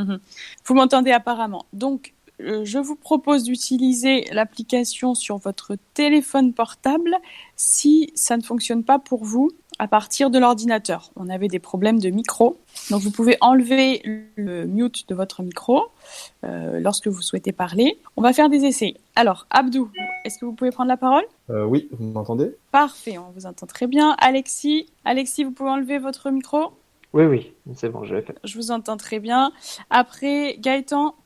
Mhm. Vous m'entendez apparemment. Donc, je vous propose d'utiliser l'application sur votre téléphone portable si ça ne fonctionne pas pour vous à partir de l'ordinateur. On avait des problèmes de micro. Donc, vous pouvez enlever le mute de votre micro lorsque vous souhaitez parler. On va faire des essais. Alors, Abdou, est-ce que vous pouvez prendre la parole ? Oui, vous m'entendez? Parfait, on vous entend très bien. Alexis, vous pouvez enlever votre micro ? Oui, oui, c'est bon, je l'ai fait. Je vous entends très bien. Après, Gaëtan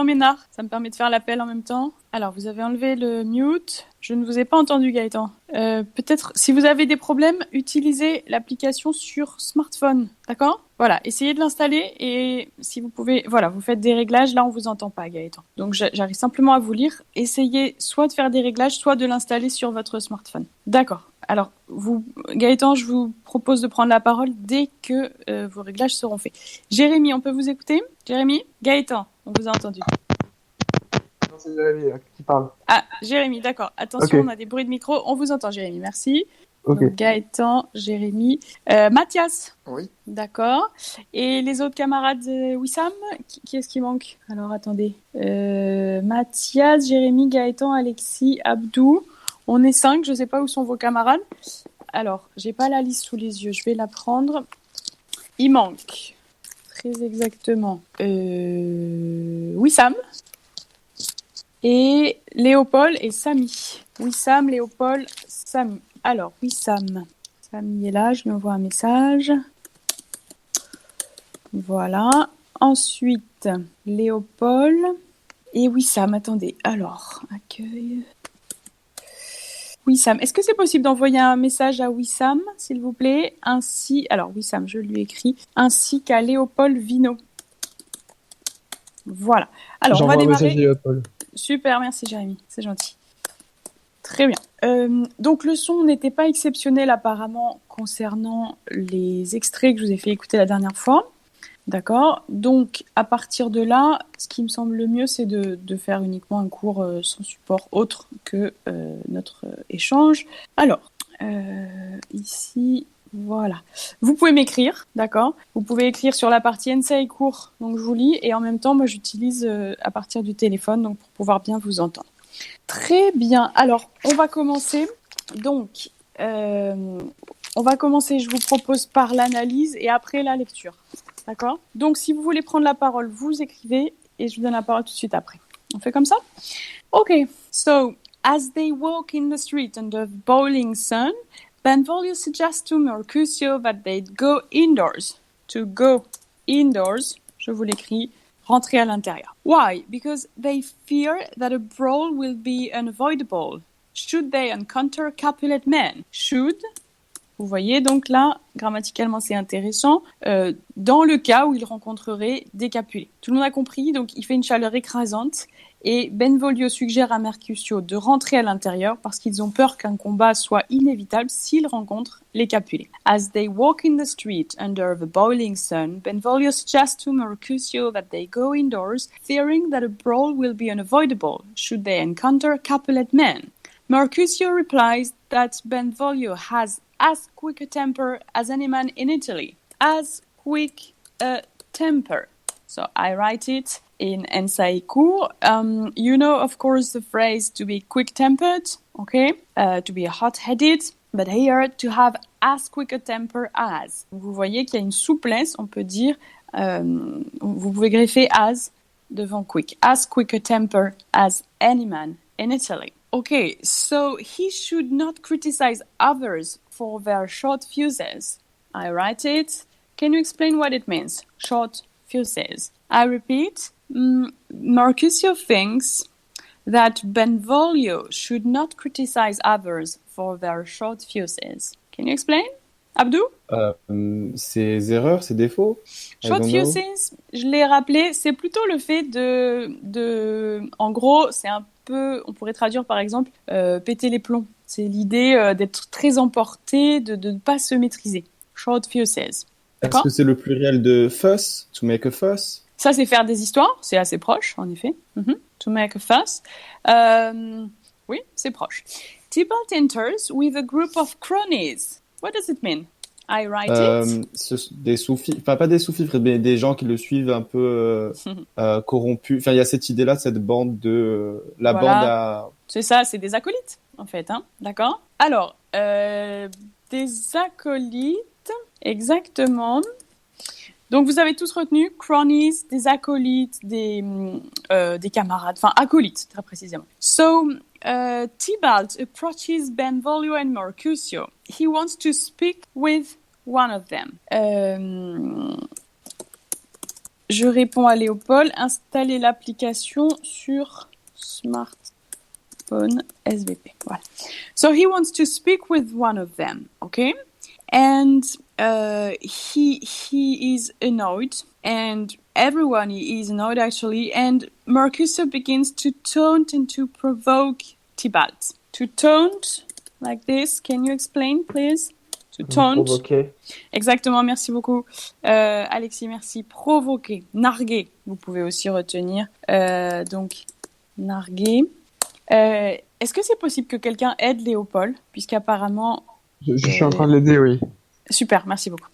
Ménard, ça me permet de faire l'appel en même temps. Alors, vous avez enlevé le mute. Je ne vous ai pas entendu, Gaëtan. Peut-être, si vous avez des problèmes, utilisez l'application sur smartphone, d'accord ? Voilà, essayez de l'installer et si vous pouvez, voilà, vous faites des réglages. Là, on vous entend pas, Gaëtan. Donc, j'arrive simplement à vous lire. Essayez soit de faire des réglages, soit de l'installer sur votre smartphone. D'accord. Alors, Gaëtan, je vous propose de prendre la parole dès que vos réglages seront faits. Jérémy, on peut vous écouter ? Jérémy ? Gaëtan, on vous a entendu. Non, c'est Jérémy qui parle. Ah, Jérémy, d'accord. Attention, Ok. on a des bruits de micro. On vous entend, Jérémy, merci. Ok. Donc, Gaëtan, Jérémy. Mathias ? Oui. D'accord. Et les autres camarades, Wissam ? Qui est-ce qui manque ? Alors, attendez. Mathias, Jérémy, Gaëtan, Alexis, Abdou. On est 5, je ne sais pas où sont vos camarades. Alors, j'ai pas la liste sous les yeux, je vais la prendre. Il manque, très exactement, Wissam et Léopold et Samy. Wissam, Léopold, Samy. Alors, Wissam. Samy est là, je lui envoie un message. Voilà. Ensuite, Léopold et Wissam. Attendez, alors, accueil... Wissam, est-ce que c'est possible d'envoyer un message à Wissam, s'il vous plaît, alors Wissam, je lui écris, ainsi qu'à Léopold Vino. Voilà. Alors, on va J'envoie un démarrer. message à Léopold. Super, merci Jérémy, c'est gentil. Très bien. Donc, le son n'était pas exceptionnel apparemment concernant les extraits que je vous ai fait écouter la dernière fois. D'accord. Donc, à partir de là, ce qui me semble le mieux, c'est de faire uniquement un cours sans support autre que notre échange. Alors, ici, voilà. Vous pouvez m'écrire, d'accord ? Vous pouvez écrire sur la partie NCI cours, donc je vous lis, et en même temps, moi, j'utilise à partir du téléphone, donc pour pouvoir bien vous entendre. Très bien. Alors, on va commencer. Donc, je vous propose par l'analyse et après la lecture. D'accord ? Donc, si vous voulez prendre la parole, vous écrivez et je vous donne la parole tout de suite après. On fait comme ça ? Okay. So, as they walk in the street under the boiling sun, Benvolio suggests to Mercutio that they go indoors. To go indoors, je vous l'écris, rentrer à l'intérieur. Why? Because they fear that a brawl will be unavoidable. Should they encounter Capulet men? Should... Vous voyez, donc là, grammaticalement, c'est intéressant. Dans le cas où il rencontrerait des Capulets. Tout le monde a compris, donc il fait une chaleur écrasante. Et Benvolio suggère à Mercutio de rentrer à l'intérieur parce qu'ils ont peur qu'un combat soit inévitable s'ils rencontrent les Capulets. As they walk in the street under the boiling sun, Benvolio suggests to Mercutio that they go indoors, fearing that a brawl will be unavoidable should they encounter Capulet men. Mercutio replies that Benvolio has as quick a temper as any man in Italy. As quick a temper. So I write it in Ensaiku. You know, of course, the phrase to be quick-tempered, okay? To be hot-headed. But here, to have as quick a temper as. Vous voyez qu'il y a une souplesse, on peut dire, vous pouvez greffer as devant quick. As quick a temper as any man in Italy. Okay, so he should not criticize others for their short fuses. I write it. Can you explain what it means? Short fuses. I repeat. Mercutio thinks that Benvolio should not criticize others for their short fuses. Can you explain? Abdou? Ces erreurs, ces défauts? Short fuses, je l'ai rappelé, c'est plutôt le fait en gros, c'est un peu, on pourrait traduire par exemple, péter les plombs. C'est l'idée d'être très emporté, de ne pas se maîtriser. Short fuses. Est-ce que c'est le pluriel de fuss? To make a fuss? Ça, c'est faire des histoires. C'est assez proche, en effet. To make a fuss. Oui, c'est proche. Tybalt enters with a group of cronies. What does it mean? I write it. Des sous-fifres, enfin pas des sous-fifres, mais des gens qui le suivent un peu corrompus. Enfin, il y a cette idée-là, cette bande de la bande Voilà. à. C'est ça, c'est des acolytes, en fait. Hein. D'accord? Alors, des acolytes, exactement. Donc, vous avez tous retenu cronies, des acolytes, des camarades, enfin, acolytes, très précisément. So, Tybalt approaches Benvolio and Mercutio. He wants to speak with one of them. Je réponds à Léopold. Installer l'application sur smartphone SVP. Voilà. So, he wants to speak with one of them, okay? And he is annoyed, and everyone is annoyed actually. And Mercutio begins to taunt and to provoke Tybalt. To taunt, like this. Can you explain, please? To taunt. Provoquer. Exactement, merci beaucoup. Alexis, merci. Provoquer, narguer. Vous pouvez aussi retenir. Donc, narguer. Est-ce que c'est possible que quelqu'un aide Léopold, puisqu'apparemment... Je suis en train de l'aider, oui. Super, merci beaucoup.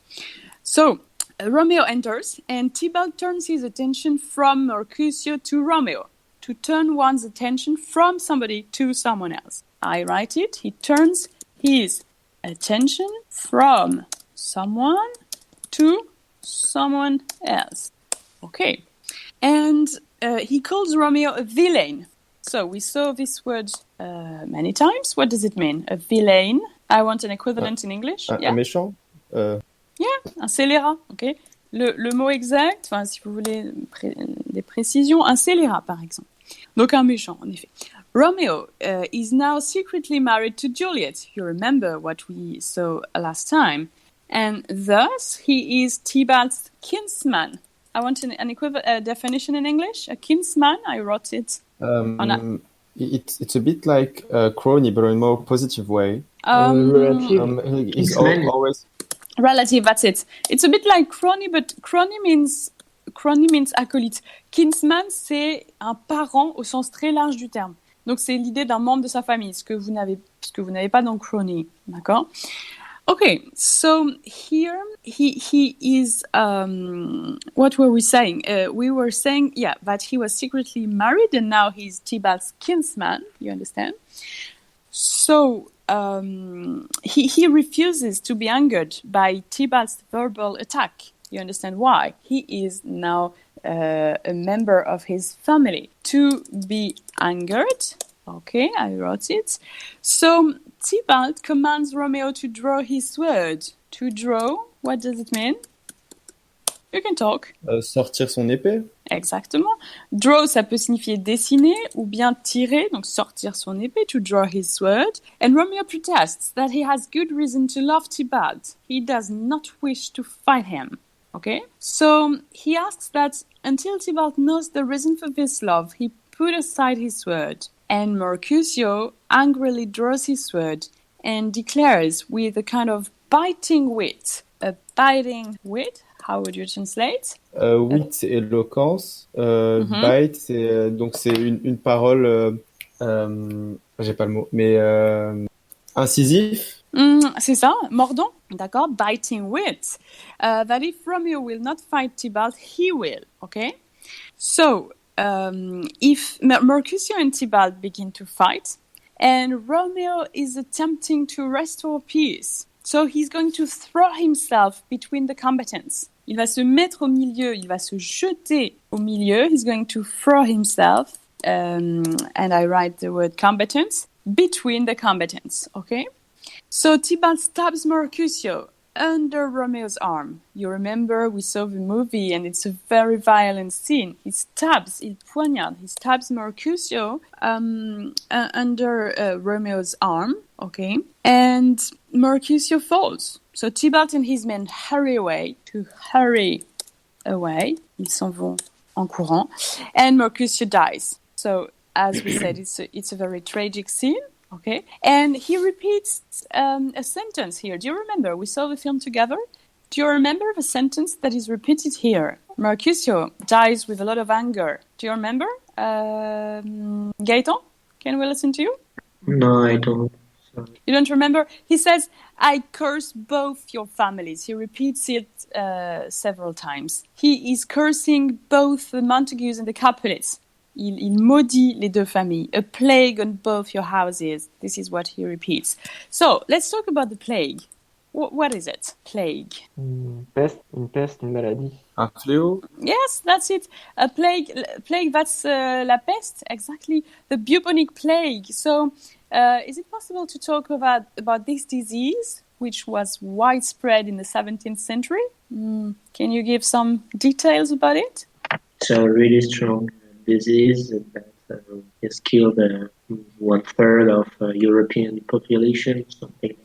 So, Romeo enters and Tybalt turns his attention from Mercutio to Romeo. To turn one's attention from somebody to someone else. I write it. He turns his attention from someone to someone else. Okay. And he calls Romeo a villain. So we saw this word many times. What does it mean? A villain. I want an equivalent in English. Un méchant. Un scélérat, ok. Le mot exact, enfin si vous voulez des précisions, un scélérat par exemple. Donc un méchant, en effet. Romeo is now secretly married to Juliette. You remember what we saw last time. And thus he is Tybalt's kinsman. I want an equivalent definition in English. A kinsman, I wrote it. It's a bit like crony, but in a more positive way. Relative. He's always relative, that's it. It's a bit like crony, but crony means acolyte. Kinsman, c'est un parent au sens très large du terme. Donc c'est l'idée d'un membre de sa famille, ce que vous n'avez pas dans crony, d'accord? Okay, so here he is. What were we saying? We were saying, that he was secretly married, and now he's Tybalt's kinsman. You understand? So he refuses to be angered by Tybalt's verbal attack. You understand why? He is now a member of his family. To be angered. Okay, I wrote it. So Tybalt commands Romeo to draw his sword. To draw, what does it mean? You can talk. Sortir son épée. Exactement. Draw, ça peut signifier dessiner ou bien tirer, donc sortir son épée, to draw his sword. And Romeo protests that he has good reason to love Tybalt. He does not wish to fight him. Okay? So he asks that until Tybalt knows the reason for this love, he put aside his sword. And Mercutio angrily draws his sword and declares with a kind of biting wit. A biting wit? How would you translate? Wit, c'est éloquence. Bite, c'est donc c'est une parole. J'ai pas le mot, mais incisif. C'est ça, mordant, d'accord? Biting wit. That if Romeo will not fight Tybalt, he will. Okay. So if Mercutio and Tybalt begin to fight, and Romeo is attempting to restore peace, so he's going to throw himself between the combatants. Il va se mettre au milieu, il va se jeter au milieu. He's going to throw himself, and I write the word combatants, between the combatants, okay? So Tybalt stabs Mercutio under Romeo's arm. You remember we saw the movie and it's a very violent scene. He stabs Mercutio under Romeo's arm, okay? And Mercutio falls. So Tybalt and his men hurry away. Ils s'en vont en courant. And Mercutio dies. So as we said, it's a very tragic scene. Okay, and he repeats a sentence here. Do you remember? We saw the film together. Do you remember the sentence that is repeated here? Mercutio dies with a lot of anger. Do you remember? Gaëtan, can we listen to you? No, I don't. You don't remember? He says, I curse both your families. He repeats it several times. He is cursing both the Montagues and the Capulets. Il maudit les deux familles. A plague on both your houses. This is what he repeats. So, let's talk about the plague. What is it? Plague. Une peste, une maladie. Un fléau? Yes, that's it. A plague, that's la peste, exactly. The bubonic plague. So, is it possible to talk about this disease, which was widespread in the 17th century? Can you give some details about it? So, really strong disease that has killed 1/3 of European population, something.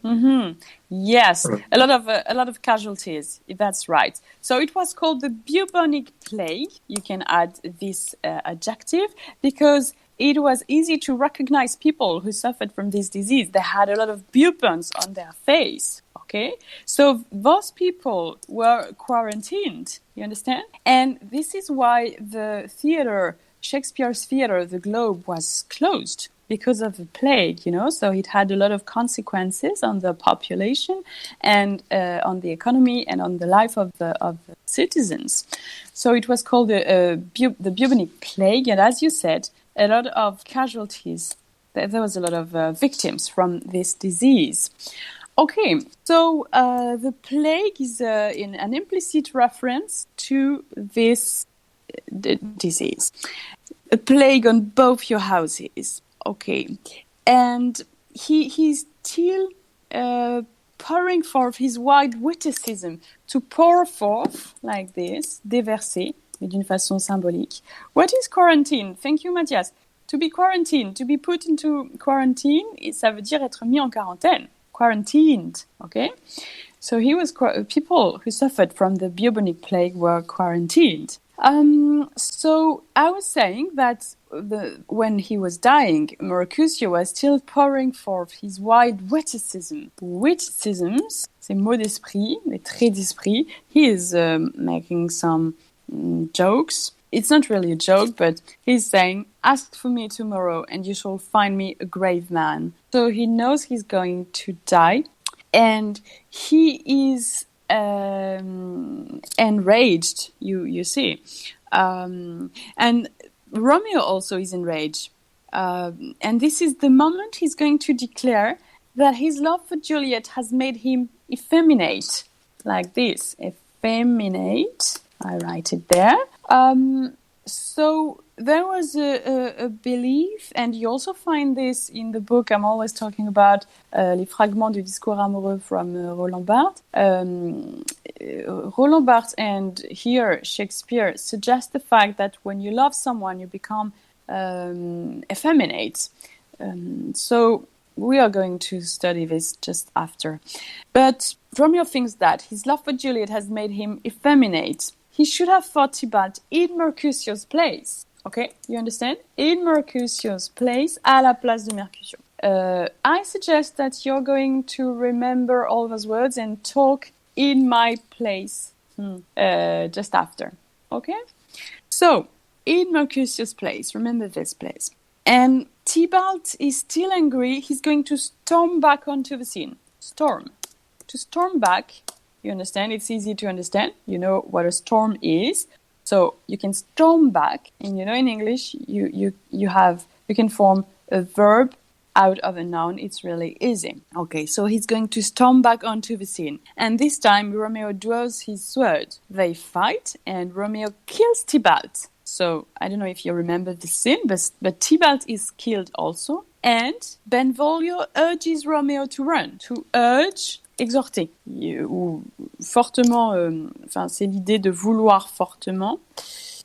Yes, a lot of casualties. That's right. So it was called the bubonic plague. You can add this adjective because it was easy to recognize people who suffered from this disease. They had a lot of bubons on their face. Okay, so those people were quarantined. You understand? And this is why the Shakespeare's theater, the Globe, was closed because of the plague, so it had a lot of consequences on the population and on the economy and on the life of the citizens. So it was called the bubonic plague, and as you said, a lot of casualties. There was a lot of victims from this disease. Okay, so the plague is an implicit reference to this disease. A plague on both your houses. Okay. And he's still pouring forth his wide witticism to pour forth like this, déverser, mais d'une façon symbolique. What is quarantine? Thank you, Mathias. To be quarantined, to be put into quarantine, ça veut dire être mis en quarantaine. Quarantined, okay? So people who suffered from the bubonic plague were quarantined. So I was saying that when he was dying, Mercutio was still pouring forth his wide witticism. Witticisms, c'est mots d'esprit, les traits d'esprit. He is making some jokes. It's not really a joke, but he's saying, ask for me tomorrow and you shall find me a grave man. So he knows he's going to die and he is enraged, you see. And Romeo also is enraged. And this is the moment he's going to declare that his love for Juliette has made him effeminate. Like this, effeminate. I write it there. So there was a belief, and you also find this in the book. I'm always talking about les fragments du discours amoureux from Roland Barthes. Roland Barthes and here Shakespeare suggest the fact that when you love someone, you become effeminate. So we are going to study this just after. But Romeo thinks that his love for Juliette has made him effeminate. He should have fought Tybalt in Mercutio's place. Okay, you understand? In Mercutio's place, à la place de Mercutio. I suggest that you're going to remember all those words and talk in my place just after. Okay? So, in Mercutio's place, remember this place. And Tybalt is still angry. He's going to storm back onto the scene. Storm. To storm back, you understand? It's easy to understand. You know what a storm is. So you can storm back, and in English you can form a verb out of a noun. It's really easy. Okay, so he's going to storm back onto the scene, and this time Romeo draws his sword. They fight, and Romeo kills Tybalt. So I don't know if you remember the scene, but Tybalt is killed also, and Benvolio urges Romeo to run. To urge. Exhorter, ou fortement, c'est l'idée de vouloir fortement,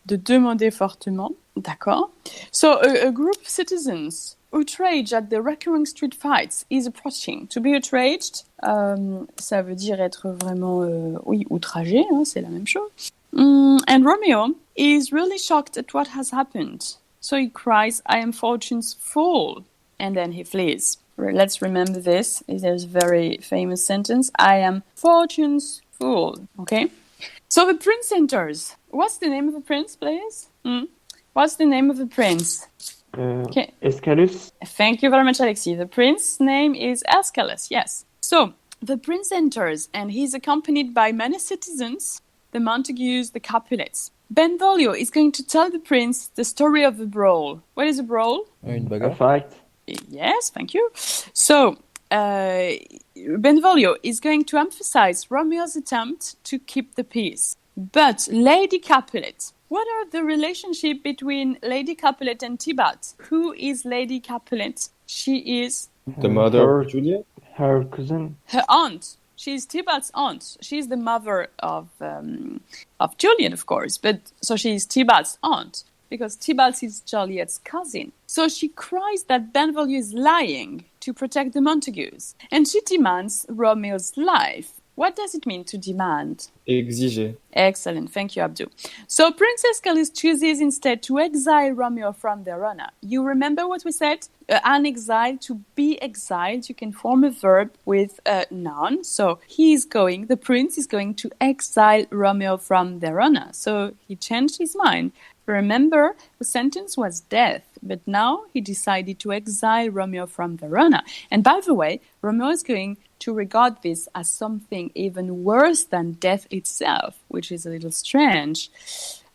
de demander fortement, d'accord? So a group of citizens outraged at the recurring street fights is approaching. To be outraged, ça veut dire être vraiment, outragé, c'est la même chose. And Romeo is really shocked at what has happened. So he cries, I am fortune's fool, and then he flees. Let's remember this. There's a very famous sentence. I am fortune's fool. Okay? So the prince enters. What's the name of the prince, please? What's the name of the prince? Okay. Aeschylus. Thank you very much, Alexis. The prince's name is Aeschylus, yes. So, the prince enters and he's accompanied by many citizens, the Montagues, the Capulets. Benvolio is going to tell the prince the story of the brawl. What is a brawl? Une A bagarre. fight. Yes, thank you. So, Benvolio is going to emphasize Romeo's attempt to keep the peace. But Lady Capulet, what are the relationship between Lady Capulet and Tybalt? Who is Lady Capulet? She is The mother of Juliette? Her cousin. her aunt. She's Tybalt's aunt. She's the mother of Juliet, of course. But so she's Tybalt's aunt because Tybalt is Juliet's cousin. So she cries that Benvolio is lying to protect the Montagues, and she demands Romeo's life. What does it mean to demand? Exiger. Excellent, thank you, Abdu. So Prince Aeschylus chooses instead to exile Romeo from Verona. You remember what we said? An exile, to be exiled, you can form a verb with a noun. So the prince is going to exile Romeo from Verona. So he changed his mind. Remember, the sentence was death, but now he decided to exile Romeo from Verona. And by the way, Romeo is going to regard this as something even worse than death itself, which is a little strange.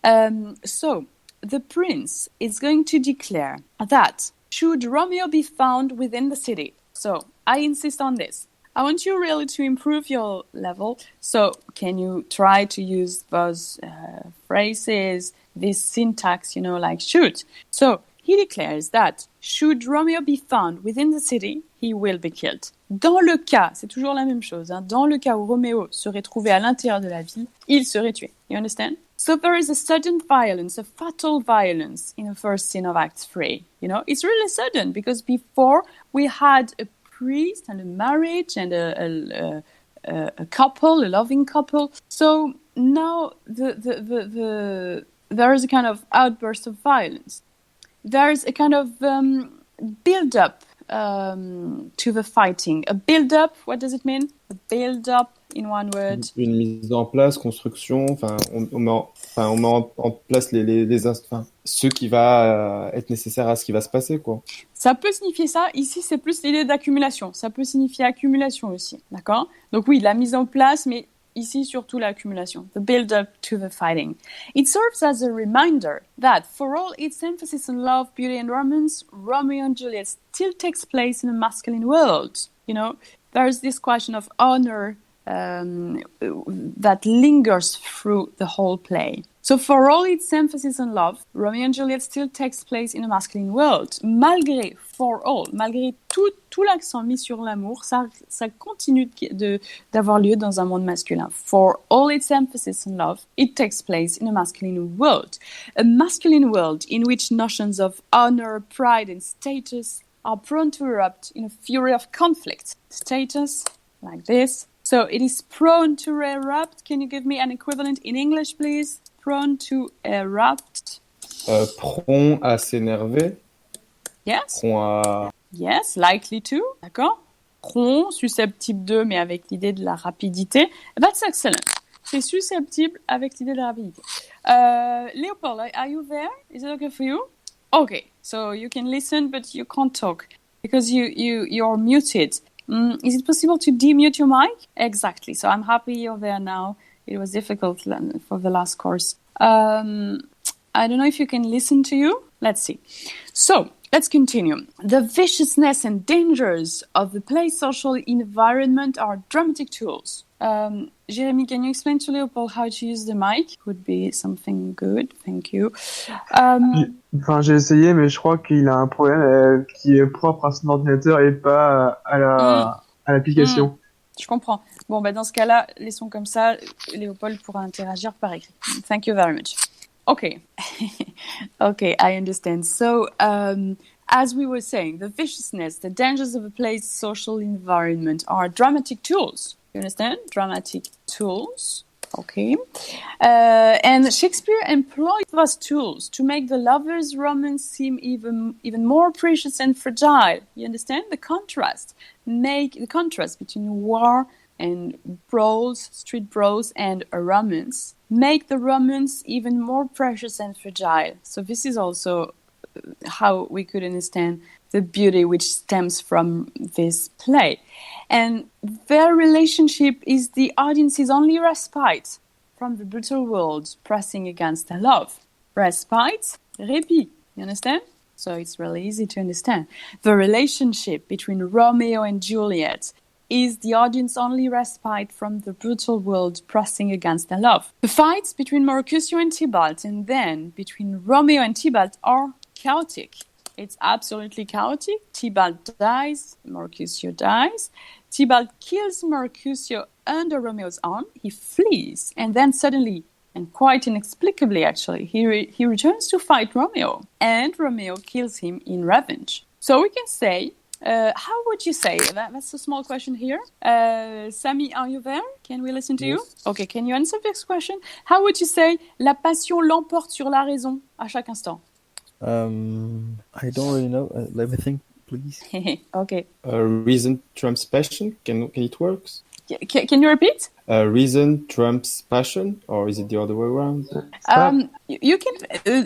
So the prince is going to declare that should Romeo be found within the city, so I insist on this. I want you really to improve your level. So can you try to use those phrases, this syntax, like should. So he declares that should Romeo be found within the city, he will be killed. Dans le cas, c'est toujours la même chose, dans le cas où Roméo serait trouvé à l'intérieur de la ville, il serait tué. You understand? So there is a sudden violence, a fatal violence in the first scene of Act 3. It's really sudden because before we had a priest and a marriage and a couple, a loving couple. So now there is a kind of outburst of violence. There is a kind of build-up to the fighting. A build-up, what does it mean? A build-up in one word. Une mise en place, construction, on met en place ce qui va être nécessaire à ce qui va se passer, quoi. Ça peut signifier ça. Ici, c'est plus l'idée d'accumulation. Ça peut signifier accumulation aussi, d'accord? Donc oui, la mise en place, mais ici, surtout l'accumulation. The build-up to the fighting. It serves as a reminder that for all its emphasis on love, beauty, and romance, Romeo and Juliet still takes place in a masculine world. There's this question of honor that lingers through the whole play. So for all its emphasis on love, Romeo and Juliet still takes place in a masculine world. Malgré tout l'accent mis sur l'amour, ça continue d'avoir lieu dans un monde masculin. For all its emphasis on love, it takes place in a masculine world. A masculine world in which notions of honor, pride, and status are prone to erupt in a fury of conflict. Status, like this. So it is prone to erupt. Can you give me an equivalent in English, please? Prone to erupt. Prompt à s'énerver. Yes. Prompt à... Yes, likely to. D'accord. Prompt, susceptible de, mais avec l'idée de la rapidité. That's excellent. C'est susceptible avec l'idée de la rapidité. Leopold, are you there? Is it okay for you? Okay, so you can listen, but you can't talk because you're muted. Is it possible to demute your mic? Exactly. So I'm happy you're there now. It was difficult for the last course. I don't know if you can listen to you. Let's see. So let's continue. The viciousness and dangers of the play's social environment are dramatic tools. Jeremy, can you explain to Leopold how to use the mic? Would be something good. Thank you. J'ai essayé, mais je crois qu'il a un problème qui est propre à son ordinateur et pas à l'application. Je comprends. Bon, dans ce cas-là, laissons comme ça. Léopold pourra interagir par écrit. Thank you very much. Okay. Okay, I understand. So, as we were saying, the viciousness, the dangers of a play's social environment are dramatic tools. You understand? Dramatic tools. Okay. And Shakespeare employed those tools to make the lovers' romance seem even more precious and fragile. You understand? The contrast between war and brawls, street brawls, and a romance make the romance even more precious and fragile. So this is also how we could understand the beauty which stems from this play. And their relationship is the audience's only respite from the brutal world pressing against their love. Respite, répit, you understand? So it's really easy to understand. The relationship between Romeo and Juliet is the audience's only respite from the brutal world pressing against their love. The fights between Mercutio and Tybalt and then between Romeo and Tybalt are chaotic. It's absolutely chaotic. Tybalt dies, Mercutio dies. Tybalt kills Mercutio under Romeo's arm. He flees, and then suddenly, and quite inexplicably actually, he returns to fight Romeo, and Romeo kills him in revenge. So we can say, how would you say, that's a small question here. Samy, are you there? Can we listen to you? Okay, can you answer this question? How would you say, la passion l'emporte sur la raison à chaque instant? I don't really know. Let me think, please. Okay. Reason trumps passion. Can it work? Can you repeat? Reason trumps passion, or is it the other way around? You can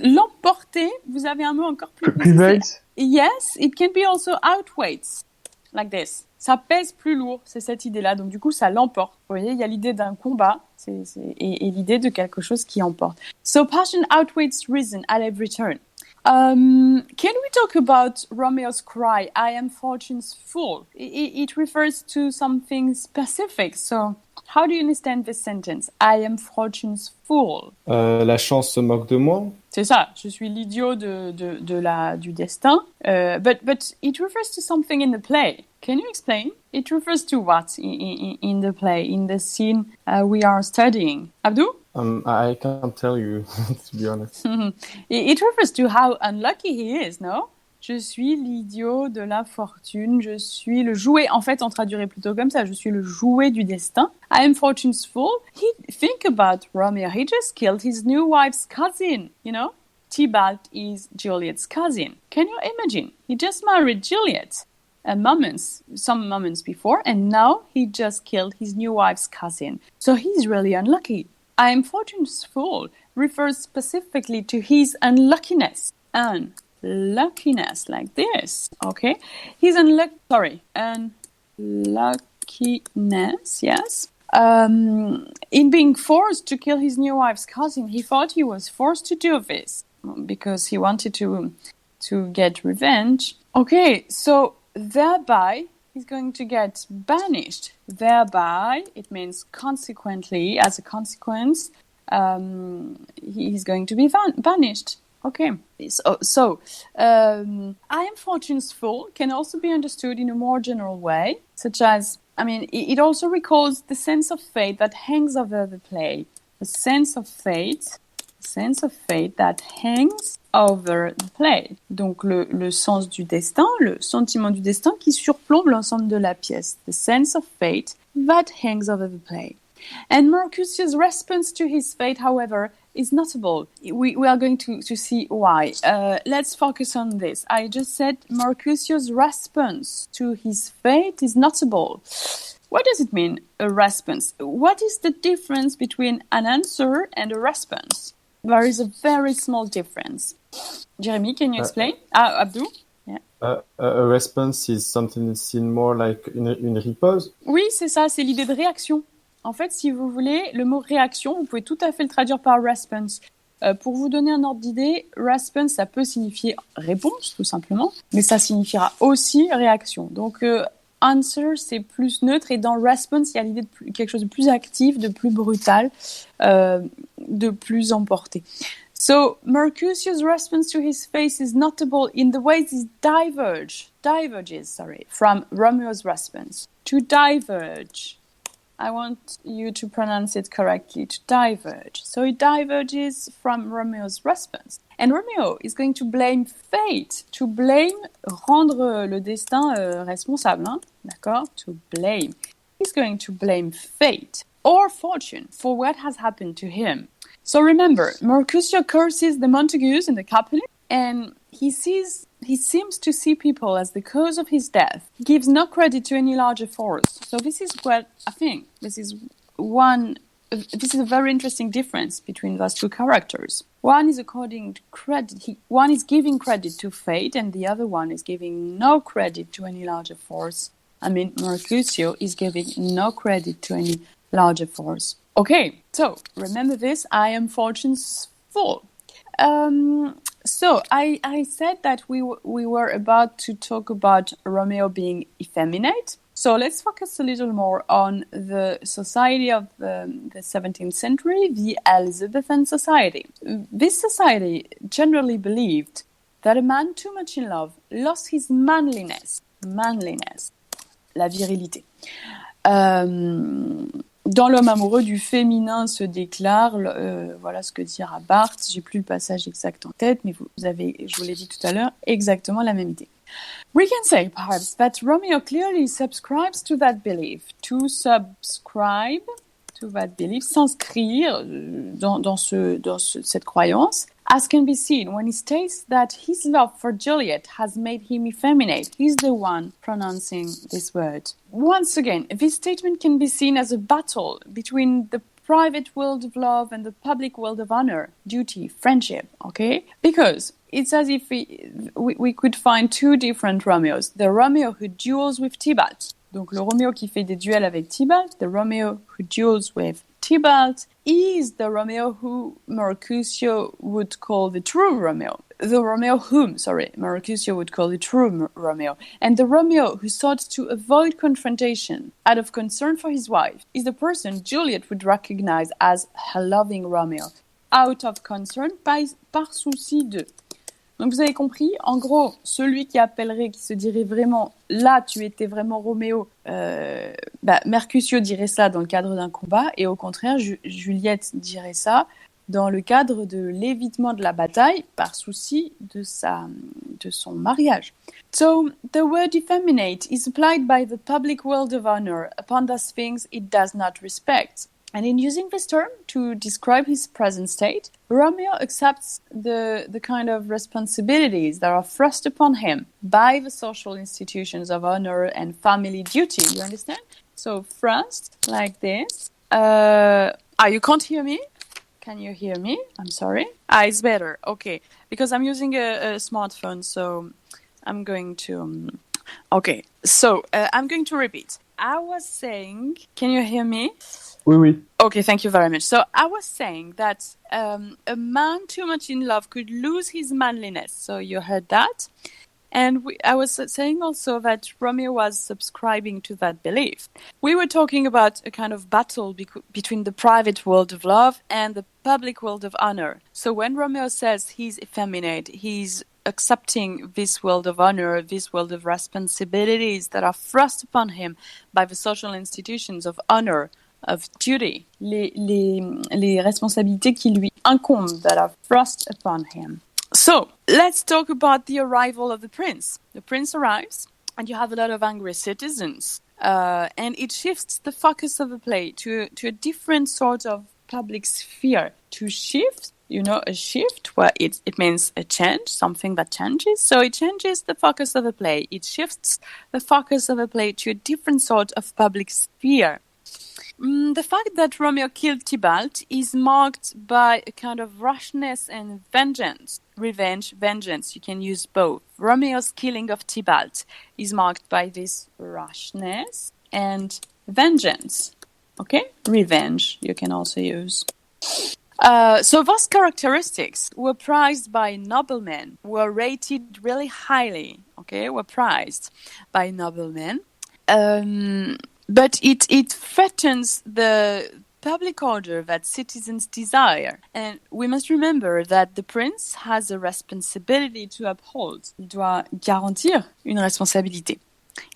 l'emporter. Vous avez un mot encore plus. Prevails? Yes, it can be also outweighs, like this. Ça pèse plus lourd, c'est cette idée-là. Donc du coup, ça l'emporte. Vous voyez, il y a l'idée d'un combat et l'idée de quelque chose qui emporte. So passion outweighs reason at every turn. Can we talk about Romeo's cry, I am fortune's fool? It refers to something specific. So how do you understand this sentence? I am fortune's fool. La chance se moque de moi. C'est ça, je suis l'idiot du destin. But it refers to something in the play. Can you explain? It refers to what in the play, in the scene we are studying? Abdou? I can't tell you, to be honest. It refers to how unlucky he is, no? Je suis l'idiot de la fortune, je suis le jouet. En fait, on traduirait plutôt comme ça, je suis le jouet du destin. I am fortune's fool. Think about Romeo, he just killed his new wife's cousin, you know? Tybalt is Juliet's cousin. Can you imagine? He just married Juliet some moments before, and now he just killed his new wife's cousin. So he's really unlucky. I am fortune's fool refers specifically to his unluckiness. Unluckiness, like this, okay? His unluckiness, yes. In being forced to kill his new wife's cousin, he thought he was forced to do this because he wanted to get revenge. Okay, so thereby, he's going to get banished. Thereby, it means consequently, as a consequence, he's going to be banished. Okay. So I am fortune's fool can also be understood in a more general way, such as, it also recalls the sense of fate that hangs over the play. The sense of fate that hangs over the play. Donc le sens du destin, le sentiment du destin qui surplombe l'ensemble de la pièce. The sense of fate that hangs over the play. And Mercutio's response to his fate, however, is notable. We are going to see why. Let's focus on this. I just said Mercutio's response to his fate is notable. What does it mean, a response? What is the difference between an answer and a response? There is a very small difference. Jeremy, can you explain? Abdou? Yeah. A response is something that's seen more like une riposte. Oui, c'est ça, c'est l'idée de réaction. En fait, si vous voulez, le mot réaction, vous pouvez tout à fait le traduire par response. Pour vous donner un ordre d'idée, response, ça peut signifier réponse, tout simplement, mais ça signifiera aussi réaction. Donc, answer, c'est plus neutre, et dans response, il y a l'idée de quelque chose de plus actif, de plus brutal, de plus emporté. So, Mercutio's response to his fate is notable in the ways he diverges from Romeo's response. To diverge. I want you to pronounce it correctly, to diverge. So it diverges from Romeo's response. And Romeo is going to blame fate, to blame, rendre le destin responsable, hein? D'accord? To blame. He's going to blame fate or fortune for what has happened to him. So remember, Mercutio curses the Montagues and the Capulets, and he seems to see people as the cause of his death. He gives no credit to any larger force. So this is what I think. This is one this is a very interesting difference between those two characters. One is one is giving credit to fate, and the other one is giving no credit to any larger force. I mean, Mercutio is giving no credit to any larger force. Okay, so remember this. I am fortune's fool. So I said that we were about to talk about Romeo being effeminate. So let's focus a little more on the society of the 17th century, the Elizabethan society. This society generally believed that a man too much in love lost his manliness, la virilité. Dans L'homme amoureux du féminin se déclare, voilà ce que dira Barthes, j'ai plus le passage exact en tête, mais vous avez, je vous l'ai dit tout à l'heure, exactement la même idée. We can say, perhaps, that Romeo clearly subscribes to that belief. To subscribe to that belief, s'inscrire dans cette croyance, as can be seen when he states that his love for Juliette has made him effeminate. He's the one pronouncing this word. Once again, this statement can be seen as a battle between the private world of love and the public world of honor, duty, friendship, okay? Because it's as if we could find two different Romeos. The Romeo who duels with Tybalt. Donc le Romeo qui fait des duels avec Tybalt. The Romeo who duels with Tybalt is the Romeo who Mercutio would call the true Romeo. The Romeo whom, Mercutio would call the true Romeo. And the Romeo who sought to avoid confrontation out of concern for his wife is the person Juliette would recognize as her loving Romeo, out of concern par souci de. Donc vous avez compris, en gros, celui qui se dirait vraiment, là tu étais vraiment Roméo, Mercutio dirait ça dans le cadre d'un combat, et au contraire, Juliette dirait ça dans le cadre de l'évitement de la bataille par souci de son mariage. So, the word effeminate is applied by the public world of honor upon those things it does not respect. And in using this term to describe his present state, Romeo accepts the kind of responsibilities that are thrust upon him by the social institutions of honor and family duty. You understand? So thrust, like this. You can't hear me? Can you hear me? I'm sorry. It's better. Okay. Because I'm using a smartphone, so I'm going to... Okay. So I'm going to repeat. I was saying... Can you hear me? Oui. Okay, thank you very much. So I was saying that a man too much in love could lose his manliness. So you heard that. And I was saying also that Romeo was subscribing to that belief. We were talking about a kind of battle between the private world of love and the public world of honor. So when Romeo says he's effeminate, he's accepting this world of honor, this world of responsibilities that are thrust upon him by the social institutions of honor, of duty, les responsabilités qui lui incombent that are thrust upon him. So, let's talk about the arrival of the prince. The prince arrives, and you have a lot of angry citizens, and it shifts the focus of the play to a different sort of public sphere. To shift, a shift, where it means a change, something that changes. So it changes the focus of the play. It shifts the focus of the play to a different sort of public sphere. The fact that Romeo killed Tybalt is marked by a kind of rashness and vengeance. Revenge, vengeance, you can use both. Romeo's killing of Tybalt is marked by this rashness and vengeance. Okay? Revenge, you can also use. So those characteristics were prized by noblemen, were rated really highly, okay? Were prized by noblemen. But it threatens the public order that citizens desire. And we must remember that the prince has a responsibility to uphold. Il doit garantir une responsabilité.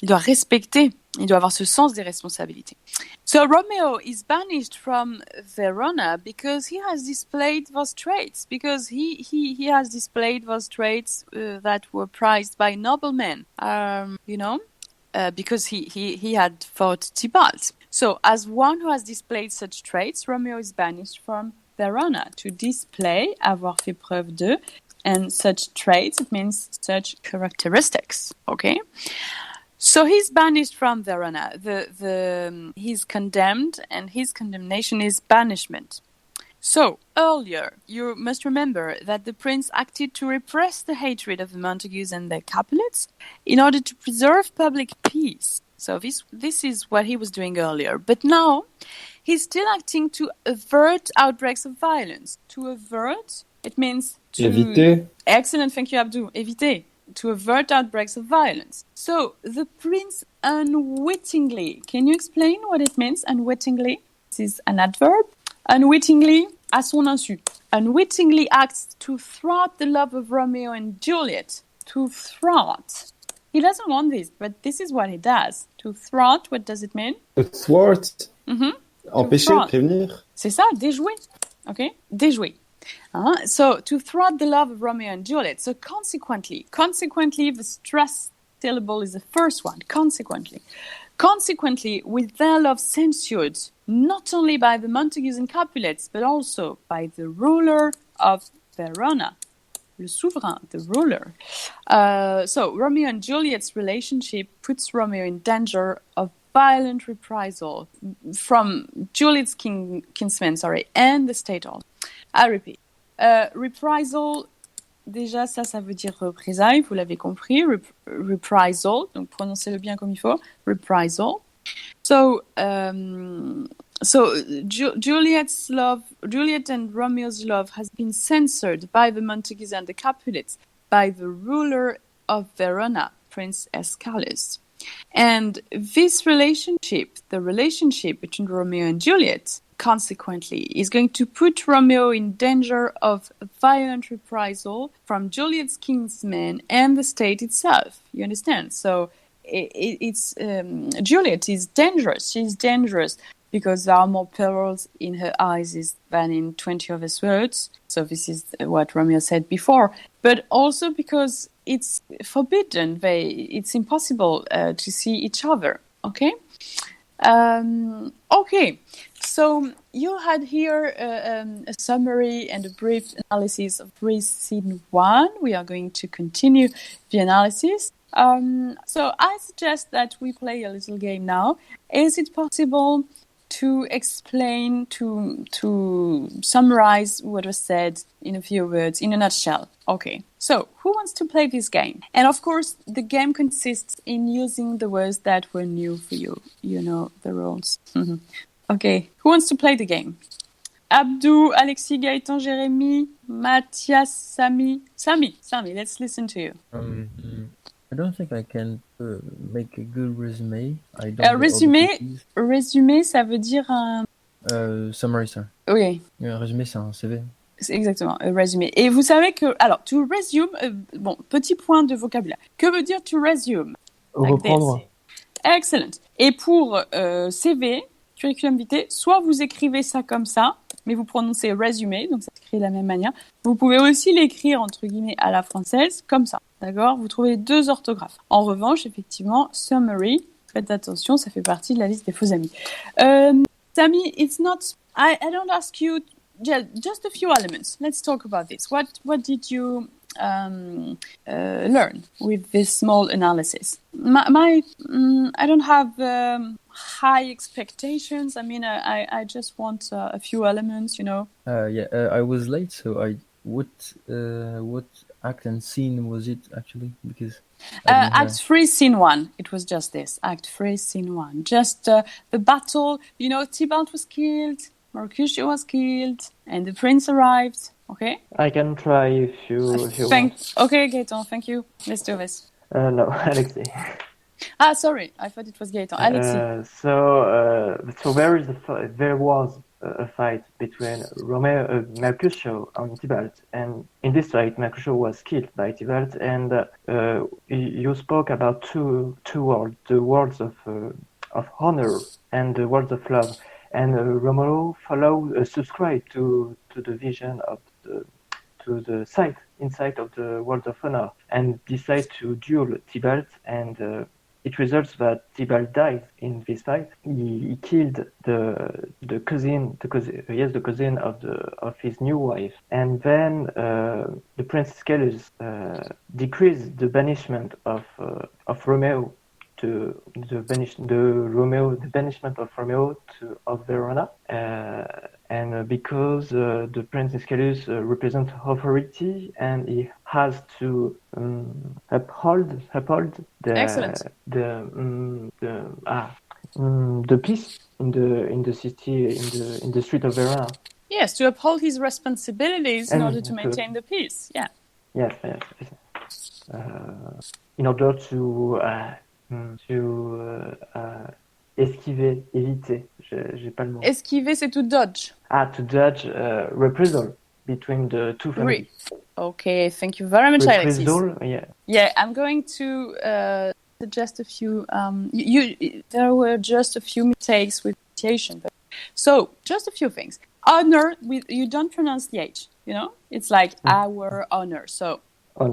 Il doit respecter. Il doit avoir ce sens des responsabilités. So Romeo is banished from Verona because he has displayed those traits. Because he has displayed those traits that were prized by noblemen. Because he had fought Tybalt. So, as one who has displayed such traits, Romeo is banished from Verona to display, avoir fait preuve de, and such traits, it means such characteristics, okay? So he's banished from Verona. He's condemned, and his condemnation is banishment. So, earlier, you must remember that the prince acted to repress the hatred of the Montagues and their Capulets in order to preserve public peace. So this is what he was doing earlier. But now, he's still acting to avert outbreaks of violence. To avert, it means to... Éviter. Excellent, thank you, Abdou. Éviter. To avert outbreaks of violence. So, the prince unwittingly... Can you explain what it means, unwittingly? This is an adverb. Unwittingly, à son insu. Unwittingly acts to thwart the love of Romeo and Juliet. To thwart. He doesn't want this, but this is what he does. To thwart, what does it mean? To thwart. Empêcher, prévenir. C'est ça, déjouer. Okay? Déjouer. So, to thwart the love of Romeo and Juliet. So, consequently, the stress syllable is the first one. Consequently, with their love censured, not only by the Montagues and Capulets, but also by the ruler of Verona, le souverain, the ruler. So Romeo and Juliet's relationship puts Romeo in danger of violent reprisal from Juliet's kinsmen, and the state also. I repeat. Reprisal, déjà ça veut dire représailles, vous l'avez compris. Reprisal, donc prononcez-le bien comme il faut. Reprisal. So Juliet and Romeo's love has been censored by the Montagues and the Capulets, by the ruler of Verona, Prince Escalus. And this relationship, the relationship between Romeo and Juliet, consequently, is going to put Romeo in danger of violent reprisal from Juliet's kinsmen and the state itself. You understand? So it's Juliet is dangerous. She's dangerous because there are more perils in her eyes than in 20 of his words. So this is what Romeo said before. But also because it's forbidden. It's impossible to see each other. Okay? Okay. So you had here a summary and a brief analysis of Greece Scene 1. We are going to continue the analysis. So I suggest that we play a little game now. Is it possible to explain, to summarize what was said in a few words, in a nutshell? Okay, so who wants to play this game? And of course, the game consists in using the words that were new for you. You know the rules. Okay, who wants to play the game? Abdou, Alexis, Gaëtan, Jérémy, Mathias, Sami, let's listen to you. I don't think I can make a good resume. I don't résumé, ça veut dire un... Summary, ça. Oui. Un résumé, c'est un CV. C'est exactement, un résumé. Et vous savez que... Alors, to resume, bon, petit point de vocabulaire. Que veut dire to resume? Reprendre. Excellent. Et pour CV, curriculum vitae, soit vous écrivez ça comme ça, mais vous prononcez résumé, donc ça s'écrit de la même manière. Vous pouvez aussi l'écrire, entre guillemets, à la française, comme ça. D'accord? Vous trouvez 2 orthographes. En revanche, effectivement, summary, faites attention, ça fait partie de la liste des faux amis. Sami, it's not... I don't ask you... Just a few elements. Let's talk about this. What did you learn with this small analysis? I don't have high expectations. I mean, I just want a few elements, you know. I was late, so what act and scene was it actually? Because Act 3, Scene 1. It was just this. Act 3, Scene 1. Just the battle. You know, Tybalt was killed, Mercutio was killed, and the prince arrived. Okay? I can try if you want. Okay, Gaëtan, thank you. Let's do this. No, Alexei. Sorry. I thought it was Gaëtan. Alexis. So there was a fight between Mercutio and Tybalt, and in this fight, Mercutio was killed by Tybalt. And you spoke about two worlds: the worlds of honor and the worlds of love. And Romeo subscribed to the vision of the sight inside of the world of honor, and decided to duel Tybalt, and it results that Tybalt dies in this fight. He killed the cousin of his new wife, and then the Prince Escalus decreased the banishment of Romeo the banishment of Romeo of Verona, and because the Prince Escalus represents authority, and he has to uphold Excellent. the peace in the city, in the street of Verona. Yes, to uphold his responsibilities in And order to maintain the peace. Yeah. Yes. In order to éviter. J'ai pas le mot. Esquiver, c'est to dodge. To dodge reprisal between the two families. Okay, thank you very much, Alexis. Reprisal, yeah. Yeah, I'm going to suggest a few. There were just a few mistakes with pronunciation. So, just a few things. Honor, you don't pronounce the H, you know? It's like our honor. So,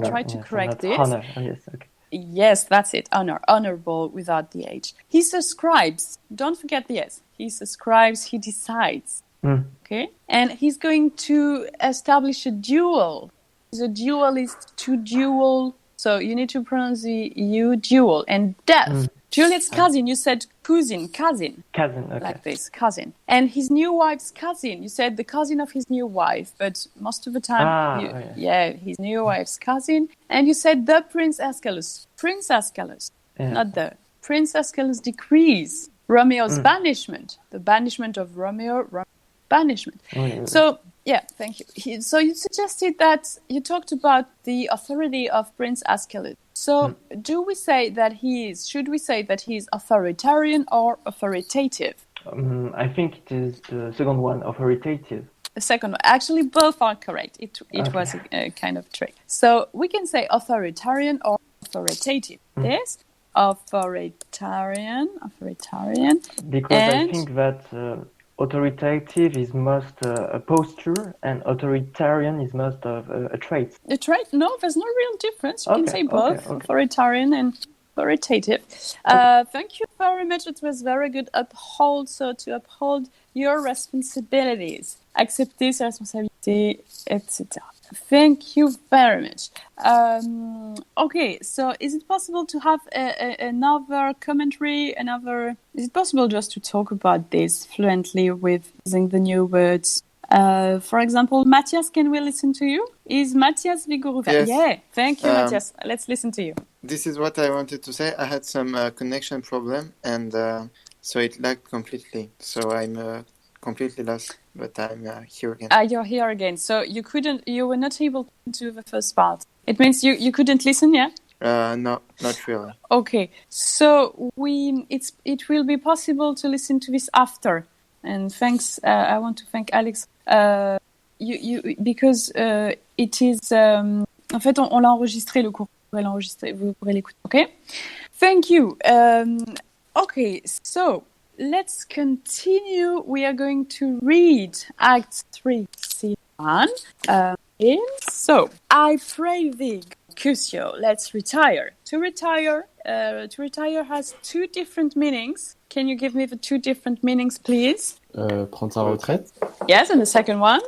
try to correct this. Honor, yes, okay. Yes, that's it. Honor. Honorable without the H. He subscribes. Don't forget the S. He subscribes, he decides. Okay? And he's going to establish a duel. He's a duelist to duel. So you need to pronounce the U, duel. And death. Juliette's cousin, you said cousin. Cousin, okay. Like this, cousin. And his new wife's cousin, you said the cousin of his new wife, but most of the time, his new wife's cousin. And you said the Prince Escalus. Prince Escalus, not the. Prince Escalus decrees Romeo's banishment. The banishment of Romeo's banishment. So, yeah, thank you. So you suggested that you talked about the authority of Prince Escalus. So should we say that he is authoritarian or authoritative? I think it is the second one, authoritative. The second one. Actually, both are correct. It was a kind of trick. So we can say authoritarian or authoritative. Yes, authoritarian. Because I think that authoritative is most a posture, and authoritarian is most of a trait. A trait? No, there's no real difference. You can say both, authoritarian and authoritative. Thank you very much. It was very good. To uphold your responsibilities, accepter ses responsabilités, etc. Thank you very much. Okay, so is it possible to have another commentary? Is it possible just to talk about this fluently with using the new words? For example, Matthias, can we listen to you? Is Matthias Vigouroux? Yes. Yeah, thank you, Matthias. Let's listen to you. This is what I wanted to say. I had some connection problem, and so it lagged completely. So I'm completely lost, but I'm here again. You're here again. So you were not able to do the first part. It means you couldn't listen, yeah? No, not really. Okay, so it will be possible to listen to this after. And thanks, I want to thank Alex. Because it is. En fait, on l'a enregistré le cours. Vous pourrez l'écouter. Okay. Thank you. Okay, so let's continue. We are going to read Act 3, Scene 1. So, I pray thee, Cusio, let's retire. To retire has two different meanings. Can you give me the two different meanings, please? Prendre sa retraite. Yes, and the second one?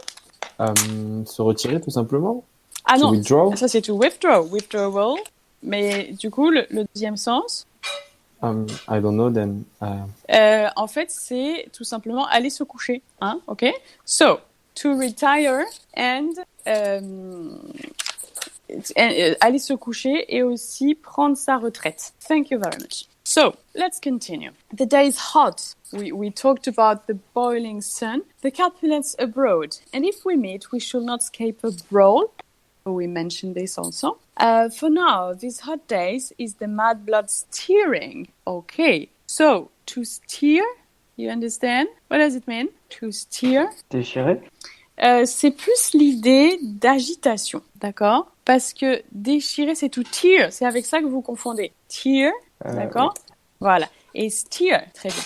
Se retirer, tout simplement. Ah non, withdraw. Ça c'est to withdraw, withdrawal. Mais du coup, le deuxième sens? I don't know then. En fait, c'est tout simplement aller se coucher. Hein? Okay? So, to retire and aller se coucher et aussi prendre sa retraite. Thank you very much. So, let's continue. The day is hot. We talked about the boiling sun, the Capulets abroad. And if we meet, we shall not escape a brawl. We mentioned this also. For now, these hot days is the mad blood steering. Okay, so to steer, you understand? What does it mean? To steer. Déchirer. C'est plus l'idée d'agitation, d'accord? Parce que déchirer, c'est to tear. C'est avec ça que vous confondez. Tear, d'accord? Oui. Voilà. Et steer, très bien.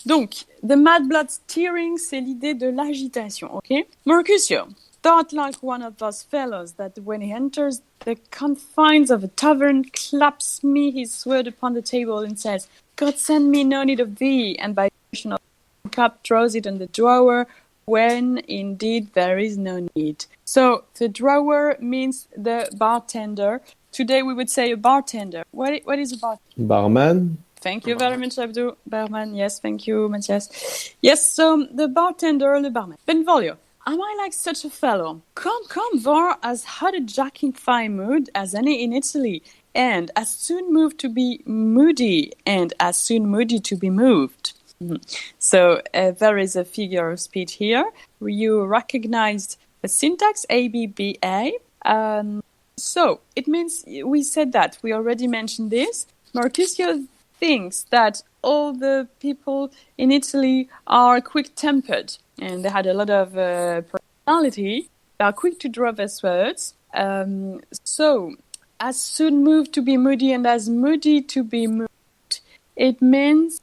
Donc, the mad blood steering, c'est l'idée de l'agitation, ok? Mercutio. Thought like one of those fellows that when he enters the confines of a tavern, claps me his sword upon the table and says, God send me no need of thee, and by the of the cup throws it in the drawer, when indeed there is no need. So the drawer means the bartender, Today we would say a bartender. What is a bartender? Barman. Thank you very much, Abdou. Barman, yes, thank you, Matthias. Yes, so the bartender, le barman. Benvolio, am I like such a fellow? Come, Var as had a jacking fine mood as any in Italy, and as soon moved to be moody, and as soon moody to be moved. So there is a figure of speech here. You recognized the syntax ABBA. So it means we said that. We already mentioned this. Mercutio thinks that all the people in Italy are quick-tempered and they had a lot of personality. They are quick to draw their swords. So as soon moved to be moody and as moody to be moved, it means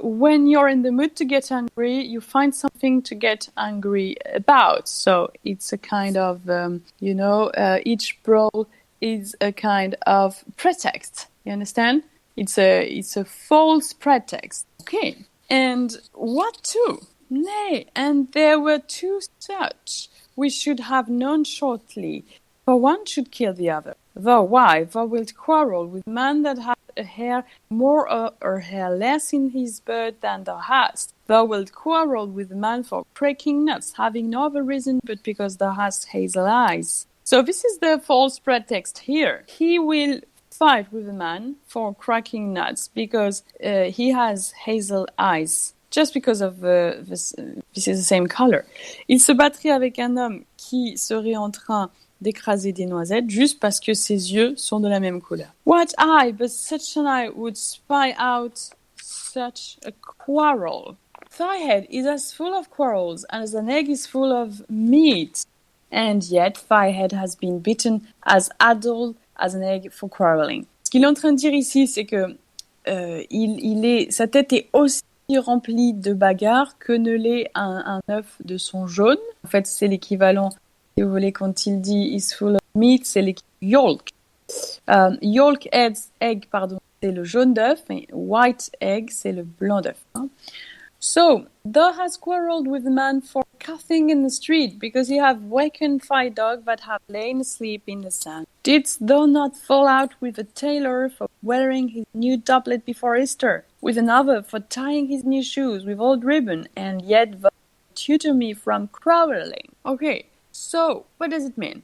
when you're in the mood to get angry, you find something to get angry about. So it's a kind of, each brawl is a kind of pretext. You understand? It's a false pretext. Okay. And what two? Nay, and there were two such we should have known shortly, for one should kill the other. Thou why? Thou wilt quarrel with man that hath a hair more or a hair less in his bird than thou hast. Thou wilt quarrel with man for cracking nuts, having no other reason but because thou hast hazel eyes. So this is the false pretext here. He will fight with a man for cracking nuts because he has hazel eyes. Just because of this is the same color. Il se battrait avec un homme qui serait en train d'écraser des noisettes juste parce que ses yeux sont de la même couleur. What eye but such an eye would spy out such a quarrel? Thy head is as full of quarrels as an egg is full of meat, and yet thy head has been bitten as adult as an egg for quarreling. Ce qu'il est en train de dire ici, c'est que sa tête est aussi remplie de bagarres que ne l'est un œuf de son jaune. En fait, c'est l'équivalent. Si vous voulez, quand il dit is full of meat, c'est yolk. Yolk egg, c'est le jaune d'œuf, et white egg, c'est le blanc d'œuf. Hein. So, thou hast quarrelled with the man for coughing in the street, because he have wakened thy dog that have lain asleep in the sand. Didst thou not fall out with a tailor for wearing his new doublet before Easter, with another for tying his new shoes with old ribbon, and yet thou tutor me from quarrelling? Okay. So, what does it mean?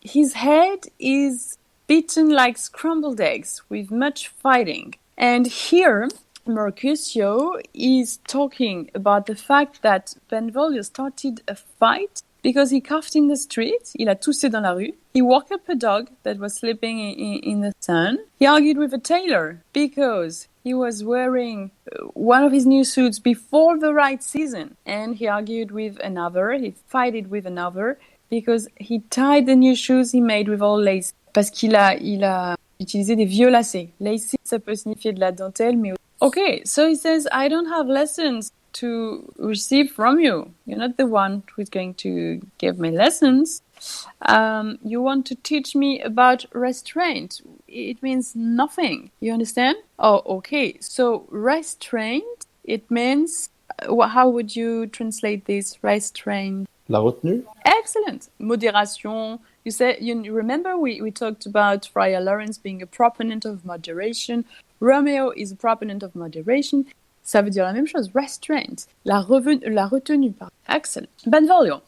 His head is beaten like scrambled eggs with much fighting. And here, Mercutio is talking about the fact that Benvolio started a fight because he coughed in the street. Il a toussé dans la rue. He woke up a dog that was sleeping in the sun. He argued with a tailor because he was wearing one of his new suits before the right season. And he argued with another, he fought with another, because he tied the new shoes he made with all lace. Parce qu'il a utilisé des vieux lacets. Lace, ça peut signifier de la dentelle, mais... Okay, so he says, I don't have lessons to receive from you. You're not the one who's going to give me lessons. You want to teach me about restraint. It means nothing. You understand? Oh, okay. So restraint, it means, how would you translate this? Restraint. La retenue. Excellent. Modération. You remember we talked about Friar Lawrence being a proponent of moderation. Romeo is a proponent of moderation. Ça veut dire la même chose. Restraint. La retenue. Excellent. Benvolio.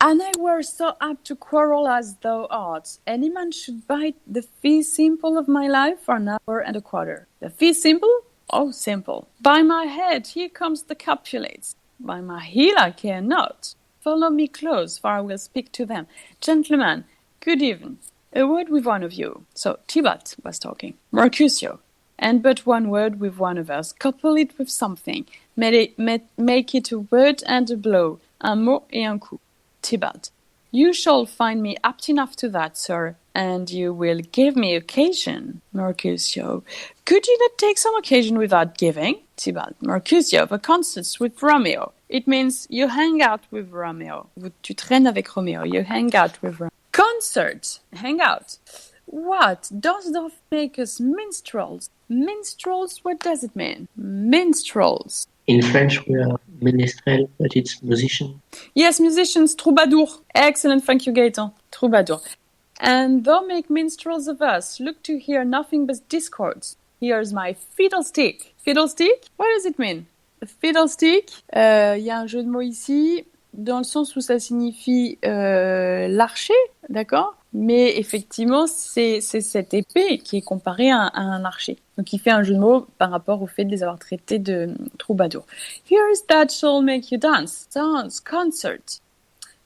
And I were so apt to quarrel as thou art. Any man should bite the fee simple of my life for an hour and a quarter. The fee simple? Oh, simple. By my head, here comes the Capulets. By my heel, I care not. Follow me close, for I will speak to them. Gentlemen, good evening. A word with one of you. So, Tybalt was talking. Mercutio. And but one word with one of us. Couple it with something. Make it a word and a blow. Un mot et un coup. Tybalt. You shall find me apt enough to that, sir, and you will give me occasion. Mercutio. Could you not take some occasion without giving? Tybalt. Mercutio, the concerts with Romeo. It means you hang out with Romeo. Tu traînes avec Romeo. You hang out with Romeo. Concert. Hang out. What? Does thou make us minstrels? Minstrels, what does it mean? Minstrels. In French, we are ménestrel, but it's musician. Yes, musicians, troubadour. Excellent, thank you, Gaëtan. Troubadour. And thou make minstrels of us. Look to hear nothing but discords. Here's my fiddlestick. Fiddlestick? What does it mean? Fiddlestick, y a un jeu de mots ici, dans le sens où ça signifie l'archer, d'accord? Mais effectivement, c'est cette épée qui est comparée à un archer. Donc il fait un jeu de mots par rapport au fait de les avoir traités de troubadours. Here's that shall make you dance. Dance, concert.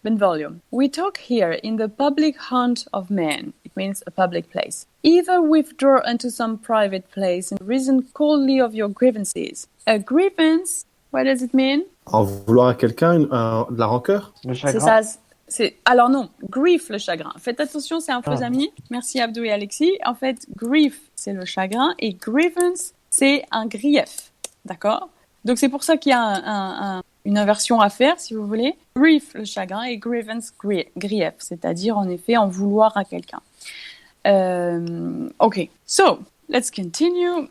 Benvolio. We talk here in the public haunt of men. It means a public place. Either withdraw into some private place and reason coldly of your grievances. A grievance, what does it mean? En vouloir à quelqu'un de la rancœur? Le C'est chagrin. ça. Alors non, grief, le chagrin. Faites attention, c'est un faux ami. Merci Abdou et Alexis. En fait, grief, c'est le chagrin et grievance, c'est un grief. D'accord? Donc c'est pour ça qu'il y a une inversion à faire, si vous voulez. Grief, le chagrin, et grievance, grief, c'est-à-dire en effet en vouloir à quelqu'un. Okay, so let's continue.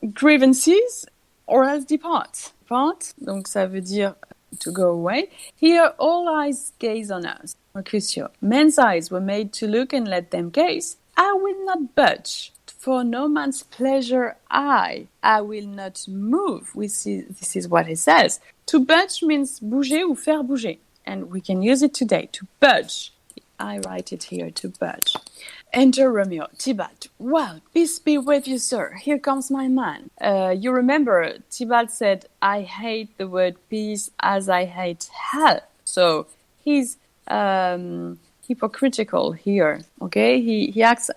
Grievances, or else depart. Depart, donc ça veut dire to go away. Here all eyes gaze on us. Mercutio. Men's eyes were made to look and let them gaze. I will not budge. For no man's pleasure I will not move. This is what he says. To budge means bouger ou faire bouger. And we can use it today, to budge. I write it here, to budge. Enter Romeo. Tybalt. Well, peace be with you, sir. Here comes my man. You remember, Tybalt said, I hate the word peace as I hate hell. So he's hypocritical here, okay? He acts...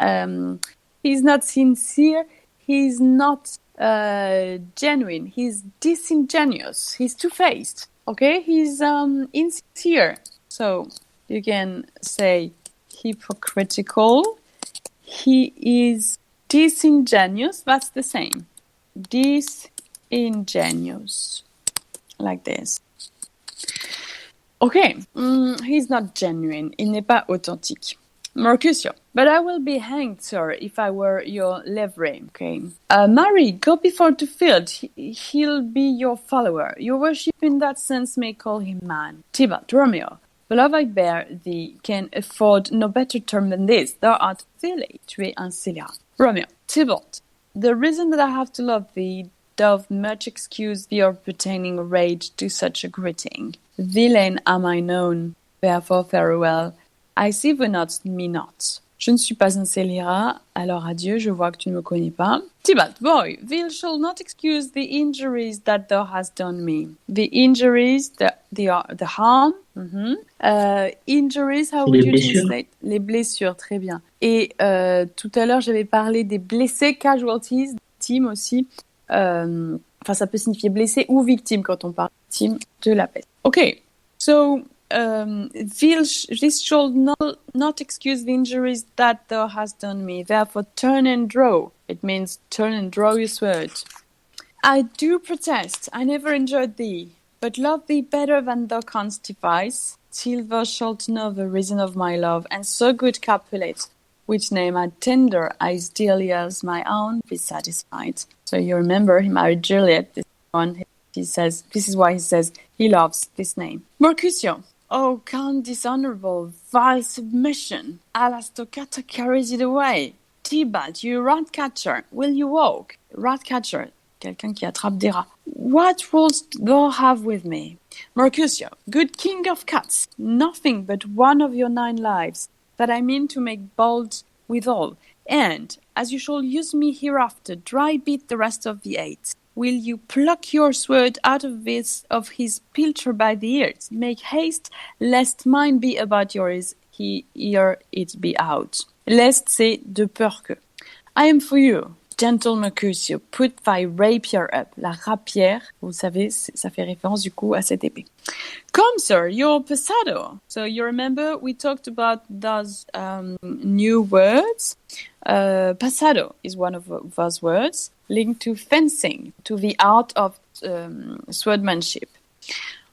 He's not sincere. He's not genuine. He's disingenuous. He's two-faced. Okay? He's insincere. So you can say hypocritical. He is disingenuous. That's the same. Disingenuous. Like this. Okay. He's not genuine. Il n'est pas authentique. Mercutio. But I will be hanged, sir, if I were your livery. Okay. Mary, go before the field. He'll be your follower. Your worship in that sense may call him man. Tybalt, Romeo. The love I bear thee can afford no better term than this. Thou art silly, tu es un scélérat. Romeo. Tybalt. The reason that I have to love thee doth much excuse your pertaining rage to such a greeting. Villain am I known, therefore farewell. I see thou not me not. Je ne suis pas un scélérat, alors adieu, je vois que tu ne me connais pas. Tybalt, boy, thou shall not excuse the injuries that thou hast done me. The injuries, the harm. Injuries, how would you translate? Les blessures, très bien. Et tout à l'heure, j'avais parlé des blessés, casualties, victimes aussi. Enfin, ça peut signifier blessé ou victime quand on parle victime de la peste. Okay, so... this shall not excuse the injuries that thou hast done me. Therefore, turn and draw. It means turn and draw your sword. I do protest, I never enjoyed thee, but love thee better than thou canst devise, till thou shalt know the reason of my love, and so good Capulet, which name I tender as dearly as my own, be satisfied. So you remember he married Juliette, this one. This is why he says he loves this name. Mercutio. Oh, calm, dishonorable, vile submission. Alas, Toccata carries it away. Tybalt, you rat-catcher, will you walk? Rat-catcher, quelqu'un qui attrape des rats. What wouldst thou have with me? Mercutio, good king of cats, nothing but one of your 9 lives, that I mean to make bold withal. And, as you shall use me hereafter, dry beat the rest of the 8. Will you pluck your sword out of his pilcher by the ears? Make haste, lest mine be about yours, ere it be out. Lest, c'est de peur que. I am for you, gentle Mercutio, put thy rapier up. La rapière, vous savez, ça fait référence du coup à cette épée. Come, sir, your passado. So you remember we talked about those new words. Passado is one of those words linked to fencing, to the art of swordmanship.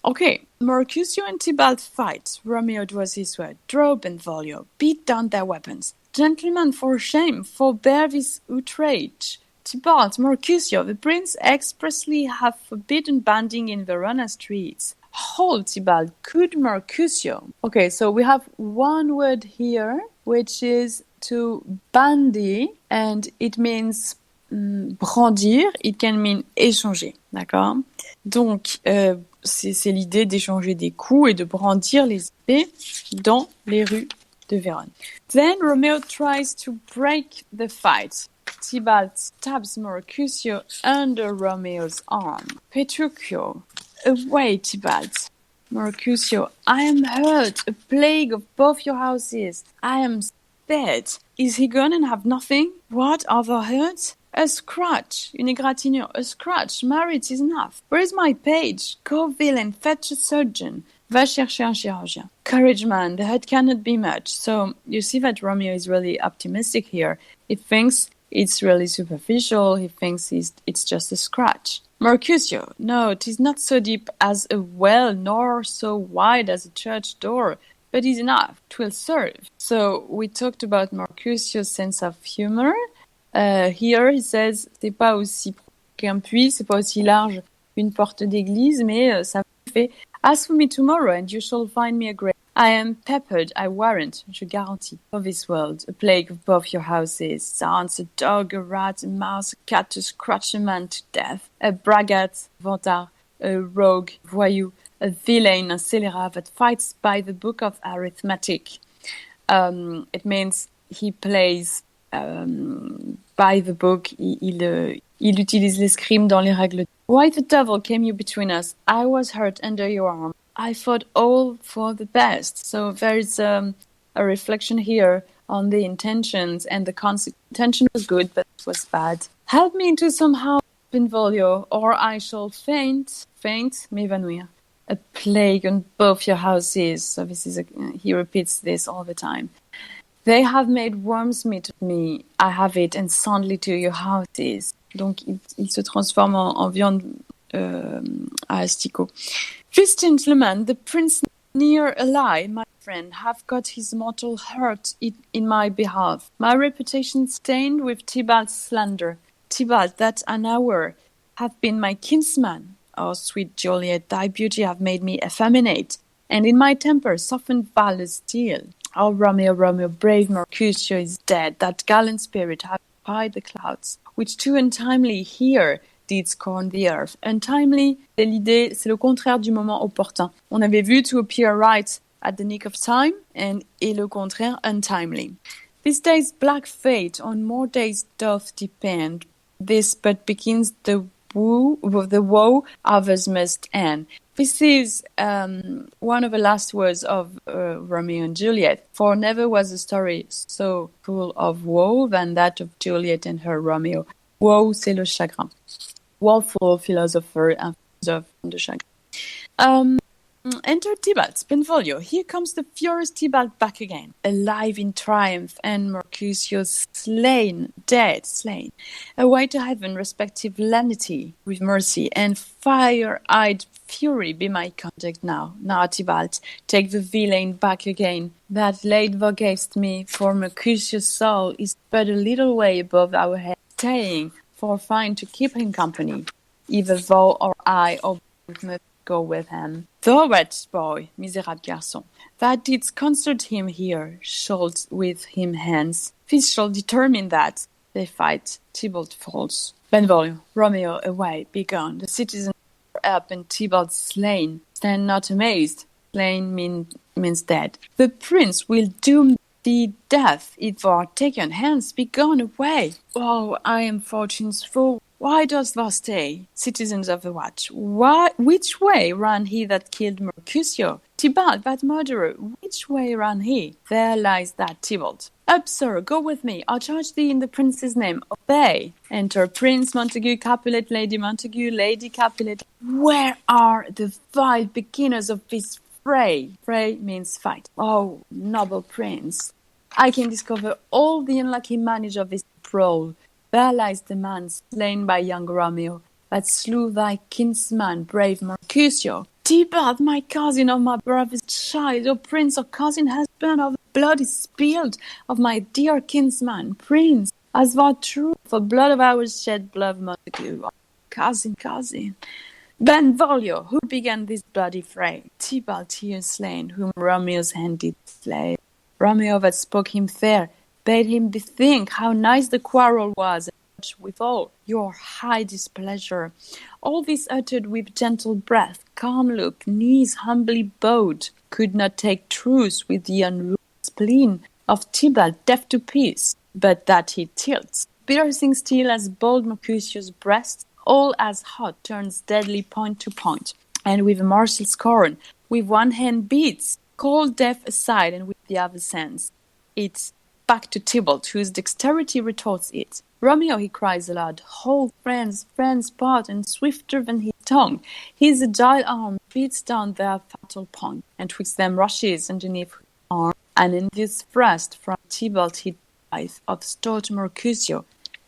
Okay, Mercutio and Tybalt fight. Romeo draws his sword. Draw, Benvolio, beat down their weapons. Gentlemen, for shame, forbear this outrage. Tybalt, Mercutio, the prince expressly have forbidden banding in Verona streets. Hold, Tybalt, good Mercutio. Okay, so we have one word here which is to bandy, and it means brandir, it can mean échanger, d'accord? Donc, c'est l'idée d'échanger des coups et de brandir les épées dans les rues de Vérone. Then Romeo tries to break the fight. Tybalt stabs Mercutio under Romeo's arm. Petruchio, away, Tybalt. Mercutio, I am hurt, a plague of both your houses. I am dead. Is he gone and have nothing? What, other hurt? A scratch, une égratignure, a scratch, married is enough. Where is my page? Go, villain, fetch a surgeon. Va chercher un chirurgien. Courage, man, the hurt cannot be much. So you see that Romeo is really optimistic here. He thinks it's really superficial. He thinks it's just a scratch. Mercutio, no, 'tis not so deep as a well, nor so wide as a church door, but is enough. 'Twill serve. So we talked about Mercutio's sense of humor. Here he says, c'est pas aussi profond qu'un puits, c'est pas aussi large qu'une porte d'église, mais ça fait. Ask for me tomorrow, and you shall find me a grave. I am peppered, I warrant, je garantis, for this world, a plague of both your houses, sounds a dog, a rat, a mouse, a cat to scratch a man to death, a braggart, vantard, a rogue, voyou, a villain, un scélérat that fights by the book of arithmetic. It means he plays by the book, il utilise l'escrime dans les règles. Why the devil came you between us? I was hurt under your arm. I thought all for the best. So there is a reflection here on the intentions, and the intention was good, but it was bad. Help me into some house, Benvolio, or I shall faint, m'évanouir. A plague on both your houses. So this is he repeats this all the time. They have made worms meat of me. I have it, and soundly to your houses. Donc, il se transforme en viande à asticot. This gentleman, the prince near ally, my friend, have got his mortal hurt in my behalf. My reputation stained with Tybalt's slander. Tybalt, that an hour have been my kinsman. Oh, sweet Juliette, thy beauty have made me effeminate, and in my temper softened valor's steel. Oh, Romeo, Romeo, brave Mercutio is dead. That gallant spirit hath defied the clouds, which too untimely here did scorn the earth. Untimely, c'est l'idée, c'est le contraire du moment opportun. On avait vu to appear right at the nick of time, et le contraire, untimely. This day's black fate on more days doth depend. This but begins the woe others must end. This is one of the last words of Romeo and Juliet, for never was a story so full of woe than that of Juliet and her Romeo. Woe, c'est le chagrin. Woeful philosopher and philosopher de chagrin. Enter Tybalt, Benvolio. Here comes the furious Tybalt back again, alive in triumph, and Mercutio slain, dead, slain. Away to heaven, respective lenity with mercy, and fire-eyed fury be my conduct now. Now, Tybalt, take the villain back again, that late thou gavest me, for Mercutio's soul is but a little way above our head, staying for fine to keep him company. Either thou or I or both must go with him. Thou wretched boy, misérable garçon, that didst consort him here, shalt with him hence. This shall determine that. They fight. Tybalt falls. Benvolio, Romeo, away, be gone. The citizens are up and Tybalt slain. Stand not amazed. Slain means dead. The prince will doom thee death if thou art taken. Hence, be gone away. Oh, I am fortune's fool. Why dost thou stay, citizens of the watch? Which way ran he that killed Mercutio? Tybalt, that murderer, which way ran he? There lies that Tybalt. Up, sir, go with me. I charge thee in the prince's name. Obey. Enter Prince Montague, Capulet, Lady Montague, Lady Capulet. Where are the 5 beginners of this fray? Fray means fight. Oh, noble prince. I can discover all the unlucky manage of this brawl. There lies the man slain by young Romeo, that slew thy kinsman, brave Mercutio. Tybalt, my cousin of my brother's child, O prince, O cousin, husband, of blood is spilled of my dear kinsman, prince, as thou true, for blood of ours shed blood Montague. Cousin. Benvolio, who began this bloody fray? Tybalt here slain, whom Romeo's hand did slay. Romeo that spoke him fair, bade him bethink how nice the quarrel was, and much withal your high displeasure. All this uttered with gentle breath, calm look, knees humbly bowed, could not take truce with the unruly spleen of Tybalt deaf to peace, but that he tilts, piercing still as bold Mercutio's breast, all as hot turns deadly point to point, and with a martial scorn, with one hand beats, cold death aside, and with the other sends it back to Tybalt, whose dexterity retorts it. Romeo, he cries aloud, hold friends part, and swifter than his tongue, his agile arm beats down their fatal point, and twixt them rushes underneath his arm, and in this thrust from Tybalt he dieth of stout Mercutio,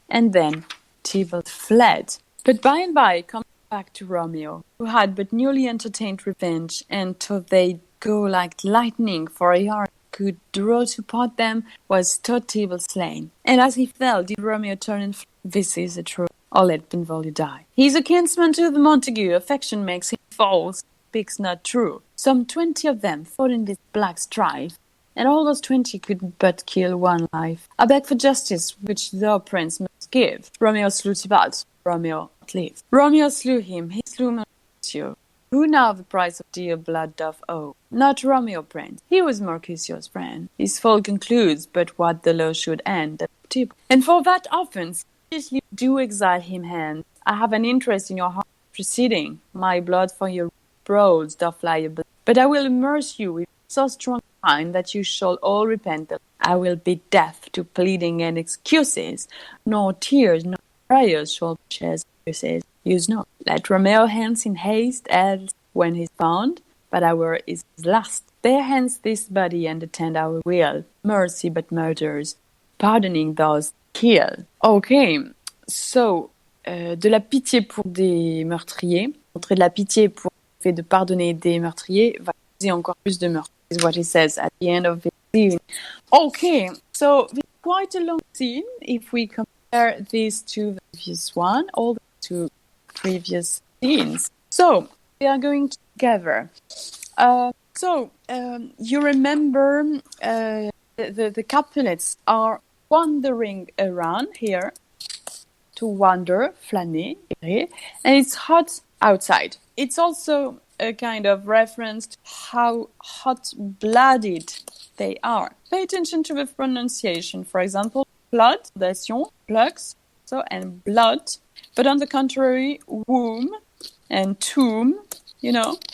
and then Tybalt fled. But by and by comes back to Romeo, who had but newly entertained revenge, and till they go like lightning, for a yard could draw to part them, was stout Tybalt slain. And as he fell, did Romeo turn and flee. This is the truth, or let Benvolio die. He is a kinsman to the Montague, affection makes him false, speaks not true. Some 20 of them fought in this black strife, and all those 20 could but kill one life. I beg for justice, which thou, prince, must give. Romeo slew Tybalt, Romeo live. Romeo slew him, he slew Mercutio. Who now the price of dear blood doth owe? Not Romeo, prince, he was Mercutio's friend. His fall concludes, but what the law should end at Tybalt. And for that offence, seriously do exile him hence. I have an interest in your heart proceeding. My blood for your broads doth lie above. But I will immerse you with so strong mind that you shall all repent. I will be deaf to pleading and excuses, nor tears, nor prayers shall chase excuses. Use not. Let Romeo hence in haste, as when he's found, but our is his last. Bear hence this body and attend our will. Mercy but murders, pardoning those kill. Okay, so de la pitié pour des meurtriers, montrer de la pitié pour le fait de pardonner des meurtriers va causer encore plus de meurtres. Is what he says at the end of the scene. Okay, so it's quite a long scene if we compare this to the previous one, all the two previous scenes. So we are going together. You remember the Capulets are wandering around here to wander, flâner, and it's hot outside. It's also a kind of reference to how hot-blooded they are. Pay attention to the pronunciation. For example, blood, plugs, and blood. But on the contrary, womb and tomb,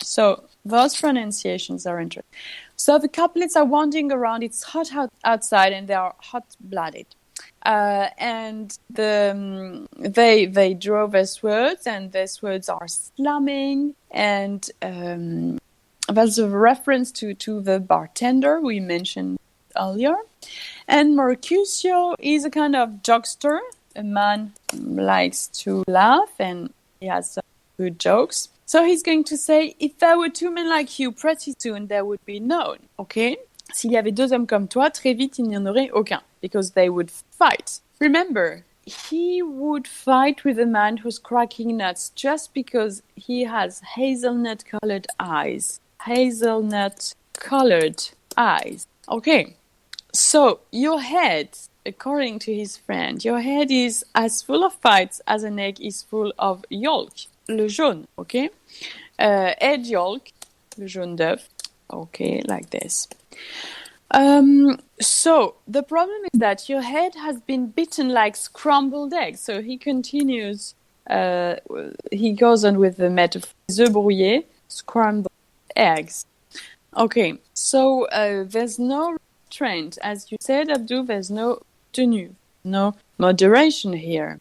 So those pronunciations are interesting. So the Capulets are wandering around. It's hot outside, and they are hot-blooded. And they draw their swords, and their swords are slamming. And there's a reference to the bartender we mentioned earlier. And Mercutio is a kind of jokester. A man likes to laugh, and he has some good jokes. So he's going to say, if there were two men like you, pretty soon there would be none. Okay? S'il y avait deux hommes comme toi, très vite il n'y en aurait aucun. Because they would fight. Remember, he would fight with a man who's cracking nuts just because he has hazelnut-colored eyes. Hazelnut-colored eyes. Okay. So, your head, according to his friend, your head is as full of fights as an egg is full of yolk. Le jaune, okay? Egg yolk, le jaune d'œuf. Okay, like this. So, the problem is that your head has been bitten like scrambled eggs. So, he continues, he goes on with the metaphor, œufs brouillés, scrambled eggs. Okay, so there's no trend. As you said, Abdou, there's no tenue, no moderation here.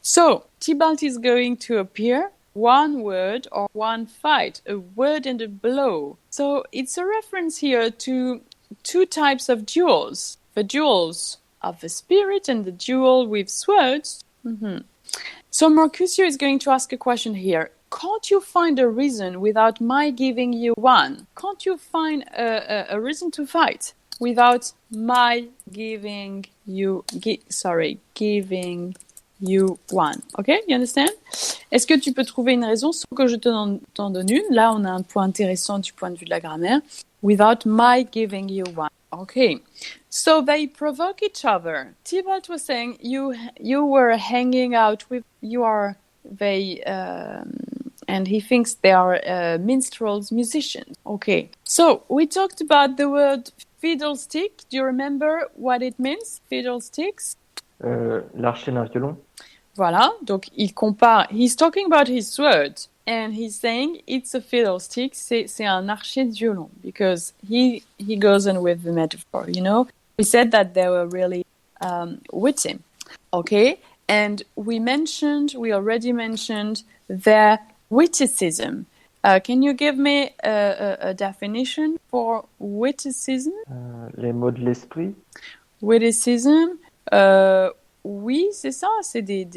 So, Tybalt is going to appear, one word or one fight, a word and a blow. So, it's a reference here to two types of duels. The duels of the spirit and the duel with swords. Mm-hmm. So, Mercutio is going to ask a question here. Can't you find a reason without my giving you one? Can't you find a reason to fight without my giving you one? Okay, you understand? Est-ce que tu peux trouver une raison sans que je t'en donne une? Là, on a un point intéressant du point de vue de la grammaire. Without my giving you one. Okay, so they provoke each other. Tybalt was saying you were hanging out with and he thinks they are minstrels, musicians. Okay, so we talked about the word fiddlestick. Do you remember what it means, fiddlesticks? L'archet d'un violon. Voilà, donc il compare. He's talking about his sword. And he's saying it's a fiddlestick, c'est un archet de violon, because he goes on with the metaphor, you know. We said that they were really witty, okay? And we already mentioned their witticism. Can you give me a definition for witticism? Les mots de l'esprit. Witticism, oui, c'est ça, c'est des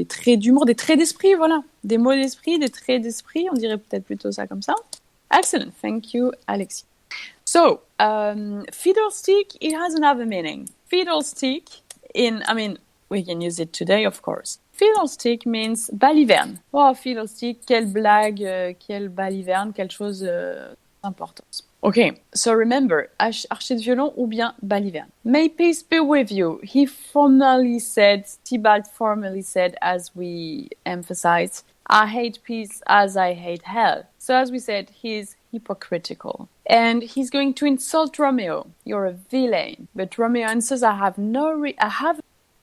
traits d'humour, des traits d'esprit, voilà. Des mots d'esprit, des traits d'esprit, on dirait peut-être plutôt ça comme ça. Excellent, thank you, Alexis. So, fiddlestick, it has another meaning. Fiddlestick, we can use it today, of course. Fiddlestick means baliverne. Oh, fiddlestick, quelle blague, quelle baliverne, quelque chose d'importance. Okay, so remember, archet de violon ou bien baliverne. May peace be with you. Tybalt formally said, as we emphasized, I hate peace as I hate hell. So as we said, he's hypocritical. And he's going to insult Romeo. You're a villain. But Romeo answers, I have reason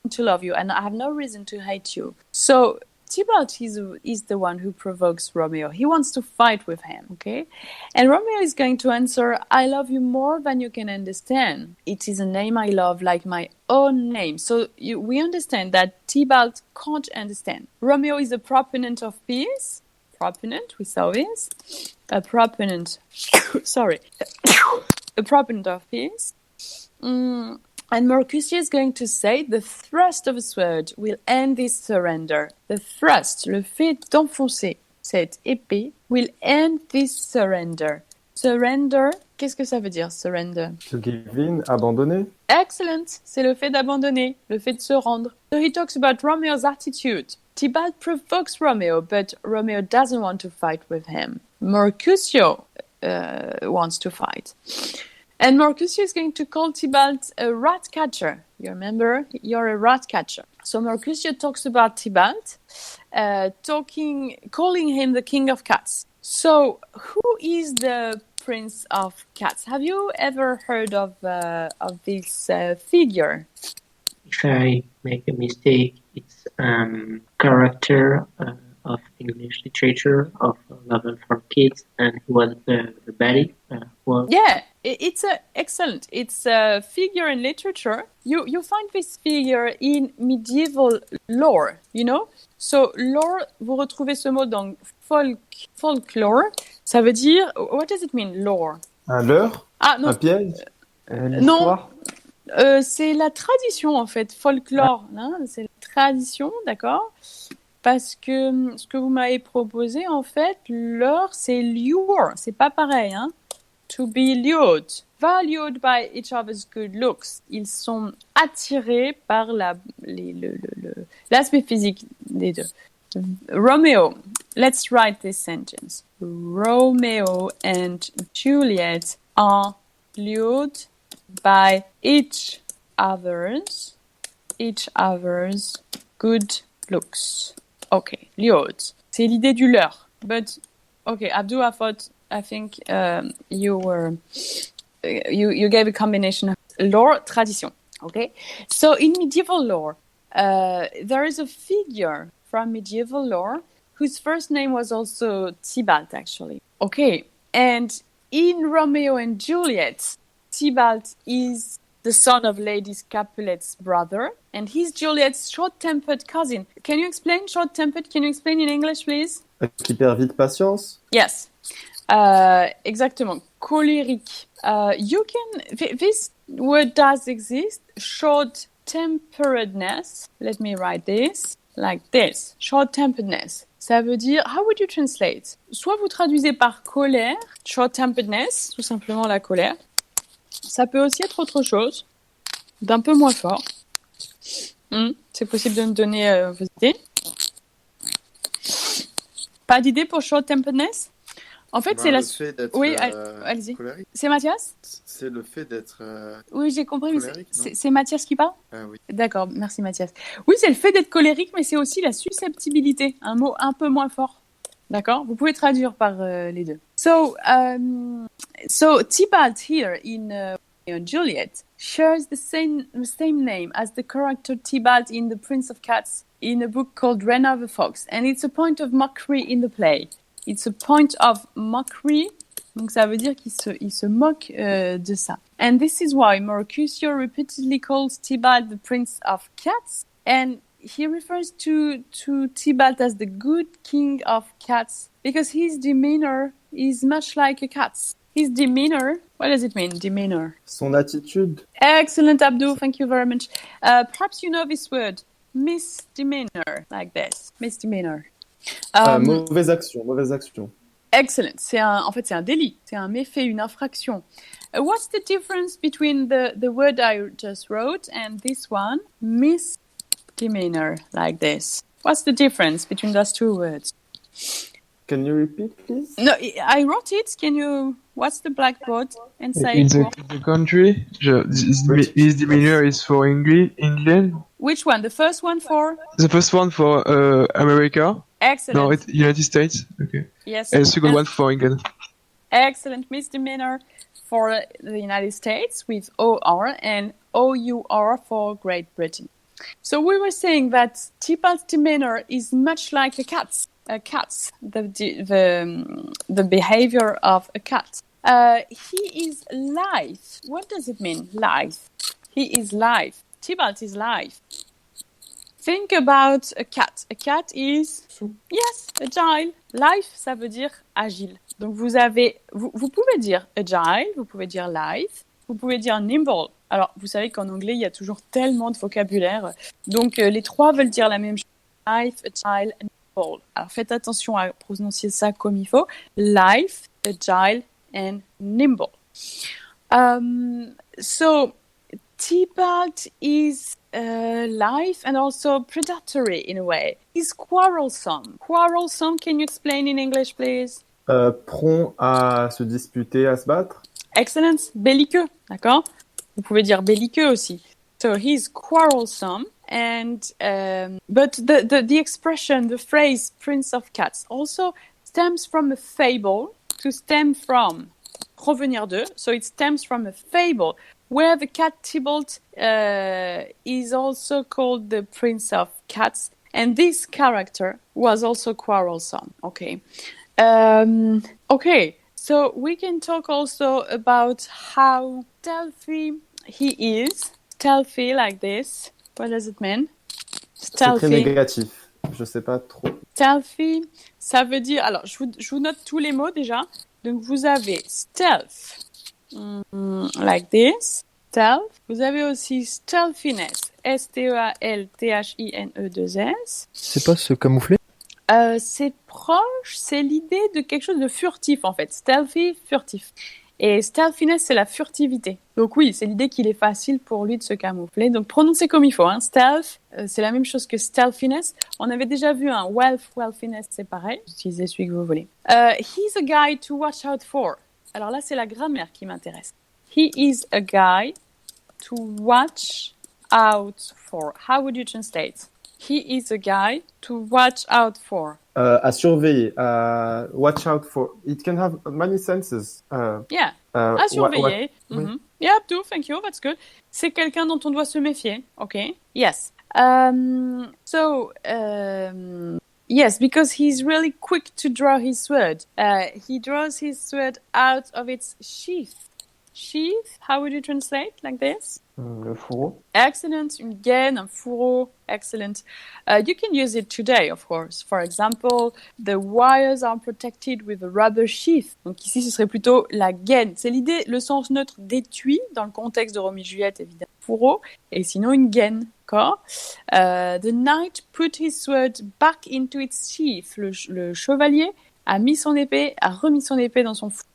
to love you and I have no reason to hate you. So Tybalt is the one who provokes Romeo. He wants to fight with him, okay? And Romeo is going to answer, I love you more than you can understand. It is a name I love like my own name. So we understand that Tybalt can't understand. Romeo is a proponent of peace. Proponent, we saw this. A proponent of peace. And Mercutio is going to say, the thrust of a sword will end this surrender. The thrust, le fait d'enfoncer cette épée, will end this surrender. Surrender, qu'est-ce que ça veut dire, surrender? To give in, abandonner. Excellent, c'est le fait d'abandonner, le fait de se rendre. So he talks about Romeo's attitude. Tybalt provokes Romeo, but Romeo doesn't want to fight with him. Mercutio wants to fight. And Mercutio is going to call Tybalt a rat catcher. You remember? You're a rat catcher. So Mercutio talks about Tybalt, calling him the king of cats. So who is the prince of cats? Have you ever heard of this figure? If I make a mistake, it's character of English literature of level for kids, and he was the baddie. Yeah, it's excellent. It's a figure in literature. You find this figure in medieval lore, you know. So lore, vous retrouvez ce mot dans folklore. Ça veut dire, what does it mean, lore? Un leurre? Ah non. Un piège? Non. C'est la tradition en fait, folklore. Hein, c'est la tradition, d'accord? Parce que ce que vous m'avez proposé, en fait, lure, c'est lure. C'est pas pareil, hein? To be lured. Valued by each other's good looks. Ils sont attirés par l'aspect physique des deux. Romeo. Let's write this sentence. Romeo and Juliet are lured by each other's good looks. Okay, lured. C'est l'idée du leurre. But, okay, Abdou, I think you gave a combination of lore, tradition. Okay, so in medieval lore, there is a figure from medieval lore whose first name was also Tybalt, actually. Okay, and in Romeo and Juliet, Tybalt is the son of Lady Capulet's brother, and he's Juliet's short-tempered cousin. Can you explain short-tempered? Can you explain in English, please? Qui perd vite patience? Yes. Exactement. Colérique. This word does exist. Short-temperedness. Let me write this like this. Short-temperedness. Ça veut dire, how would you translate? Soit vous traduisez par colère, short-temperedness, tout simplement la colère. Ça peut aussi être autre chose, d'un peu moins fort. C'est possible de me donner vos idées. Pas d'idée pour short-temperedness? En fait, c'est la... Le fait d'être Oui, allez-y. colérique. C'est Mathias? c'est le fait d'être Oui, j'ai compris, mais colérique, non? c'est Mathias qui parle? Oui. D'accord, merci Mathias. Oui, c'est le fait d'être colérique, mais c'est aussi la susceptibilité, un mot un peu moins fort. D'accord? Vous pouvez traduire par les deux. So Tybalt here in Romeo and Juliet shares the same name as the character Tybalt in The Prince of Cats in a book called Rena the Fox, and it's a point of mockery in the play. It's a point of mockery, donc ça veut dire qu'il se moque de ça. And this is why Mercutio repeatedly calls Tybalt the Prince of Cats, and he refers to Tybalt as the good king of cats because his demeanor is much like a cat's. His demeanor, what does it mean, demeanor? Son attitude. Excellent, Abdul, thank you very much. Perhaps you know this word, misdemeanor, like this, misdemeanor. Mauvaise action. Excellent, c'est un délit, c'est un méfait, une infraction. What's the difference between the word I just wrote and this one, misdemeanor, like this? What's the difference between those two words? Can you repeat, please? No, I wrote it. Can you? What's the blackboard and say In it? the country, his demeanor is for England. Which one? The first one for? The first one for America. Excellent. No, it's United States. Okay. Yes. And the second one for England. Excellent. Misdemeanor for the United States with OR and OUR for Great Britain. So we were saying that Tybalt's demeanor is much like a cat's. The behavior of a cat. He is live. What does it mean, live? He is live. Tybalt is live. Think about a cat. A cat is, yes, agile. Live, ça veut dire agile. Donc vous pouvez dire agile, vous pouvez dire live, vous pouvez dire nimble. Alors, vous savez qu'en anglais, il y a toujours tellement de vocabulaire. Donc, les trois veulent dire la même chose. Live, agile, nimble. Alors, faites attention à prononcer ça comme il faut. Live, agile, and nimble. So, Tybalt is live and also predatory in a way. He's quarrelsome. Quarrelsome, can you explain in English, please? Prompt à se disputer, à se battre. Excellent. Belliqueux, d'accord? Vous pouvez dire belliqueux aussi. So, he's quarrelsome. And but the expression, the phrase "Prince of Cats" also stems from a fable. To stem from, provenir de. So it stems from a fable where the cat Tybalt is also called the Prince of Cats, and this character was also quarrelsome. Okay. Okay. So we can talk also about how stealthy he is. Stealthy like this. What does it mean? Stealthy. C'est très négatif. Je sais pas trop. Stealthy, ça veut dire... Alors, je vous note tous les mots déjà. Donc, vous avez stealth, like this, stealth. Vous avez aussi stealthiness, S-T-E-A-L-T-H-I-N-E-2-S. C'est pas se camoufler? C'est proche, c'est l'idée de quelque chose de furtif en fait. Stealthy, furtif. Et stealthiness, c'est la furtivité. Donc oui, c'est l'idée qu'il est facile pour lui de se camoufler. Donc prononcez comme il faut. Hein. Stealth, c'est la même chose que stealthiness. On avait déjà vu un wealthiness, c'est pareil. Utilisez celui que vous voulez. He's a guy to watch out for. Alors là, c'est la grammaire qui m'intéresse. He is a guy to watch out for. How would you translate? He is a guy to watch out for. À surveiller, watch out for. It can have many senses. Yeah, à surveiller. Oui. Yeah, do, thank you, that's good. C'est quelqu'un dont on doit se méfier, okay? Yes. Yes, because he's really quick to draw his sword. He draws his sword out of its sheath. Sheath, how would you translate like this? Le fourreau. Excellent, une gaine, un fourreau, excellent. You can use it today, of course. For example, the wires are protected with a rubber sheath. Donc ici, ce serait plutôt la gaine. C'est l'idée, le sens neutre d'étui, dans le contexte de Roméo et Juliette, évidemment, fourreau, et sinon une gaine, d'accord? The knight put his sword back into its sheath. Le chevalier a mis son épée, a remis son épée dans son fourreau.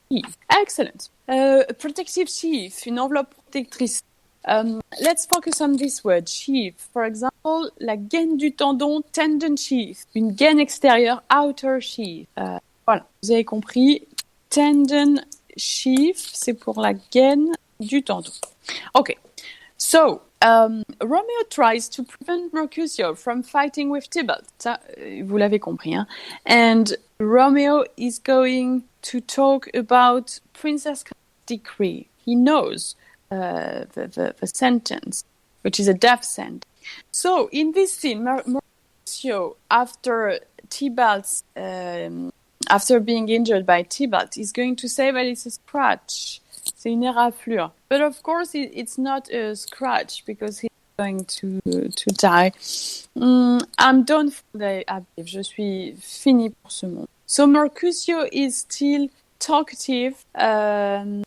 Excellent. Protective sheath, une enveloppe protectrice. Let's focus on this word, sheath. For example, la gaine du tendon, tendon sheath. Une gaine extérieure, outer sheath. Voilà, vous avez compris. Tendon sheath, c'est pour la gaine du tantôt. Okay. So, Romeo tries to prevent Mercutio from fighting with Tybalt. Ça, vous l'avez compris, hein? And Romeo is going to talk about Princess decree. He knows the sentence, which is a death sentence. So, in this scene, Mercutio, after being injured by Tybalt, is going to say that it's a scratch. C'est une éraflure. But of course, it's not a scratch because he's going to die. I'm done for the abuse. Je suis fini pour ce monde. So Mercutio is still talkative, and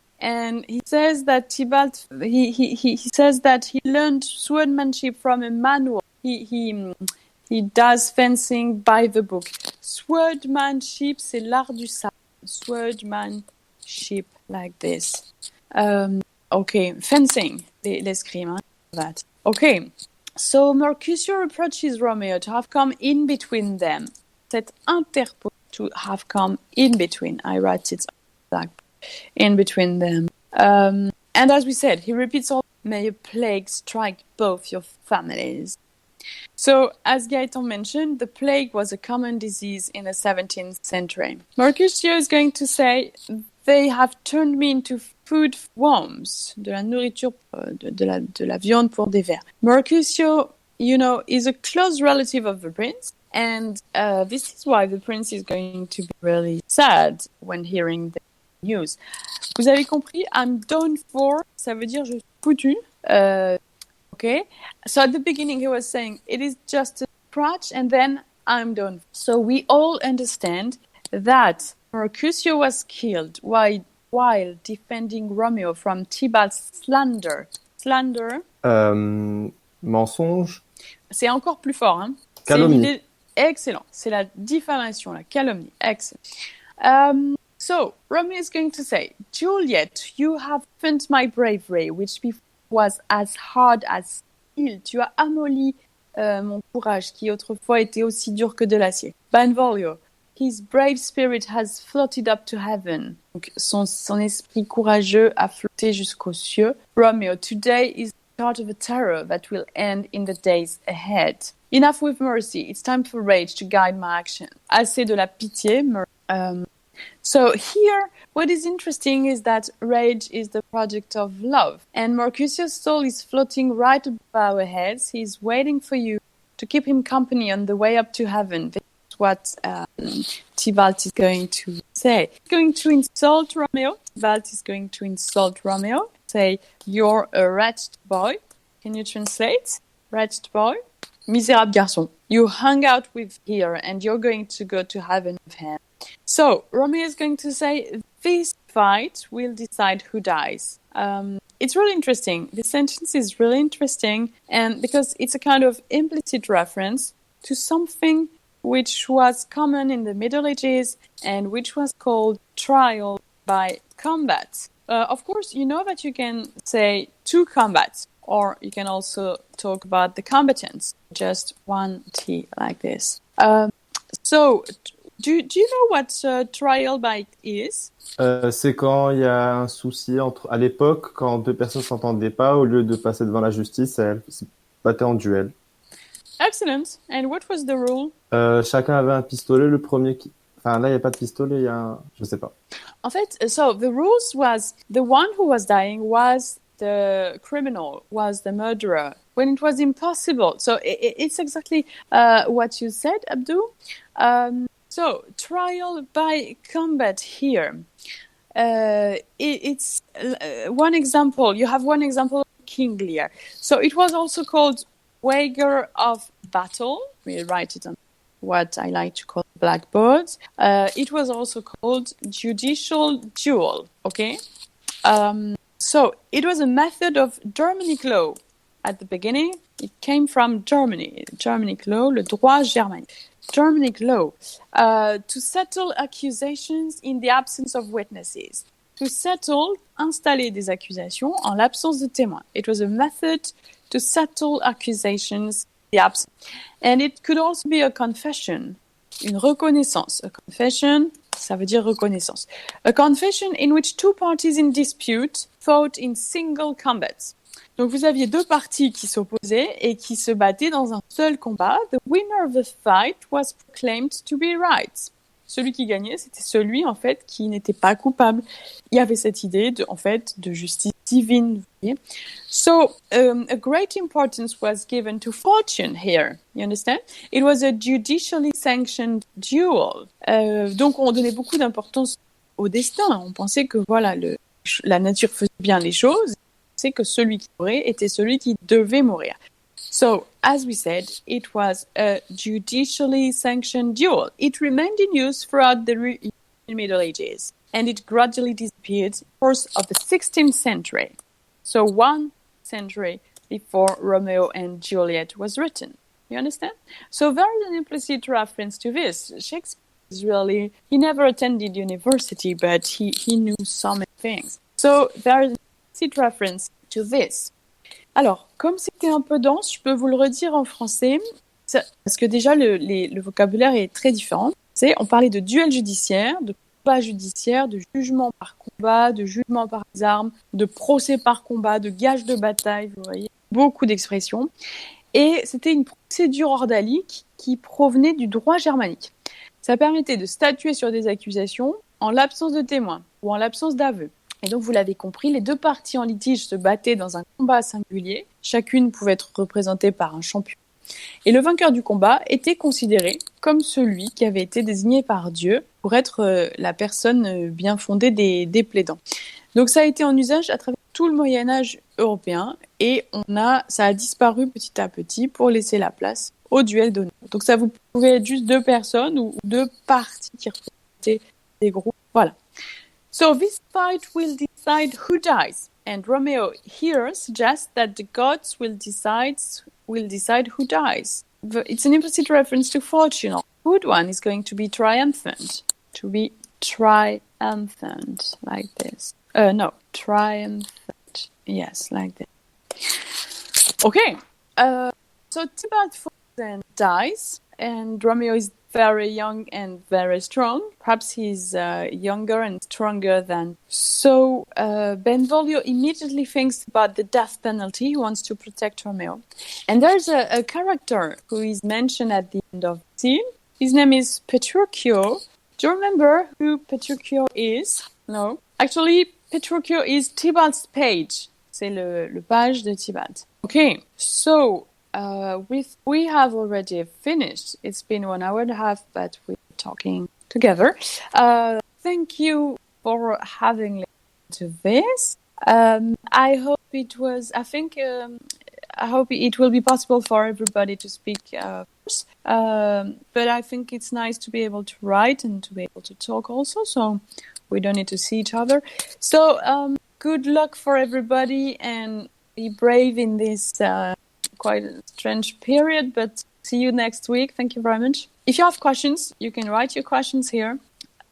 he says that Tybalt. He says that he learned swordmanship from a manual. He does fencing by the book. Swordmanship, c'est l'art du sabre. Swordmanship, like this. Okay, fencing, l'escrime, hein, that. Okay, so Mercutio approaches Romeo to have come in between them. Cet interpose to have come in between. I write it like in between them. And as we said, he repeats all, may a plague strike both your families. So, as Gaëtan mentioned, the plague was a common disease in the 17th century. Mercutio is going to say, they have turned me into food worms, de la nourriture, de la viande pour des vers. Mercutio, is a close relative of the prince, and this is why the prince is going to be really sad when hearing the news. Vous avez compris, I'm done for, ça veut dire je suis foutu. Okay, so at the beginning he was saying it is just a scratch, and then I'm done. So we all understand that Mercutio was killed while defending Romeo from Tybalt's slander. Slander. Mensonge. C'est encore plus fort, hein. Calomnie. Excellent. C'est la diffamation, la calomnie. Excellent. So Romeo is going to say, Juliette, you have defended my bravery, which before was as hard as steel. Tu as amolli mon courage, qui autrefois était aussi dur que de l'acier. Benvolio. His brave spirit has floated up to heaven. Donc, son esprit courageux a flotté jusqu'aux cieux. Romeo, today is the start of a terror that will end in the days ahead. Enough with mercy. It's time for rage to guide my action. Assez de la pitié. So here, what is interesting is that rage is the project of love. And Mercutio's soul is floating right above our heads. He's waiting for you to keep him company on the way up to heaven. What Tybalt is going to say. He's going to insult Romeo. Tybalt is going to insult Romeo. Say, you're a wretched boy. Can you translate? Wretched boy. Misérable garçon. You hung out with here and you're going to go to heaven with him. So, Romeo is going to say, this fight will decide who dies. It's really interesting. This sentence is really interesting, and because it's a kind of implicit reference to something which was common in the Middle Ages and which was called trial by combat. Of course, you know that you can say to combat, or you can also talk about the combatants, just one T like this. So, do you know what trial by is? C'est quand il y a un souci à l'époque, quand deux personnes s'entendaient pas, au lieu de passer devant la justice, elles se battaient en duel. Excellent. And what was the rule? Chacun avait un pistolet, le premier qui... Enfin, là, il n'y a pas de pistolet, il y a un... Je sais pas. En fait, so the rules was the one who was dying was the criminal, was the murderer, when it was impossible. So it's exactly what you said, Abdul. So, trial by combat here. It's one example. You have one example of King Lear. So, it was also called wager of battle. We write it on what I like to call blackboards. It was also called judicial duel. Okay? So, it was a method of Germanic law. At the beginning, it came from Germany. Germanic law, le droit germanique. Germanic law, to settle accusations in the absence of witnesses. To settle, installer des accusations en l'absence de témoins. It was a method to settle accusations in the absence. And it could also be a confession, une reconnaissance. A confession, Ça veut dire reconnaissance. A confession in which two parties in dispute fought in single combats. Donc, vous aviez deux parties qui s'opposaient et qui se battaient dans un seul combat. The winner of the fight was proclaimed to be right. Celui qui gagnait, c'était celui, en fait, qui n'était pas coupable. Il y avait cette idée, de justice divine. Vous voyez. So, a great importance was given to fortune here. You understand? It was a judicially sanctioned duel. Donc, on donnait beaucoup d'importance au destin. On pensait que, voilà, la nature faisait bien les choses. C'est que celui qui mourait était celui qui devait mourir. So, as we said, it was a judicially sanctioned duel. It remained in use throughout the Middle Ages, and it gradually disappeared in the course of the 16th century. So, 1 century before Romeo and Juliette was written. You understand? So, there is an implicit reference to this. Shakespeare is really, he never attended university, but he knew so many things. So, there is reference to this. Alors, comme c'était un peu dense, je peux vous le redire en français, parce que déjà le vocabulaire est très différent. On parlait de duel judiciaire, de combat judiciaire, de jugement par combat, de jugement par les armes, de procès par combat, de gage de bataille, vous voyez, beaucoup d'expressions. Et c'était une procédure ordalique qui provenait du droit germanique. Ça permettait de statuer sur des accusations en l'absence de témoins ou en l'absence d'aveu. Et donc, vous l'avez compris, les deux parties en litige se battaient dans un combat singulier. Chacune pouvait être représentée par un champion. Et le vainqueur du combat était considéré comme celui qui avait été désigné par Dieu pour être la personne bien fondée des plaidants. Donc, ça a été en usage à travers tout le Moyen-Âge européen et ça a disparu petit à petit pour laisser la place au duel d'honneur. Donc, ça vous pouvait être juste deux personnes ou deux parties qui représentaient des groupes. Voilà. So this fight will decide who dies, and Romeo here suggests that the gods will decide who dies. It's an implicit reference to fortune. The good one is going to be triumphant, like this. No, triumphant. Yes, like this. Okay. So Tybalt falls and dies, and Romeo is very young and very strong. Perhaps he's younger and stronger than. So Benvolio immediately thinks about the death penalty. He wants to protect Romeo. And there's a character who is mentioned at the end of the scene. His name is Petruchio. Do you remember who Petruchio is? No. Actually, Petruchio is Tybalt's page. C'est le page de Tybalt. Okay, so we have already finished. It's been 1 hour and a half, but we're talking together. Thank you for having listened to this. I hope it will be possible for everybody to speak first. But I think it's nice to be able to write and to be able to talk also, so we don't need to see each other. So good luck for everybody and be brave in this quite a strange period, but see you next week. Thank you very much. If you have questions, you can write your questions here.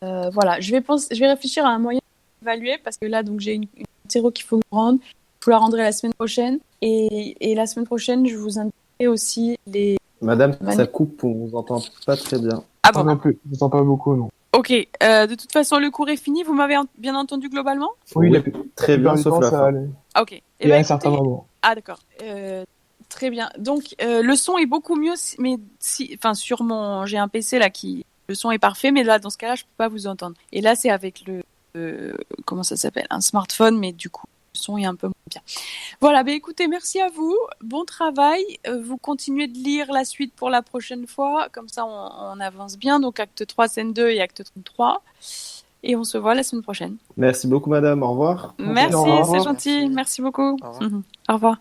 Voilà, je vais réfléchir à un moyen d'évaluer parce que là, donc j'ai une zéro qu'il faut rendre. Je vous la rendrai la semaine prochaine. Et la semaine prochaine, je vous indiquerai aussi les... Madame, ça coupe, on vous entend pas très bien. Ah bon? Non plus, je vous entends pas beaucoup, non. Ok, de toute façon, le cours est fini. Vous m'avez bien entendu globalement? Oui, très bien, sauf la fin. Ok. Et à un certain moment. Ah d'accord. Très bien. Donc le son est beaucoup mieux, mais j'ai un PC là le son est parfait, mais là dans ce cas-là je peux pas vous entendre. Et là c'est avec comment ça s'appelle, un smartphone, mais du coup le son est un peu moins bien. Voilà, écoutez, merci à vous, bon travail. Vous continuez de lire la suite pour la prochaine fois, comme ça on avance bien. Donc acte 3, scène 2 et acte 33. Et on se voit la semaine prochaine. Merci beaucoup madame, au revoir. Merci, c'est gentil, merci beaucoup. Au revoir. Au revoir.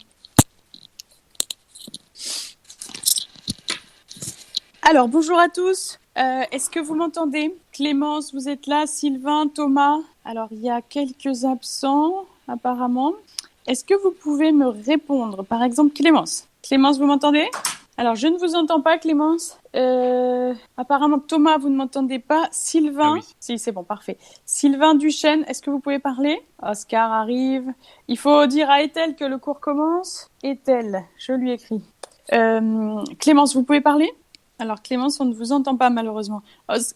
Alors, bonjour à tous. Est-ce que vous m'entendez? Clémence, vous êtes là? Sylvain, Thomas? Alors, il y a quelques absents, apparemment. Est-ce que vous pouvez me répondre? Par exemple, Clémence. Clémence, vous m'entendez? Alors, je ne vous entends pas, Clémence. Apparemment, Thomas, vous ne m'entendez pas. Sylvain? Ah oui. Si, c'est bon, parfait. Sylvain Duchesne, est-ce que vous pouvez parler? Oscar arrive. Il faut dire à Ethel que le cours commence. Ethel, je lui écris. Clémence, vous pouvez parler? Alors Clémence, on ne vous entend pas malheureusement.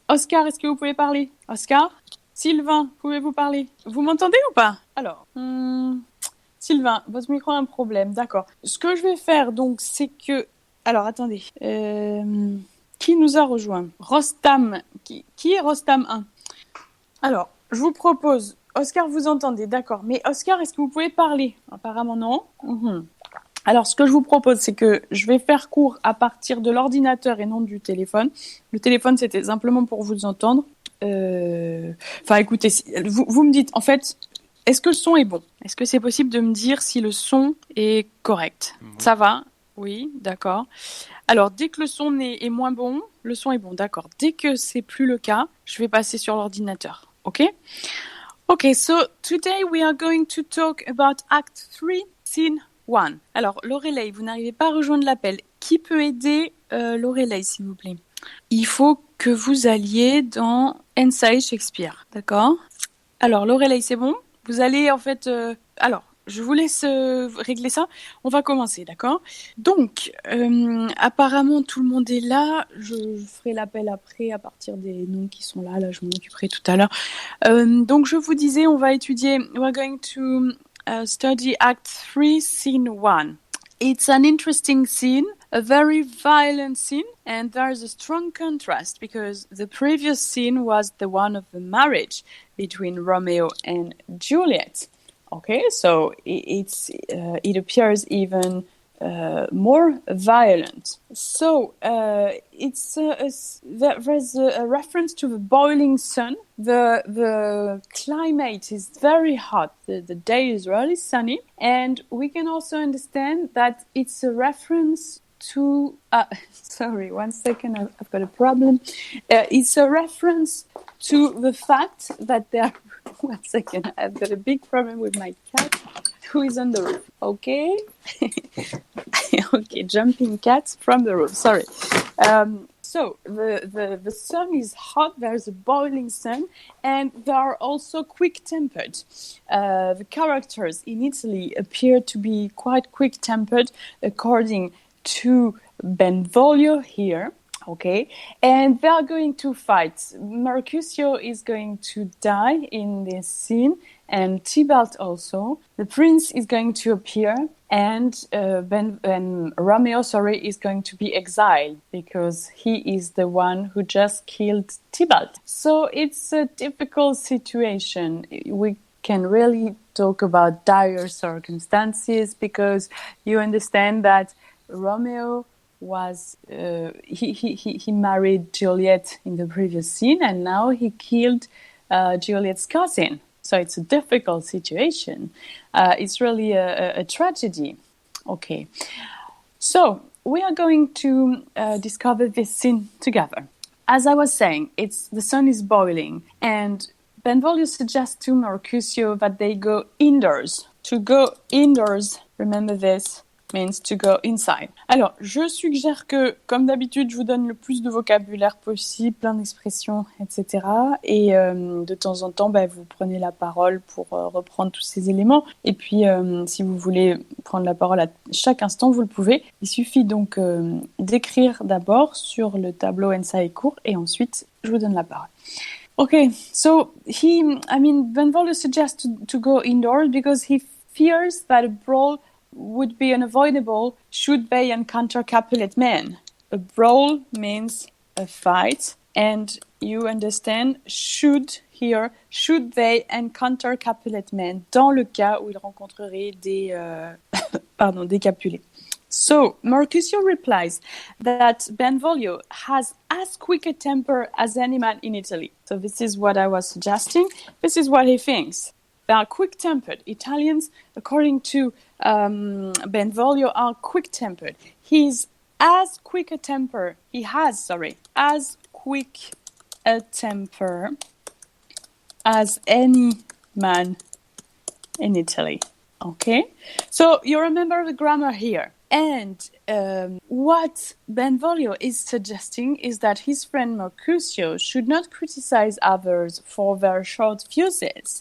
Oscar, est-ce que vous pouvez parler? Oscar? Sylvain, pouvez-vous parler? Vous m'entendez ou pas? Alors, Sylvain, votre micro a un problème, d'accord. Ce que je vais faire donc, c'est que... Alors, attendez. Qui nous a rejoint? Rostam. Qui est Rostam 1? Alors, je vous propose... Oscar, vous entendez, d'accord. Mais Oscar, est-ce que vous pouvez parler? Apparemment, non. Alors, ce que je vous propose, c'est que je vais faire court à partir de l'ordinateur et non du téléphone. Le téléphone, c'était simplement pour vous entendre. Enfin, écoutez, vous me dites, en fait, est-ce que le son est bon? Est-ce que c'est possible de me dire si le son est correct? Ça va? Oui, d'accord. Alors, dès que le son est moins bon, le son est bon, d'accord. Dès que c'est plus le cas, je vais passer sur l'ordinateur. OK? Okay, so today we are going to talk about Act 3, Scene 1. Alors, Lorelei, vous n'arrivez pas à rejoindre l'appel. Qui peut aider Lorelei, s'il vous plaît? Il faut que vous alliez dans Inside Shakespeare, d'accord? Alors, Lorelei, c'est bon? Vous allez, en fait... Alors, je vous laisse régler ça. On va commencer, d'accord? Donc, apparemment, tout le monde est là. Je ferai l'appel après à partir des noms qui sont là. Là, je m'en occuperai tout à l'heure. Donc, je vous disais, on va étudier... We're going to study Act 3, Scene 1. It's an interesting scene, a very violent scene, and there's a strong contrast because the previous scene was the one of the marriage between Romeo and Juliette. Okay, so it appears even more violent. So there's a reference to the boiling sun. The climate is very hot. The day is really sunny, and we can also understand that it's a reference to. Sorry, 1 second. I've got a problem. It's a reference to the fact that there. 1 second. I've got a big problem with my cat, who is on the roof. Okay. Okay, jumping cat from the roof. Sorry. So the sun is hot. There's a boiling sun, and they are also quick-tempered. The characters in Italy appear to be quite quick-tempered, according to Benvolio here. Okay, and they are going to fight. Mercutio is going to die in this scene, and Tybalt also. The prince is going to appear, and Romeo, is going to be exiled because he is the one who just killed Tybalt. So it's a difficult situation. We can really talk about dire circumstances because you understand that Romeo was he married Juliette in the previous scene, and now he killed Juliette's cousin. So it's a difficult situation. It's really a tragedy. Okay, so we are going to discover this scene together. As I was saying, the sun is boiling, and Benvolio suggests to Mercutio that they go indoors. To go indoors, remember this, means to go inside. Alors, je suggère que, comme d'habitude, je vous donne le plus de vocabulaire possible, plein d'expressions, etc. Et de temps en temps, vous prenez la parole pour reprendre tous ces éléments. Et puis, si vous voulez prendre la parole à chaque instant, vous le pouvez. Il suffit donc d'écrire d'abord sur le tableau Ensai court et ensuite, je vous donne la parole. Okay, so Benvolio suggests to go indoors because he fears that a brawl would be unavoidable should they encounter Capulet men. A brawl means a fight, and you understand should they encounter Capulet men, dans le cas où ils rencontreraient des Capulets. So, Mercutio replies that Benvolio has as quick a temper as any man in Italy. So this is what I was suggesting. This is what he thinks. They are quick-tempered. Italians, according to Benvolio, are quick-tempered. He has quick a temper as any man in Italy. Okay? So you remember the grammar here. And what Benvolio is suggesting is that his friend Mercutio should not criticize others for their short fuses.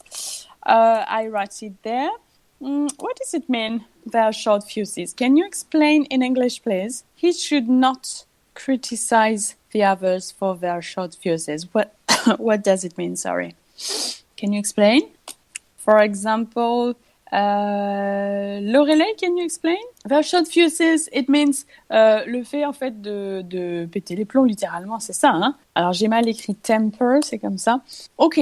I write it there. What does it mean, their short fuses? Can you explain in English, please? He should not criticize the others for their short fuses. What does it mean? Sorry. Can you explain? For example, Lorelei, can you explain? Their short fuses, it means le fait en fait de péter les plombs, littéralement, c'est ça. Hein? Alors j'ai mal écrit temper, c'est comme ça. Ok,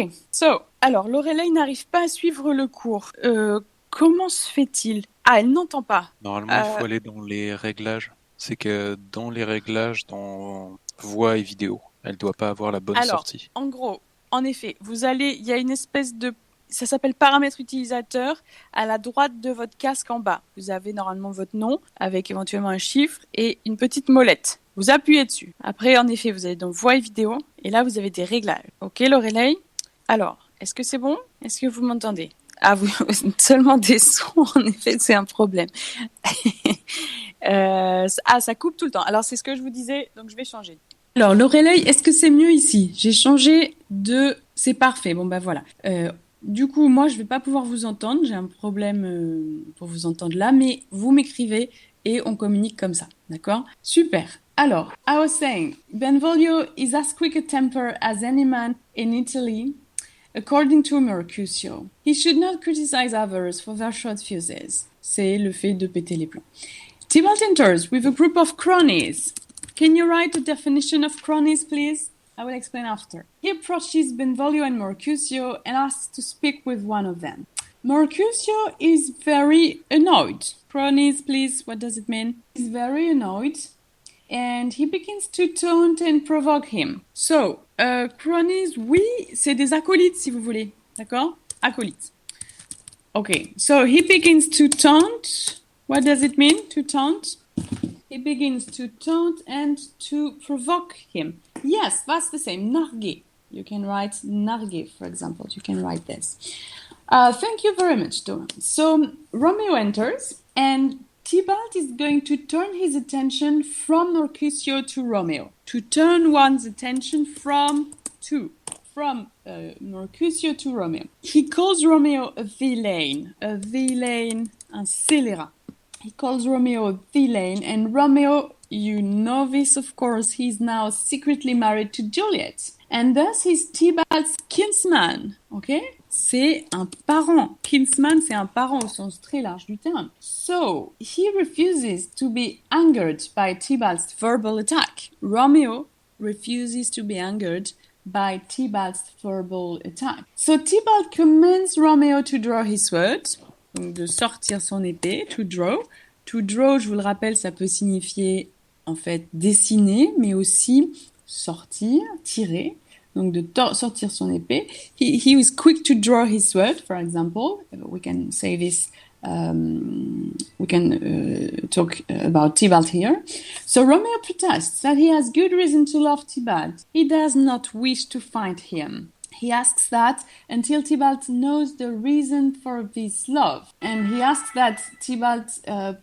alors Lorelei n'arrive pas à suivre le cours. Comment se fait-il? Ah, elle n'entend pas. Normalement, il faut aller dans les réglages. C'est que dans les réglages, dans voix et vidéo, elle doit pas avoir la bonne sortie. En gros, en effet, il y a une espèce de, ça s'appelle paramètres utilisateurs, à la droite de votre casque en bas. Vous avez normalement votre nom, avec éventuellement un chiffre et une petite molette. Vous appuyez dessus. Après, en effet, vous allez dans voix et vidéo, et là, vous avez des réglages. Ok, Lorelei? Alors, est-ce que c'est bon? Est-ce que vous m'entendez? Ah, vous, seulement des sons, en effet, c'est un problème. Ça coupe tout le temps. Alors, c'est ce que je vous disais, donc je vais changer. Alors, Lorelei, est-ce que c'est mieux ici? J'ai changé de... C'est parfait, bon ben voilà. Du coup, moi, je vais pas pouvoir vous entendre. J'ai un problème pour vous entendre là, mais vous m'écrivez et on communique comme ça, d'accord? Super. Alors, I was saying, Benvolio is as quick a temper as any man in Italy, according to Mercutio. He should not criticize others for their short fuses. C'est le fait de péter les plombs. Tybalt enters with a group of cronies. Can you write a definition of cronies, please? I will explain after. He approaches Benvolio and Mercutio and asks to speak with one of them. Mercutio is very annoyed. Cronies, please, what does it mean? He's very annoyed and he begins to taunt and provoke him. So, cronies, oui, c'est des acolytes si vous voulez. D'accord? Acolytes. Okay, so he begins to taunt. What does it mean, to taunt? He begins to taunt and to provoke him. Yes, that's the same. Narguer. You can write narguer, for example. You can write this. Thank you very much, Thomas. So Romeo enters, and Tybalt is going to turn his attention from Mercutio to Romeo. To turn one's attention from Mercutio to Romeo. He calls Romeo a villain. A villain, un scélérat. He calls Romeo a villain, and Romeo, you know this, of course, he's now secretly married to Juliette. And thus he's Tybalt's kinsman, okay? C'est un parent. Kinsman, c'est un parent au sens très large du terme. So, he refuses to be angered by Tybalt's verbal attack. Romeo refuses to be angered by Tybalt's verbal attack. So, Tybalt commands Romeo to draw his sword. Donc de sortir son épée, to draw. To draw, je vous le rappelle, ça peut signifier en fait dessiner, mais aussi sortir, tirer. Donc de sortir son épée. He was quick to draw his sword, for example. We can say this. We can talk about Tybalt here. So Romeo protests that he has good reason to love Tybalt. He does not wish to fight him. He asks that until Tybalt knows the reason for this love. And he asks that Tybalt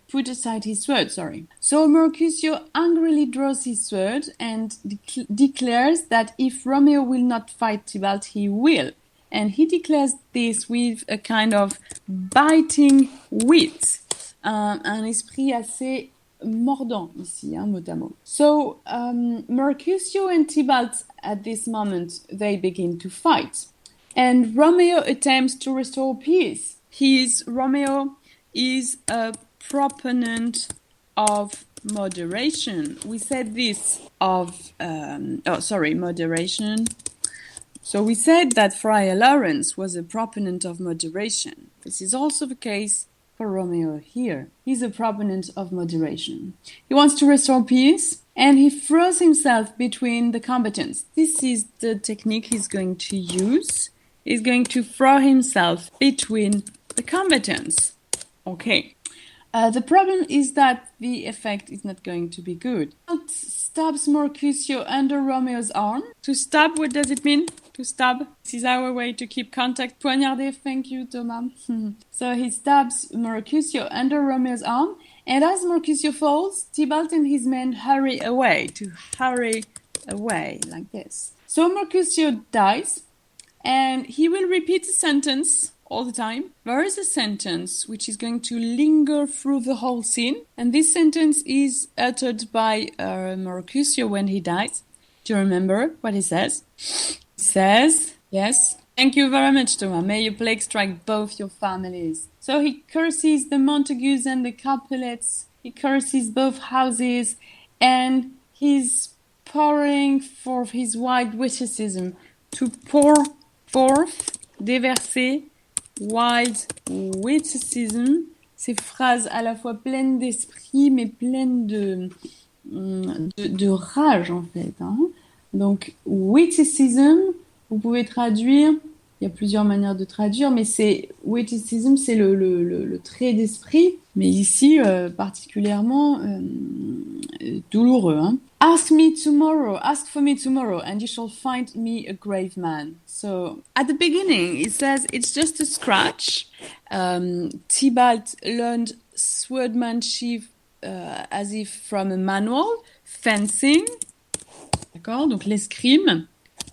put aside his sword, So Mercutio angrily draws his sword and declares that if Romeo will not fight Tybalt, he will. And he declares this with a kind of biting wit. Un esprit assez mordant ici, hein, mot à mot. So, Mercutio and Tybalt, at this moment, they begin to fight. And Romeo attempts to restore peace. Romeo is a proponent of moderation. We said this moderation. So we said that Friar Lawrence was a proponent of moderation. This is also the case for Romeo here. He's a proponent of moderation. He wants to restore peace, and he throws himself between the combatants. This is the technique he's going to use. He's going to throw himself between the combatants. Okay. The problem is that the effect is not going to be good. Tybalt stabs Mercutio under Romeo's arm. To stab, what does it mean? To stab. This is our way to keep contact. Poignarder, thank you, Thomas. So he stabs Mercutio under Romeo's arm, and as Mercutio falls, Tybalt and his men hurry away, like this. So Mercutio dies, and he will repeat the sentence all the time, there is a sentence which is going to linger through the whole scene. And this sentence is uttered by Mercutio when he dies. Do you remember what he says? He says, yes, thank you very much, Thomas. May your plague strike both your families. So he curses the Montagues and the Capulets. He curses both houses, and he's pouring forth his wild witticism to pour forth, déverser, wild witticism, ces phrases à la fois pleines d'esprit mais pleines de rage en fait. Hein. Donc witticism, vous pouvez traduire, il y a plusieurs manières de traduire, mais c'est witticism, c'est le trait d'esprit, mais ici particulièrement douloureux. Hein. Ask for me tomorrow, and you shall find me a grave man. So, at the beginning, it says it's just a scratch. Tybalt learned swordmanship as if from a manual, fencing. D'accord? Donc, l'escrime.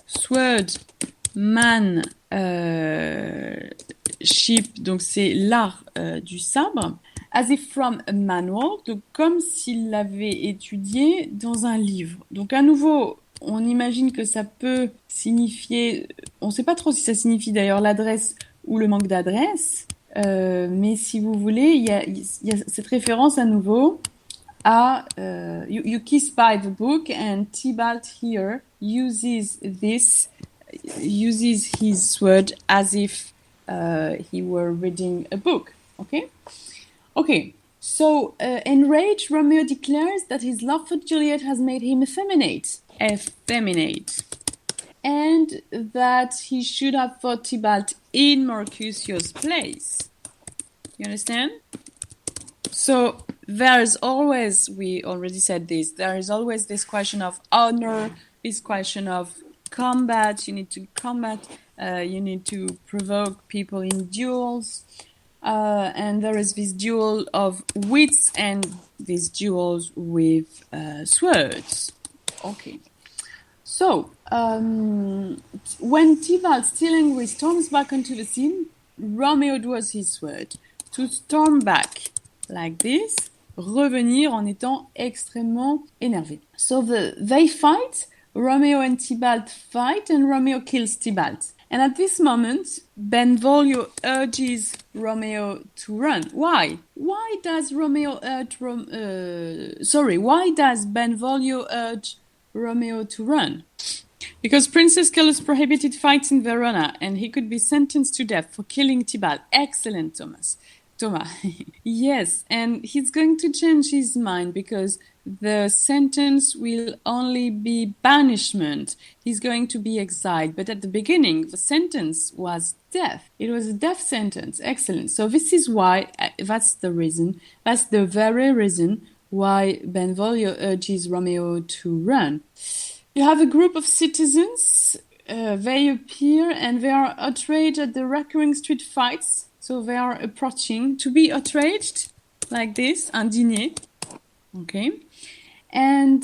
Swordmanship, donc c'est l'art du sabre. As if from a manual, donc comme s'il l'avait étudié dans un livre. Donc à nouveau, on imagine que ça peut signifier, on ne sait pas trop si ça signifie d'ailleurs l'adresse ou le manque d'adresse, mais si vous voulez, il y a cette référence à nouveau à you kiss by the book, and Tybalt here uses his sword as if he were reading a book. Okay, so enraged, Romeo declares that his love for Juliette has made him effeminate, and that he should have fought Tybalt in Mercutio's place. You understand? So there's always, we already said this, there is always this question of honor, this question of combat, you need to combat, you need to provoke people in duels. And there is this duel of wits and these duels with swords. Okay. So, when Tybalt, still angry, storms back onto the scene, Romeo draws his sword to storm back like this, revenir en étant extrêmement énervé. So they fight, Romeo and Tybalt fight, and Romeo kills Tybalt. And at this moment, Benvolio urges Romeo to run. Why? Why does Benvolio urge Romeo to run? Because Princess Carlos prohibited fights in Verona, and he could be sentenced to death for killing Tybalt. Excellent, Thomas. Yes, and he's going to change his mind because the sentence will only be banishment. He's going to be exiled. But at the beginning, the sentence was death. It was a death sentence. Excellent. So this is why, that's the reason, that's the very reason why Benvolio urges Romeo to run. You have a group of citizens. They appear and they are outraged at the recurring street fights. So they are approaching to be outraged, like this, indigné. Okay. And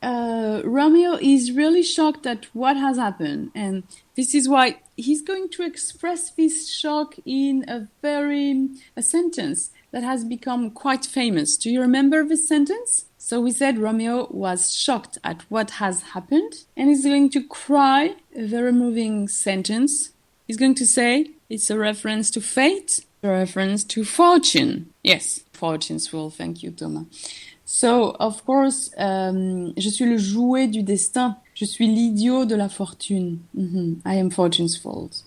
Romeo is really shocked at what has happened. And this is why he's going to express this shock in a sentence that has become quite famous. Do you remember this sentence? So we said Romeo was shocked at what has happened. And he's going to cry, a very moving sentence. He's going to say, it's a reference to fate, a reference to fortune. Yes, fortune's full. Thank you, Thomas. So, of course, je suis le jouet du destin. Je suis l'idiot de la fortune. I am fortune's fault.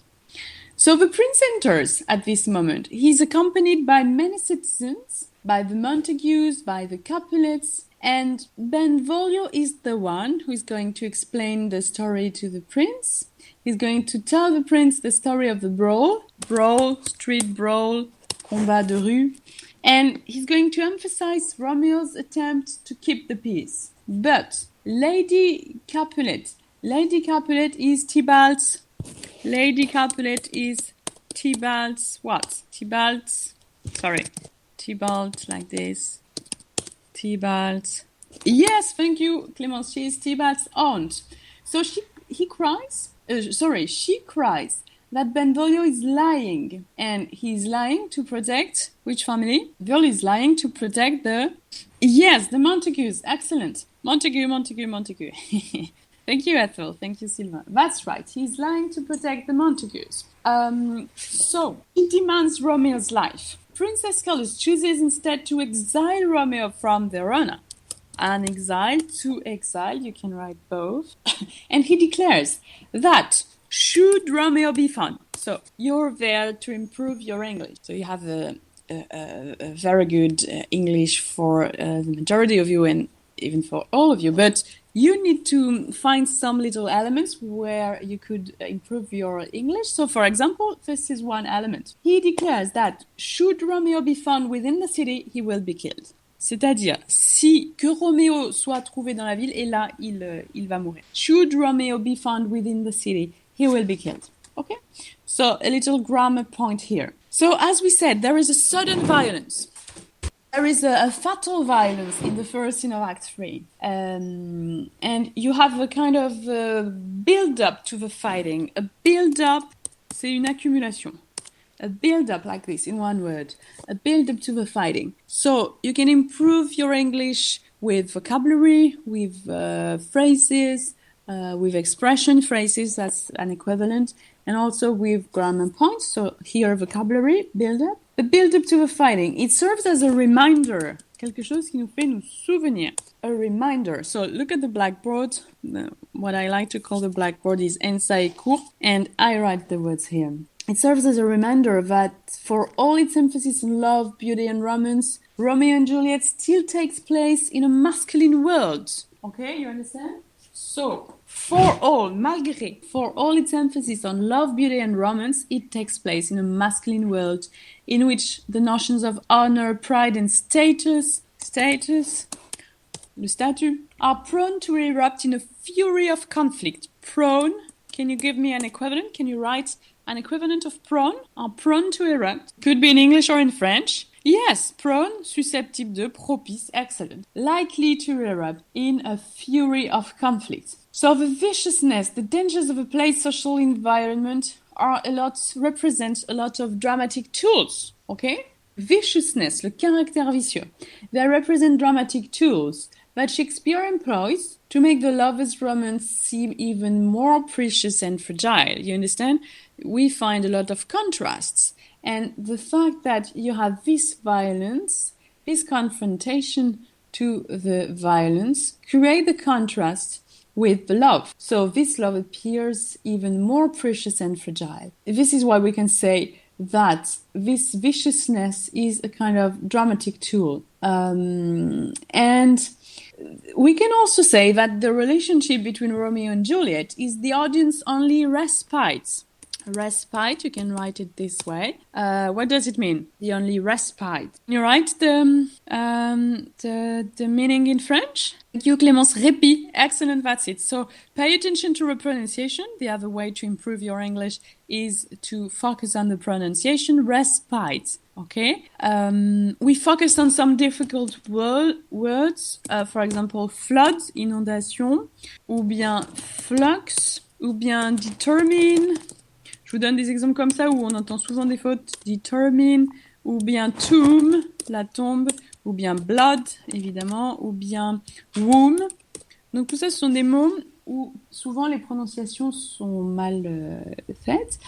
So the prince enters at this moment. He's accompanied by many citizens, by the Montagues, by the Capulets, and Benvolio is the one who is going to explain the story to the prince. He's going to tell the prince the story of the brawl, street brawl, combat de rue, and he's going to emphasize Romeo's attempt to keep the peace. But Lady Capulet is Tybalt's what? Tybalt like this. Tybalt. Yes, thank you, Clémence. She is Tybalt's aunt. So she cries that Benvolio is lying. And he's lying to protect which family? Bill is lying to protect the Montagues. Excellent. Montague. Thank you, Ethel. Thank you, Sylvain. That's right. He's lying to protect the Montagues. So he demands Romeo's life. Princess Scarlett chooses instead to exile Romeo from Verona. An exile to exile, you can write both. And he declares that should Romeo be found, so you're there to improve your English. So you have a very good English for the majority of you and even for all of you, but you need to find some little elements where you could improve your English. So, for example, this is one element. He declares that should Romeo be found within the city, he will be killed. C'est-à-dire, si que Roméo soit trouvé dans la ville, et là, il va mourir. Should Romeo be found within the city, he will be killed. Okay? So, a little grammar point here. So, as we said, there is a sudden violence. There is a fatal violence in the first scene of Act 3. And you have a kind of build-up to the fighting. A build-up, c'est une accumulation. A build-up like this, in one word. A build-up to the fighting. So you can improve your English with vocabulary, with phrases, with expression phrases, that's an equivalent, and also with grammar points. So here, vocabulary, build-up. A build-up to the fighting. It serves as a reminder. Quelque chose qui nous fait nous souvenir. A reminder. So look at the blackboard. What I like to call the blackboard is ensaï court, and I write the words here. It serves as a reminder that for all its emphasis on love, beauty, and romance, Romeo and Juliet still takes place in a masculine world. Okay, you understand? So, for all its emphasis on love, beauty, and romance, it takes place in a masculine world in which the notions of honor, pride, and status, le statut, are prone to erupt in a fury of conflict. Prone, can you give me an equivalent? Can you write an equivalent of prone? Are prone to erupt. Could be in English or in French. Yes, prone, susceptible de, propice, excellent. Likely to erupt in a fury of conflict. So the viciousness, the dangers of a play's social environment represent a lot of dramatic tools, okay? Viciousness, le caractère vicieux. They represent dramatic tools that Shakespeare employs to make the lovers' romance seem even more precious and fragile. You understand? We find a lot of contrasts. And the fact that you have this violence, this confrontation to the violence, create the contrast with the love. So this love appears even more precious and fragile. This is why we can say that this viciousness is a kind of dramatic tool. And we can also say that the relationship between Romeo and Juliet is the audience's only respite. Respite, you can write it this way. What does it mean? The only respite. Can you write the meaning in French? Thank you, Clémence. Répit. Excellent, that's it. So pay attention to the pronunciation. The other way to improve your English is to focus on the pronunciation. Respite. Okay? We focus on some difficult words. For example, flood, inondation, ou bien flux, ou bien determine. Je vous donne des exemples comme ça où on entend souvent des fautes. Determine, ou bien tomb, la tombe, ou bien blood, évidemment, ou bien womb. Donc tout ça, ce sont des mots où souvent les prononciations sont mal faites.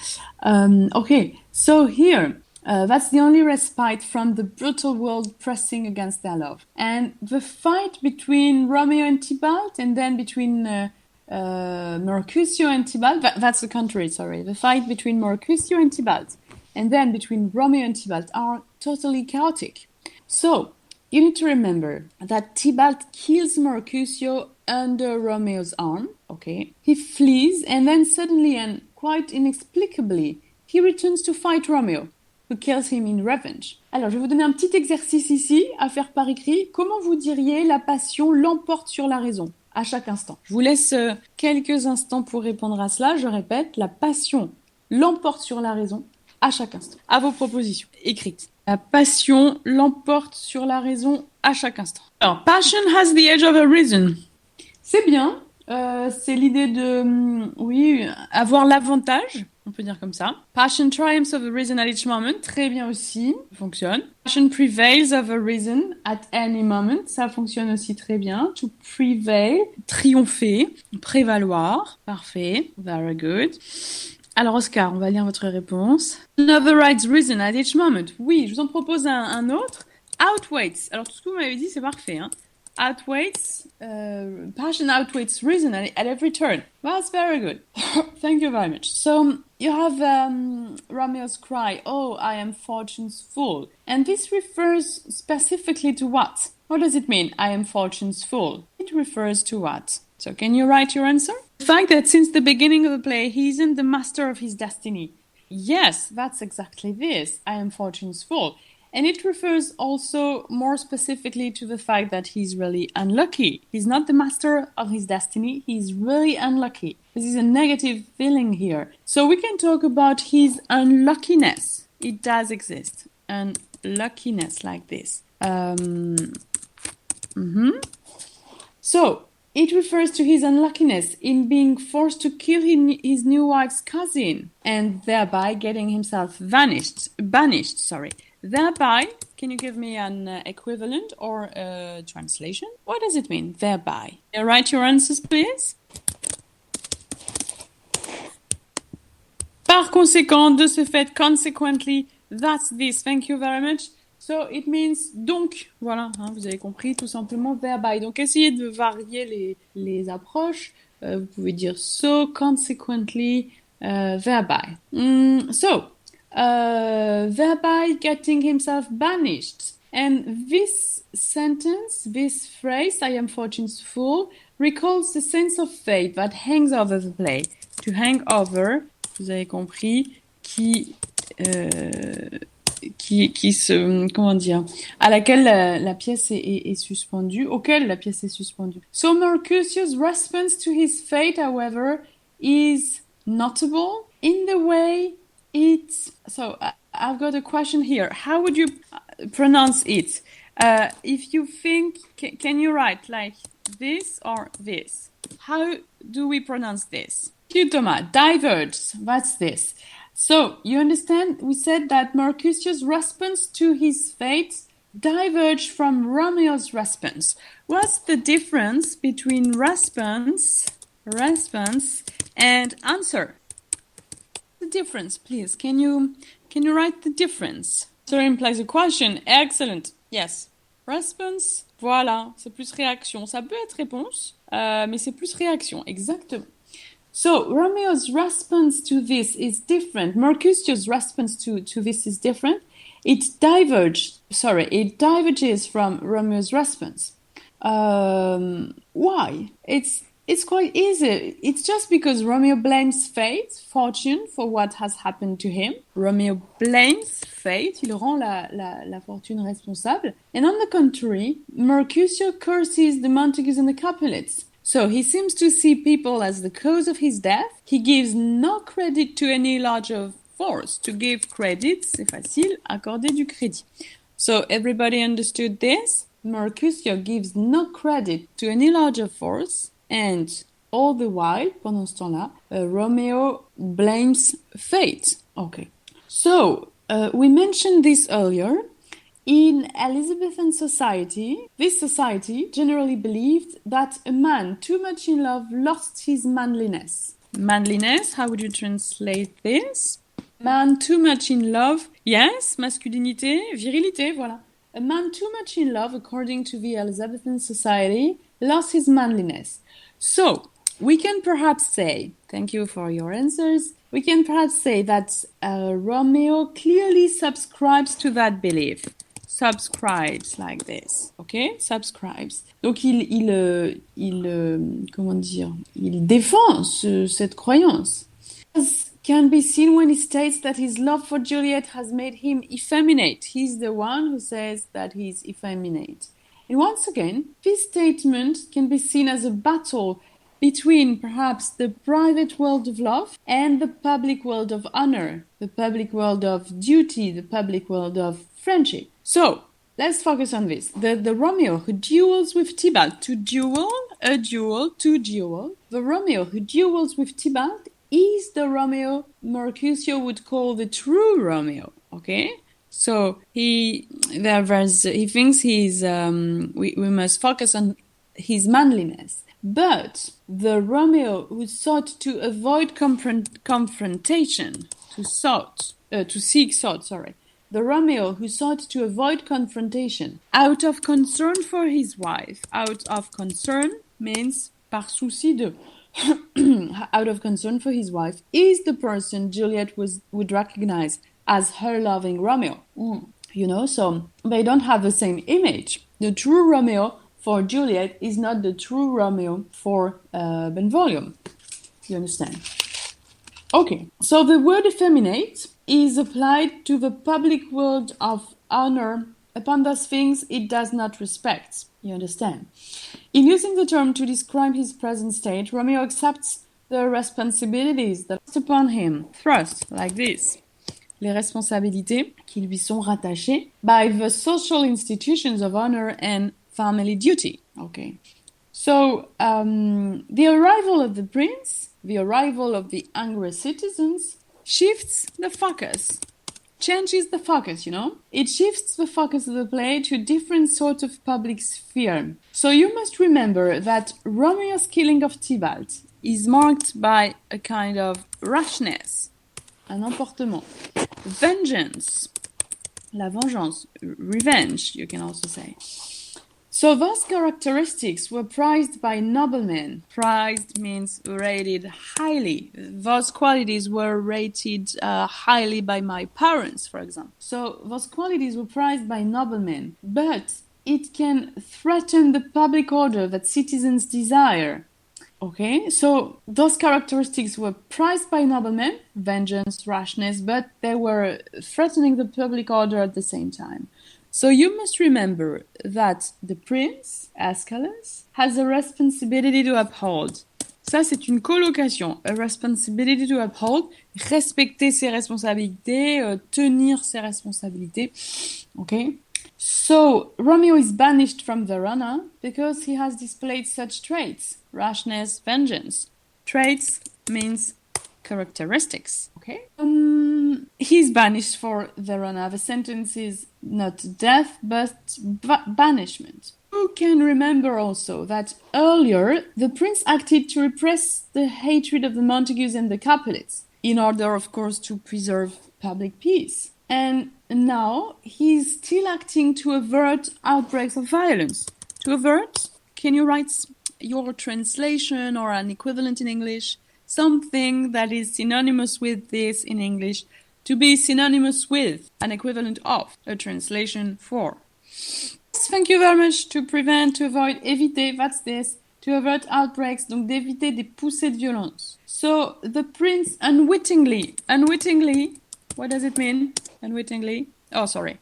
Okay, so here, that's the only respite from the brutal world pressing against their love. And the fight between Romeo and Tybalt, and then between Mercutio and Tybalt, that's the contrary, sorry. The fight between Mercutio and Tybalt, and then between Romeo and Tybalt are totally chaotic. So, you need to remember that Tybalt kills Mercutio under Romeo's arm, okay? He flees, and then suddenly and quite inexplicably, he returns to fight Romeo, who kills him in revenge. Alors, je vais vous donner un petit exercice ici, à faire par écrit. Comment vous diriez la passion l'emporte sur la raison à chaque instant? Je vous laisse quelques instants pour répondre à cela. Je répète, la passion l'emporte sur la raison à chaque instant. À vos propositions écrites. La passion l'emporte sur la raison à chaque instant. Alors, passion has the edge of a reason. C'est bien. C'est l'idée de, oui, avoir l'avantage, on peut dire comme ça. Passion triumphs over reason at each moment, très bien aussi, fonctionne. Passion prevails over reason at any moment, ça fonctionne aussi très bien. To prevail, triompher, prévaloir, parfait, very good. Alors Oscar, on va lire votre réponse. Overrides reason at each moment, oui, je vous en propose un autre. Outweighs, alors tout ce que vous m'avez dit, c'est parfait, hein. Outweighs, passion outweighs reason at every turn. That's very good. Thank you very much. So you have Romeo's cry, "Oh, I am fortune's fool," and this refers specifically to what? What does it mean? I am fortune's fool. It refers to what? So can you write your answer? The fact that since the beginning of the play he isn't the master of his destiny. Yes, that's exactly this. I am fortune's fool. And it refers also more specifically to the fact that he's really unlucky. He's not the master of his destiny. He's really unlucky. This is a negative feeling here. So we can talk about his unluckiness. It does exist. Unluckiness like this. So it refers to his unluckiness in being forced to kill his new wife's cousin and thereby getting himself banished. Thereby, can you give me an equivalent or a translation? What does it mean, thereby? Write your answers, please. Par conséquent, de ce fait, consequently, that's this. Thank you very much. So it means donc, voilà, hein, vous avez compris, tout simplement, thereby. Donc essayez de varier les approches. Vous pouvez dire so, consequently, thereby. Thereby getting himself banished. And this sentence, this phrase, I am fortune's fool, recalls the sense of fate that hangs over the play. To hang over, vous avez compris, qui se, comment dire, à laquelle la pièce est suspendue, auquel la pièce est suspendue. So Mercutio's response to his fate, however, is notable in the way it's, so I've got a question here. How would you pronounce it? If you think, can you write like this or this? How do we pronounce this? You, Thomas, diverge, that's this. So, you understand, we said that Mercutio's response to his fate diverged from Romeo's response. What's the difference between response and answer? The difference, please. Can you write the difference? Answer implies a question. Excellent. Yes. Response, voilà, c'est plus réaction. Ça peut être réponse, mais c'est plus réaction. Exactement. So Romeo's response to this is different. Mercutio's response to this is different. It diverges from Romeo's response. Why? It's quite easy. It's just because Romeo blames fate, fortune, for what has happened to him. Romeo blames fate. Il rend la fortune responsable. And on the contrary, Mercutio curses the Montagues and the Capulets. So he seems to see people as the cause of his death. He gives no credit to any larger force. To give credit, c'est facile, accorder du crédit. So everybody understood this? Mercutio gives no credit to any larger force, and all the while, pendant ce temps-là, Romeo blames fate. Okay. So, we mentioned this earlier. In Elizabethan society, this society generally believed that a man too much in love lost his manliness. Manliness, how would you translate this? Man too much in love, yes, masculinité, virilité, voilà. A man too much in love, according to the Elizabethan society, lost his manliness. So, we can perhaps say, thank you for your answers, we can perhaps say that Romeo clearly subscribes to that belief. Subscribes like this, okay? Subscribes. Donc comment dire? Il défend cette croyance. As can be seen when he states that his love for Juliette has made him effeminate. He's the one who says that he's effeminate. And once again, this statement can be seen as a battle between perhaps the private world of love and the public world of honor, the public world of duty, the public world of friendship. So, let's focus on this. The Romeo who duels with Tybalt, to duel, a duel, to duel. The Romeo who duels with Tybalt is the Romeo Mercutio would call the true Romeo, okay? So he thinks we must focus on his manliness. But the Romeo who sought to avoid confrontation, the Romeo who sought to avoid confrontation out of concern for his wife. Out of concern means par souci de. Out of concern for his wife is the person Juliette would recognize as her loving Romeo. You know, so they don't have the same image. The true Romeo for Juliette is not the true Romeo for Benvolio. You understand? Okay, so the word effeminate is applied to the public word of honor upon those things it does not respect. You understand? In using the term to describe his present state, Romeo accepts the responsibilities that rest upon him. Thrust, like this. Les responsabilités qui lui sont rattachées by the social institutions of honor and family duty. Okay. So, the arrival of the prince, the arrival of the angry citizens, shifts the focus. Changes the focus, you know? It shifts the focus of the play to a different sort of public sphere. So you must remember that Romeo's killing of Tybalt is marked by a kind of rashness, un emportement, vengeance, la vengeance, revenge, you can also say. So those characteristics were prized by noblemen. Prized means rated highly. Those qualities were rated highly by my parents, for example. So those qualities were prized by noblemen. But it can threaten the public order that citizens desire. Okay, so those characteristics were prized by noblemen, vengeance, rashness, but they were threatening the public order at the same time. So you must remember that the prince, Aeschylus, has a responsibility to uphold. Ça, c'est une colocation. A responsibility to uphold. Respecter ses responsabilités, tenir ses responsabilités. Okay? So, Romeo is banished from Verona because he has displayed such traits. Rashness, vengeance. Traits means characteristics. Okay? He's banished for Verona. The sentence is not death, but banishment. You can remember also that earlier the prince acted to repress the hatred of the Montagues and the Capulets, in order, of course, to preserve public peace. And now he's still acting to avert outbreaks of violence. To avert, can you write your translation or an equivalent in English? Something that is synonymous with this in English. To be synonymous with, an equivalent of, a translation for. Thank you very much. To prevent, to avoid, éviter, that's this. To avert outbreaks, donc d'éviter des poussées de violence. So, the prince unwittingly, what does it mean? Unwittingly? Oh, sorry.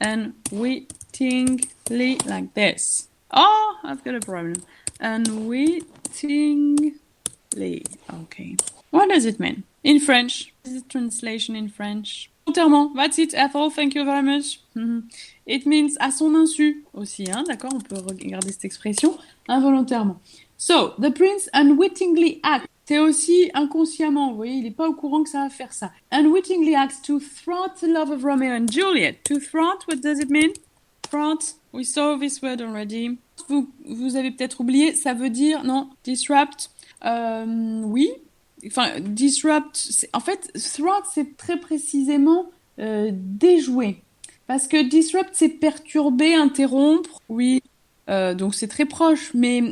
Unwittingly, like this. Oh, I've got a problem. Unwittingly. Okay. What does it mean? In French. This is translation in French. Volontairement. That's it, Ethel. Thank you very much. It means à son insu aussi, hein, d'accord? On peut regarder cette expression involontairement. So, the prince unwittingly acts. C'est aussi inconsciemment, vous voyez, il n'est pas au courant que ça va faire ça. Unwittingly acts to thwart the love of Romeo and Juliet. To thwart, what does it mean? Thwart, we saw this word already. Vous avez peut-être oublié, ça veut dire, non, disrupt, oui. Enfin, disrupt, en fait, thwart, c'est très précisément déjouer. Parce que disrupt, c'est perturber, interrompre, oui. Donc, c'est très proche, mais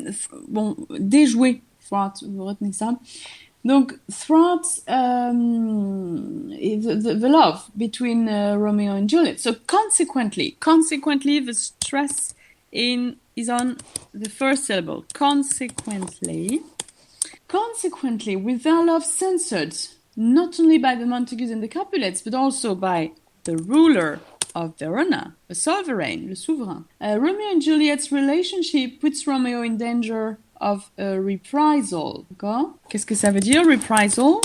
bon, déjouer. Thwart, vous retenez ça. Donc, thwart the love between Romeo and Juliet. So, consequently, the stress is on the first syllable. Consequently, with their love censored, not only by the Montagues and the Capulets, but also by the ruler of Verona, the sovereign, le souverain. Romeo and Juliet's relationship puts Romeo in danger of a reprisal. D'accord? Qu'est-ce que ça veut dire, reprisal?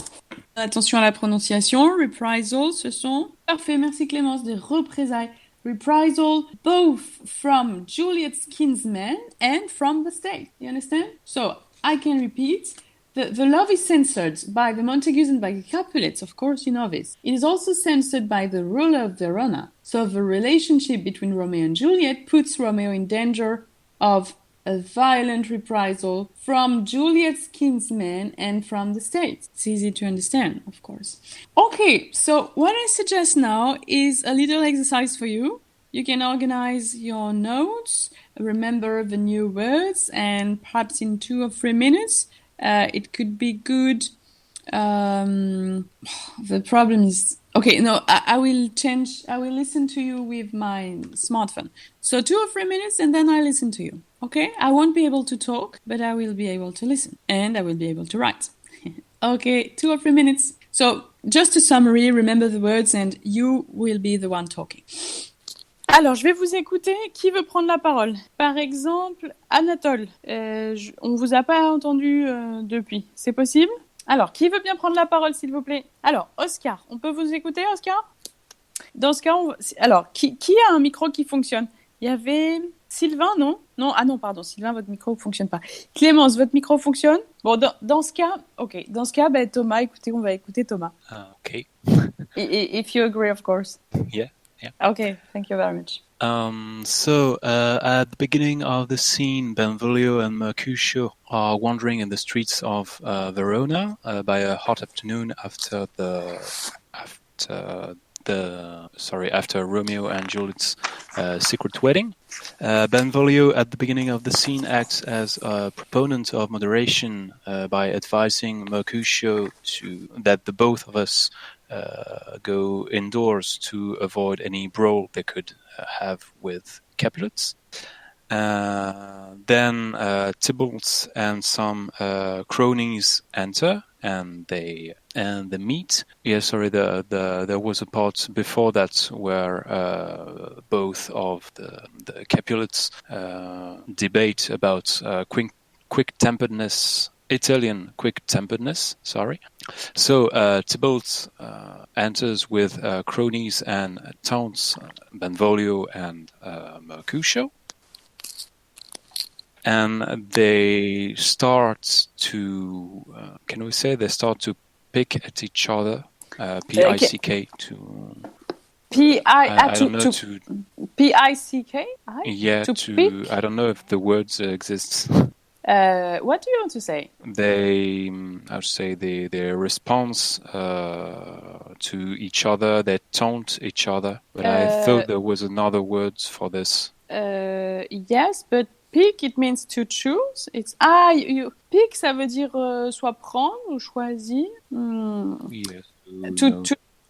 Attention à la prononciation. Reprisal, ce sont... Parfait, merci Clémence, des représailles. reprisal both from Juliette's kinsmen and from the state. You understand? So I can repeat. The love is censored by the Montagues and by the Capulets, of course you know this. It is also censored by the ruler of Verona. So the relationship between Romeo and Juliet puts Romeo in danger of a violent reprisal from Juliet's kinsmen and from the state. It's easy to understand, of course. Okay, so what I suggest now is a little exercise for you. You can organize your notes, remember the new words, and perhaps in 2 or 3 minutes, it could be good. The problem is... Okay, no, I will listen to you with my smartphone. So 2 or 3 minutes and then I listen to you. Okay? I won't be able to talk, but I will be able to listen. And I will be able to write. Okay, 2 or 3 minutes. So just a summary, remember the words and you will be the one talking. Alors, je vais vous écouter. Qui veut prendre la parole? Par exemple, Anatole. On vous a pas entendu depuis. C'est possible? Alors, qui veut bien prendre la parole, s'il vous plaît? Alors, Oscar. On peut vous écouter, Oscar? Dans ce cas, alors, qui a un micro qui fonctionne? Il y avait Sylvain, non? Non, ah non, pardon, Sylvain, votre micro ne fonctionne pas. Clémence, votre micro fonctionne? Bon, dans ce cas, ok. Dans ce cas, Thomas, écoutez, on va écouter Thomas. Okay. If you agree, of course. Yeah. Okay, thank you very much. So at the beginning of the scene, Benvolio and Mercutio are wandering in the streets of Verona by a hot afternoon after Romeo and Juliet's secret wedding. Benvolio, at the beginning of the scene, acts as a proponent of moderation by advising Mercutio that the both of us go indoors to avoid any brawl they could have with Capulets. Then Tybalt and some cronies enter, and they meet. Yeah, sorry. There was a part before that where both of the Capulets debate about quick-temperedness. Italian quick-temperedness, sorry. So Tybalt enters with cronies and taunts Benvolio and Mercutio. And they start to, they start to pick at each other, P-I-C-K, to... P-I-C-K? Yeah, pick? I don't know if the words exist. What do you want to say? They response to each other, they taunt each other. But I thought there was another word for this. Yes, but pick, it means to choose. It's pick, ça veut dire soit prendre ou choisir. Yes.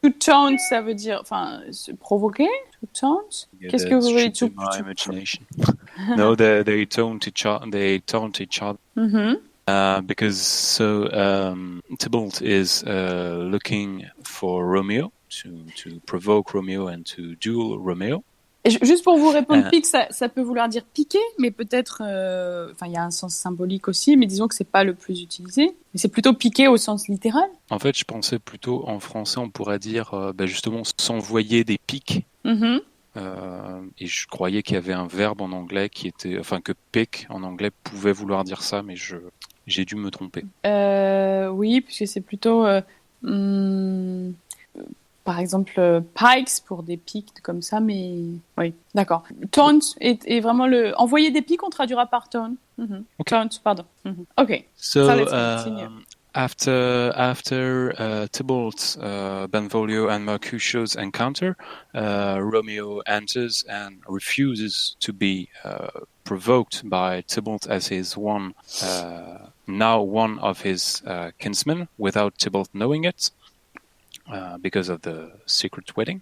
To taunt, ça veut dire, se provoquer. To taunt. Yeah, Qu'est-ce que vous voulez to my imagination. No, they taunt each other. Mm-hmm. Because Tybalt is looking for Romeo to provoke Romeo and to duel Romeo. Et juste pour vous répondre, pique, ça peut vouloir dire piquer, mais peut-être, il y a un sens symbolique aussi, mais disons que c'est pas le plus utilisé. Mais c'est plutôt piquer au sens littéral. En fait, je pensais plutôt en français, on pourrait dire justement s'envoyer des piques. Mm-hmm. Et je croyais qu'il y avait un verbe en anglais que pick en anglais pouvait vouloir dire ça, mais j'ai dû me tromper. Oui, puisque c'est plutôt, par exemple, pikes pour des pics comme ça, mais oui, d'accord. Taunt est vraiment envoyer des pics, on traduira par taunt. Mm-hmm. Okay. Taunt, pardon. Mm-hmm. Okay. So after Tybalt, Benvolio, and Mercutio's encounter, Romeo enters and refuses to be provoked by Tybalt as his now one of his kinsmen, without Tybalt knowing it. Because of the secret wedding.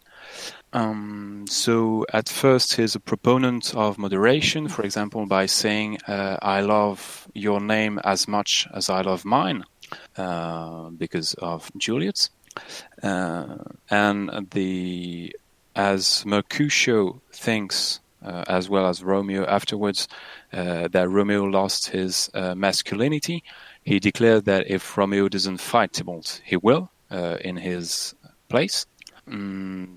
So at first he's a proponent of moderation, for example, by saying, I love your name as much as I love mine, because of Juliet. As Mercutio thinks, as well as Romeo afterwards, that Romeo lost his masculinity, he declared that if Romeo doesn't fight Tybalt, he will. In his place.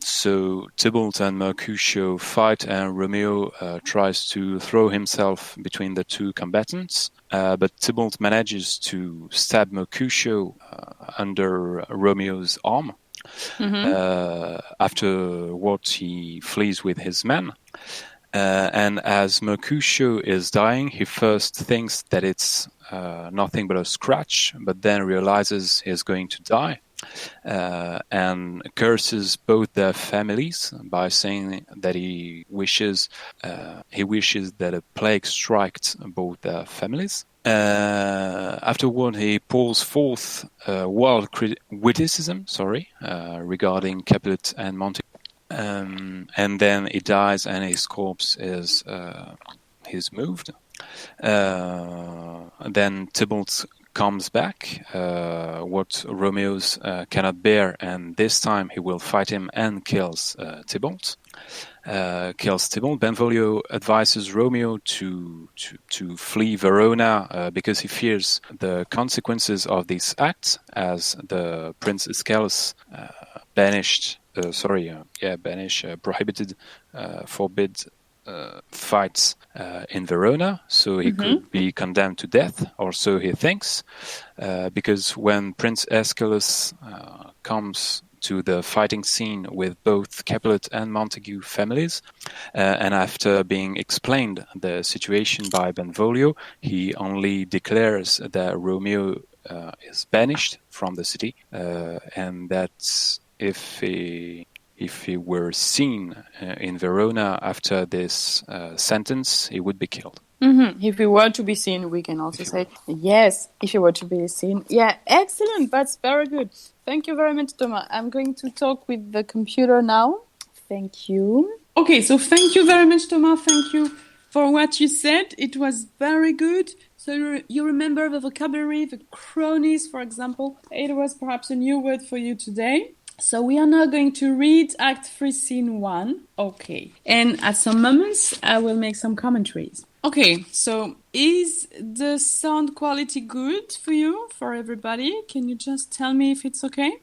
So Tybalt and Mercutio fight, and Romeo tries to throw himself between the two combatants. But Tybalt manages to stab Mercutio under Romeo's arm. Afterwards, he flees with his men. And as Mercutio is dying, he first thinks that it's nothing but a scratch, but then realizes he's going to die. And curses both their families by saying that he wishes that a plague strikes both their families. Afterward, he pours forth wild witticism, regarding Capulet and Montague, and then he dies, and his corpse is moved. Then Tybalt comes back, what Romeo's cannot bear, and this time he will fight him and kills Tybalt. Benvolio advises Romeo to flee Verona because he fears the consequences of this act, as the Prince Ischalus prohibited, forbid fights in Verona, so he could be condemned to death, or so he thinks, because when Prince Ischalus comes to the fighting scene with both Capulet and Montague families, and after being explained the situation by Benvolio, he only declares that Romeo is banished from the city, and that if he were seen in Verona after this sentence, he would be killed. If he were to be seen, we can also say, yes, if he were to be seen. Yeah, excellent. That's very good. Thank you very much, Thomas. I'm going to talk with the computer now. Thank you. Okay, so thank you very much, Thomas. Thank you for what you said. It was very good. So you remember the vocabulary, the cronies, for example. It was perhaps a new word for you today. So we are now going to read Act 3, Scene 1. Okay. And at some moments, I will make some commentaries. Okay, so is the sound quality good for you, for everybody? Can you just tell me if it's okay?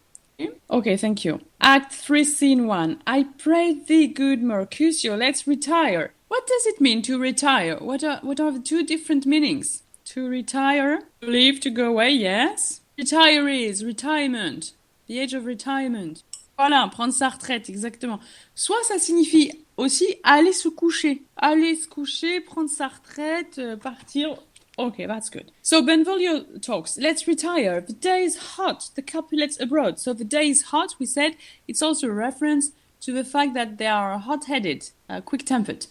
Okay, thank you. Act 3, Scene 1. I pray thee, good Mercutio, let's retire. What does it mean to retire? What are the two different meanings? To retire, to leave, to go away, yes. Retirees, retirement. The age of retirement. Voilà, prendre sa retraite, exactement. Soit ça signifie aussi aller se coucher. Aller se coucher, prendre sa retraite, partir. Okay, that's good. So Benvolio talks. Let's retire. The day is hot. The Capulets abroad. So the day is hot, we said. It's also a reference to the fact that they are hot-headed, quick-tempered.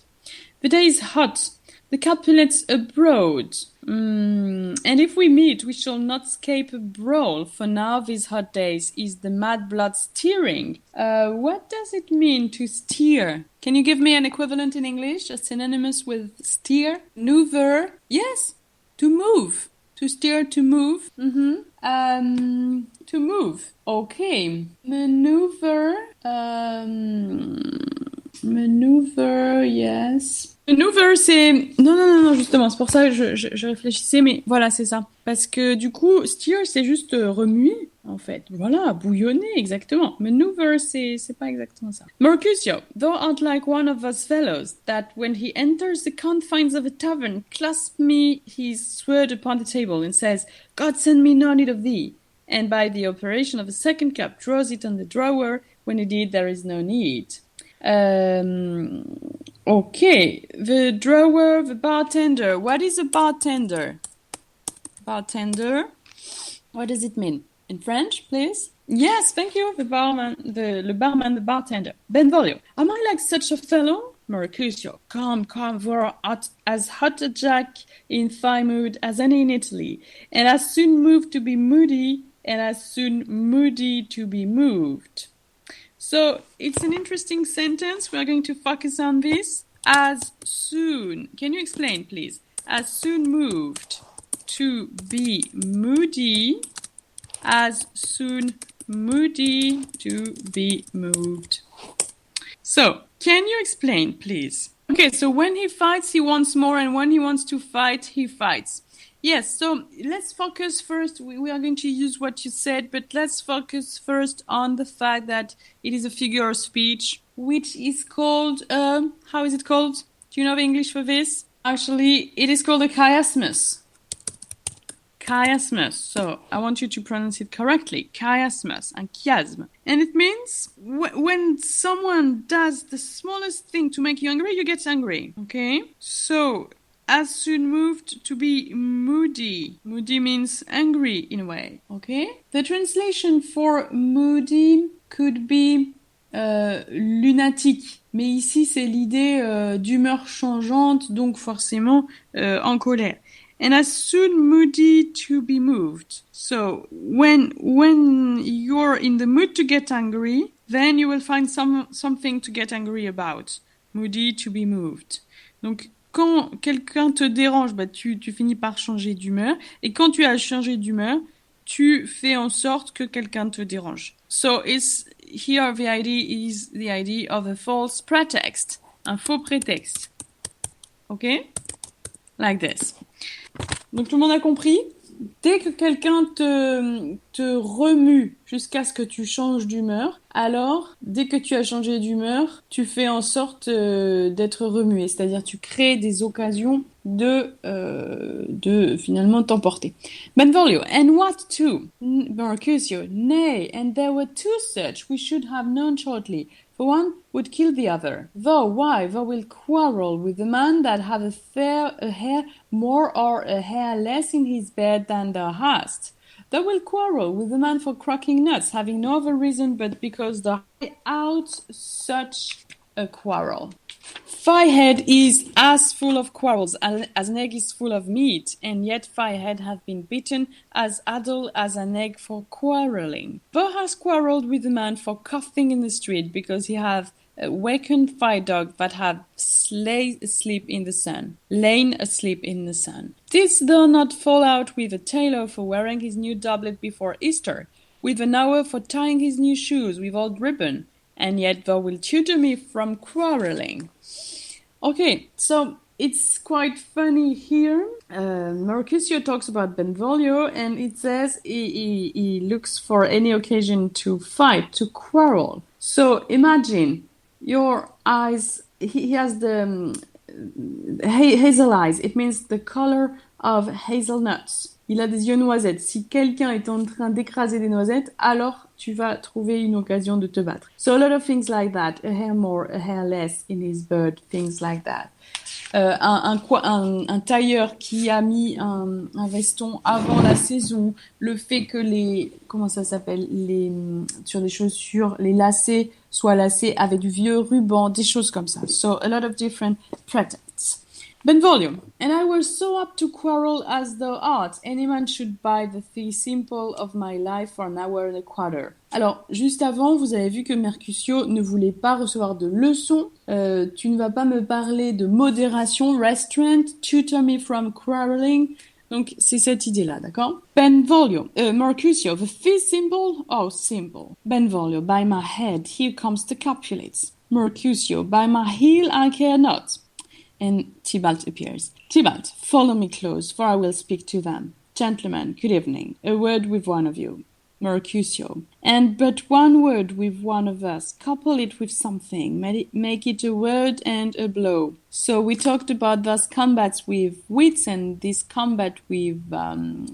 The day is hot. The Capulets abroad. And if we meet, we shall not escape a brawl. For now, these hot days is the mad blood steering. What does it mean to steer? Can you give me an equivalent in English, a synonymous with steer? Maneuver. Yes, to move. To steer, to move. To move. Okay. Maneuver. Maneuver, yes. Maneuver, c'est... Non, justement, c'est pour ça que je réfléchissais, mais voilà, c'est ça. Parce que du coup, steer, c'est juste remuer, en fait. Voilà, bouillonner, exactement. Maneuver, c'est pas exactement ça. Mercutio, thou art like one of those fellows that, when he enters the confines of a tavern, clasps me his sword upon the table and says, God send me no need of thee. And by the operation of a second cup, draws it on the drawer, when indeed there is no need. Okay, the drawer, the bartender. What is a bartender? Bartender. What does it mean? In French, please? Yes, thank you. The barman, the bartender. Benvolio. Am I like such a fellow? Mercutio. Come, thou art as hot a jack in thy mood as any in Italy, and as soon moved to be moody, and as soon moody to be moved. So it's an interesting sentence. We are going to focus on this. As soon. Can you explain, please? As soon moved to be moody. As soon moody to be moved. So, can you explain, please? Okay, so when he fights, he wants more, and when he wants to fight, he fights. Yes, so let's focus first. We are going to use what you said, but let's focus first on the fact that it is a figure of speech, which is called, how is it called? Do you know the English for this? Actually, it is called a chiasmus. Chiasmus. So I want you to pronounce it correctly. Chiasmus and chiasm. And it means when someone does the smallest thing to make you angry, you get angry. Okay? So as soon moved to be moody. Moody means angry in a way. Okay? The translation for moody could be lunatique. Mais ici, c'est l'idée d'humeur changeante, donc forcément en colère. And as soon moody to be moved. So when you're in the mood to get angry, then you will find something to get angry about. Moody to be moved. Donc quand quelqu'un te dérange, bah tu finis par changer d'humeur. Et quand tu as changé d'humeur, tu fais en sorte que quelqu'un te dérange. So here the idea is the idea of a false pretext. Un faux prétexte. Okay? Like this. Donc tout le monde a compris? Dès que quelqu'un te remue jusqu'à ce que tu changes d'humeur, alors dès que tu as changé d'humeur, tu fais en sorte d'être remué, c'est-à-dire tu crées des occasions de finalement t'emporter. Benvolio, and what two? Mercutio, nay, and there were two such we should have known shortly. For one would kill the other. Though why thou wilt quarrel with the man that have a hair more or a hair less in his bed than thou hast. Thou wilt quarrel with the man for cracking nuts, having no other reason but because thou hast out such a quarrel. Thy head is as full of quarrels as an egg is full of meat, and yet thy head hath been bitten as idle as an egg for quarrelling. Thou hast quarrelled with a man for coughing in the street, because he hath wakened thy dog that hath lain asleep in the sun. Didst thou not fall out with a tailor for wearing his new doublet before Easter, with an hour for tying his new shoes with old ribbon? And yet thou wilt tutor me from quarrelling. Okay, so it's quite funny here. Mercutio talks about Benvolio, and it says he looks for any occasion to fight, to quarrel. So imagine your eyes, he has the hazel eyes. It means the color of hazelnuts. Il a des yeux noisettes. Si quelqu'un est en train d'écraser des noisettes, alors tu vas trouver une occasion de te battre. So a lot of things like that. A hair more, a hair less in his bird, things like that. Un tailleur qui a mis un veston avant la saison, le fait que sur des chaussures, les lacets soient lacés avec du vieux ruban, des choses comme ça. So a lot of different pretexts. Benvolio, and I were so apt to quarrel as thou art, any man should buy the fee simple of my life for an hour and a quarter. Alors, juste avant, vous avez vu que Mercutio ne voulait pas recevoir de leçons. Tu ne vas pas me parler de modération, restraint, tutor me from quarreling. Donc, c'est cette idée-là, d'accord? Benvolio, Mercutio, the fee simple? Oh, simple. Benvolio, by my head, here comes the Capulets. Mercutio, by my heel, I care not. And Tybalt appears. Tybalt, follow me close, for I will speak to them. Gentlemen, good evening. A word with one of you. Mercutio, and but one word with one of us. Couple it with something. Make it a word and a blow. So we talked about those combats with wits and this combat with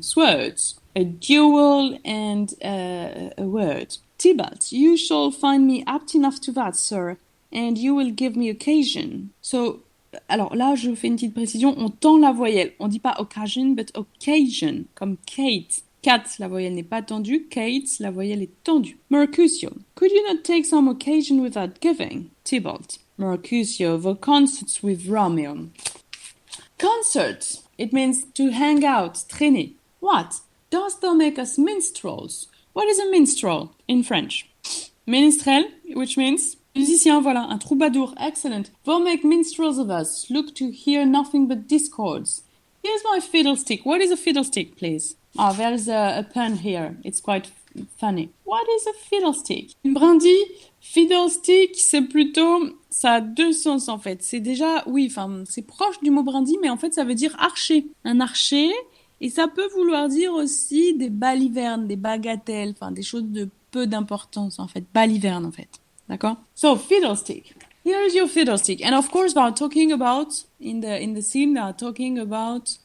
swords. A duel and a word. Tybalt, you shall find me apt enough to that, sir, and you will give me occasion. So, alors là, je fais une petite précision, on tend la voyelle. On dit pas occasion, but occasion, comme Kate. Kat, la voyelle n'est pas tendue. Kate, la voyelle est tendue. Mercutio, could you not take some occasion without giving? Tybalt, Mercutio, the concerts with Romeo. Concert, it means to hang out, traîner. What? Dost thou make us minstrels? What is a minstrel in French? Ménestrel, which means musicien, voilà, un troubadour, excellent. Thou make minstrels of us, look to hear nothing but discords. Here's my fiddlestick. What is a fiddlestick, please? Ah, there's a pun here. It's quite funny. What is a fiddlestick? Une brindille, fiddlestick, c'est plutôt... Ça a deux sens, en fait. C'est déjà... Oui, enfin, c'est proche du mot brindille, mais en fait, ça veut dire archer. Un archer, Et ça peut vouloir dire aussi des balivernes, des bagatelles, enfin des choses de peu d'importance en fait. Balivernes en fait. D'accord? So, fiddlestick. Here is your fiddlestick. And of course, they are talking about, in the scene, they are talking about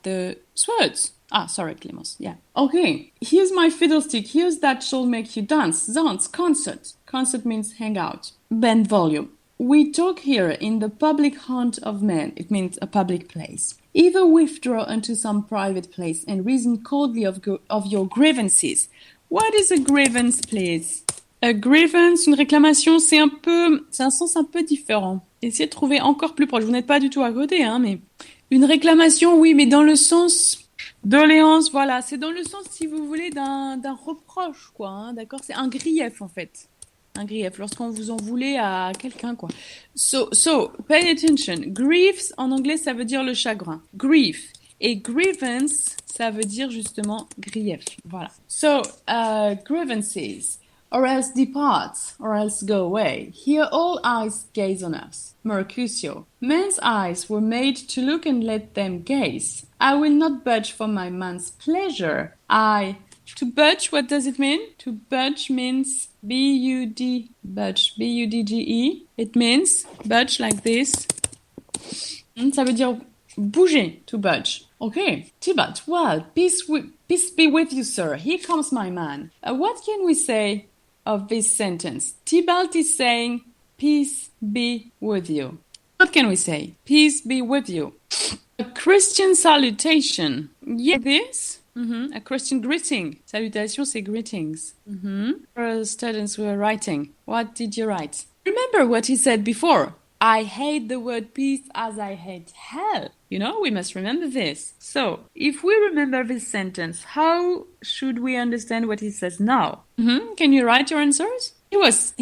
the swords. Ah, sorry, Clémence. Yeah. Okay. Here's my fiddlestick. Here's that shall make you dance. Dance. Concert. Concert means hang out. Band volume. We talk here in the public haunt of men. It means a public place. Either withdraw unto some private place and reason coldly of your grievances. What is a grievance, please? A grievance, une réclamation, c'est un sens un peu différent. Essayez de trouver encore plus proche. Vous n'êtes pas du tout à côté, hein, mais une réclamation, oui, mais dans le sens doléance, voilà. C'est dans le sens, si vous voulez, d'un reproche, quoi, hein, d'accord? C'est un grief, en fait. Un grief, lorsqu'on vous en voulait à quelqu'un, quoi. So, pay attention. Griefs, en anglais, ça veut dire le chagrin. Grief. Et grievance, ça veut dire justement grief. Voilà. So, grievances. Or else depart, or else go away. Here all eyes gaze on us. Mercutio. Men's eyes were made to look and let them gaze. I will not budge for my man's pleasure. To budge, what does it mean? To budge means B-U-D, budge, B-U-D-G-E. It means budge like this. Ça veut dire bouger, to budge. Okay. Tybalt, well, peace be with you, sir. Here comes my man. What can we say of this sentence? Tybalt is saying, peace be with you. What can we say? Peace be with you. A Christian salutation. Yeah, this? A Christian greeting. Salutation, c'est greetings. For students who are writing. What did you write? Remember what he said before. I hate the word peace as I hate hell. You know, we must remember this. So, if we remember this sentence, how should we understand what he says now? Can you write your answers? He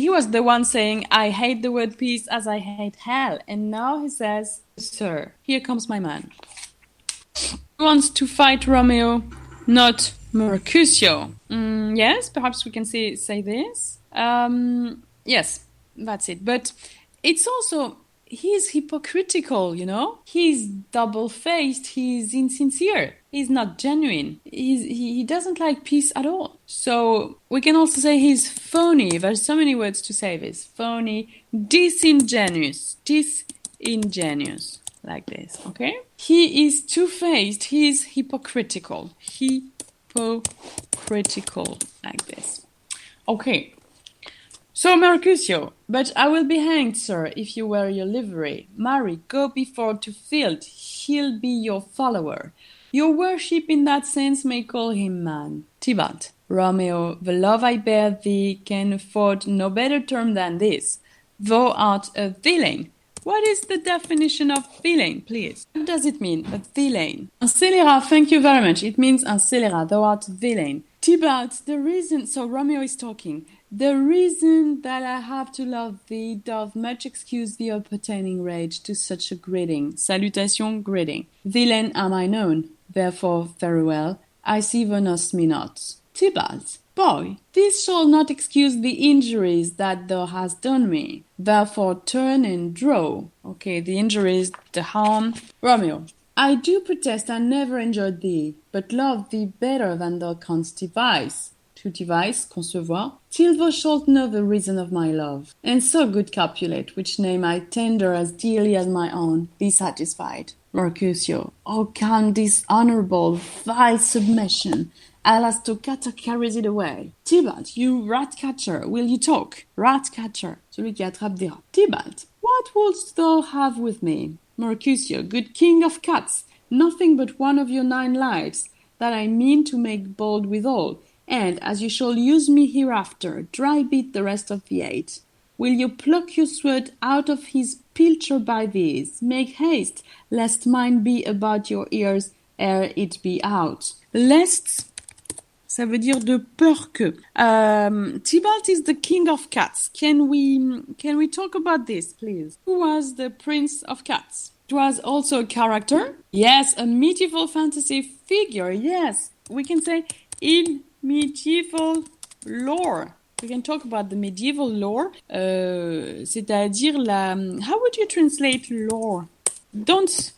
was the one saying, I hate the word peace as I hate hell. And now he says, sir, here comes my man. He wants to fight Romeo, not Mercutio. Yes, perhaps we can say this. Yes, that's it. But it's also, he's hypocritical, you know? He's double-faced, he's insincere, he's not genuine, he doesn't like peace at all. So we can also say he's phony. There's so many words to say this. Phony, disingenuous, like this, okay? He is two-faced, he's hypocritical, like this. Okay. So, Mercutio, but I will be hanged, sir, if you wear your livery. Marry, go before to field, he'll be your follower. Your worship in that sense may call him man. Tybalt, Romeo, the love I bear thee can afford no better term than this. Thou art a villain. What is the definition of villain, please? What does it mean, a villain? Un scélérat, thank you very much. It means un scélérat, thou art a villain. Tybalt, the reason, so Romeo is talking. The reason that I have to love thee doth much excuse the pertaining rage to such a greeting. Salutation, greeting. Villain am I known, therefore very well. I see thou knowest me not. Tybalt, boy, this shall not excuse the injuries that thou hast done me. Therefore turn and draw. Okay, the injuries, the harm. Romeo, I do protest I never enjoyed thee, but love thee better than thou canst devise. To devise, concevoir, till thou shalt know the reason of my love. And so, good Capulet, which name I tender as dearly as my own, be satisfied. Mercutio, O can dishonourable, vile submission, alas, Toccata carries it away. Tybalt, you rat-catcher, will you talk? Rat-catcher, celui qui attrape des rats. Tybalt, what wouldst thou have with me? Mercutio, good king of cats, nothing but one of your 9 lives, that I mean to make bold withal, and, as you shall use me hereafter, dry beat the rest of the 8. Will you pluck your sword out of his pilcher by these? Make haste, lest mine be about your ears ere it be out. Lest, ça veut dire de peur que. Tybalt is the king of cats. Can we talk about this, please? Who was the prince of cats? It was also a character. Yes, a medieval fantasy figure. Yes, we can say in medieval lore. We can talk about the medieval lore. C'est-à-dire la. How would you translate lore? Don't.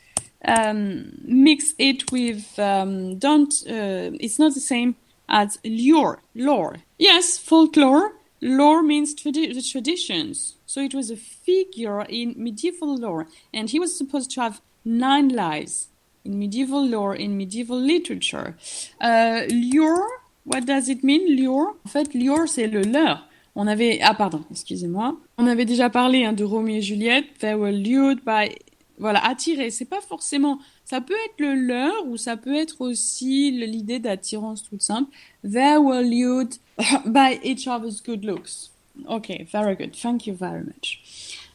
mix it with it's not the same as lore. Yes, folklore. Lore means the traditions. So it was a figure in medieval lore, and he was supposed to have 9 lives in medieval lore, in medieval literature. Lure, what does it mean, lure? En fait, lure, c'est le leurre. On avait déjà parlé de Roméo et Juliette. They were lured by... Voilà, attiré. C'est pas forcément... Ça peut être le leurre ou ça peut être aussi l'idée d'attirance toute simple. They were lured by each other's good looks. Okay, very good. Thank you very much.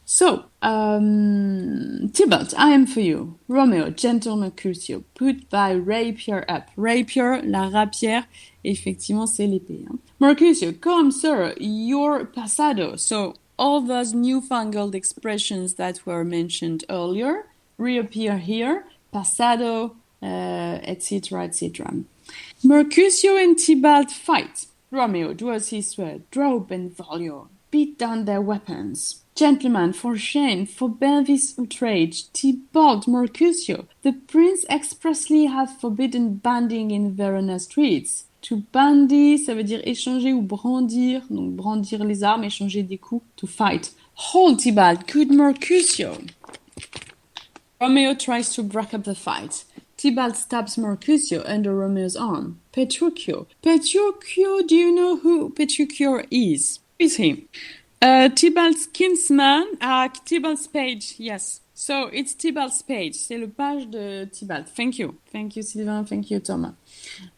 So, Tybalt, I am for you. Romeo, gentle Mercutio, put thy rapier up. Rapier, la rapière, effectivement, c'est l'épée. Mercutio, come, sir, your passado. So, all those newfangled expressions that were mentioned earlier reappear here. Passado, etc., etc. Mercutio and Tybalt fight. Romeo draws his sword, draw Benvolio, beat down their weapons. Gentlemen, for shame, forbear this outrage. Tybalt, Mercutio, the prince expressly hath forbidden banding in Verona streets. To bandy, ça veut dire échanger ou brandir, donc brandir les armes, échanger des coups, to fight. Hold, Tybalt, good Mercutio. Romeo tries to break up the fight. Tybalt stabs Mercutio under Romeo's arm. Petruchio. Petruchio, do you know who Petruchio is? Who is he? Tybalt's kinsman, Tybalt's page, yes. So it's Tybalt's page. C'est le page de Tybalt. Thank you. Thank you, Sylvain. Thank you, Thomas.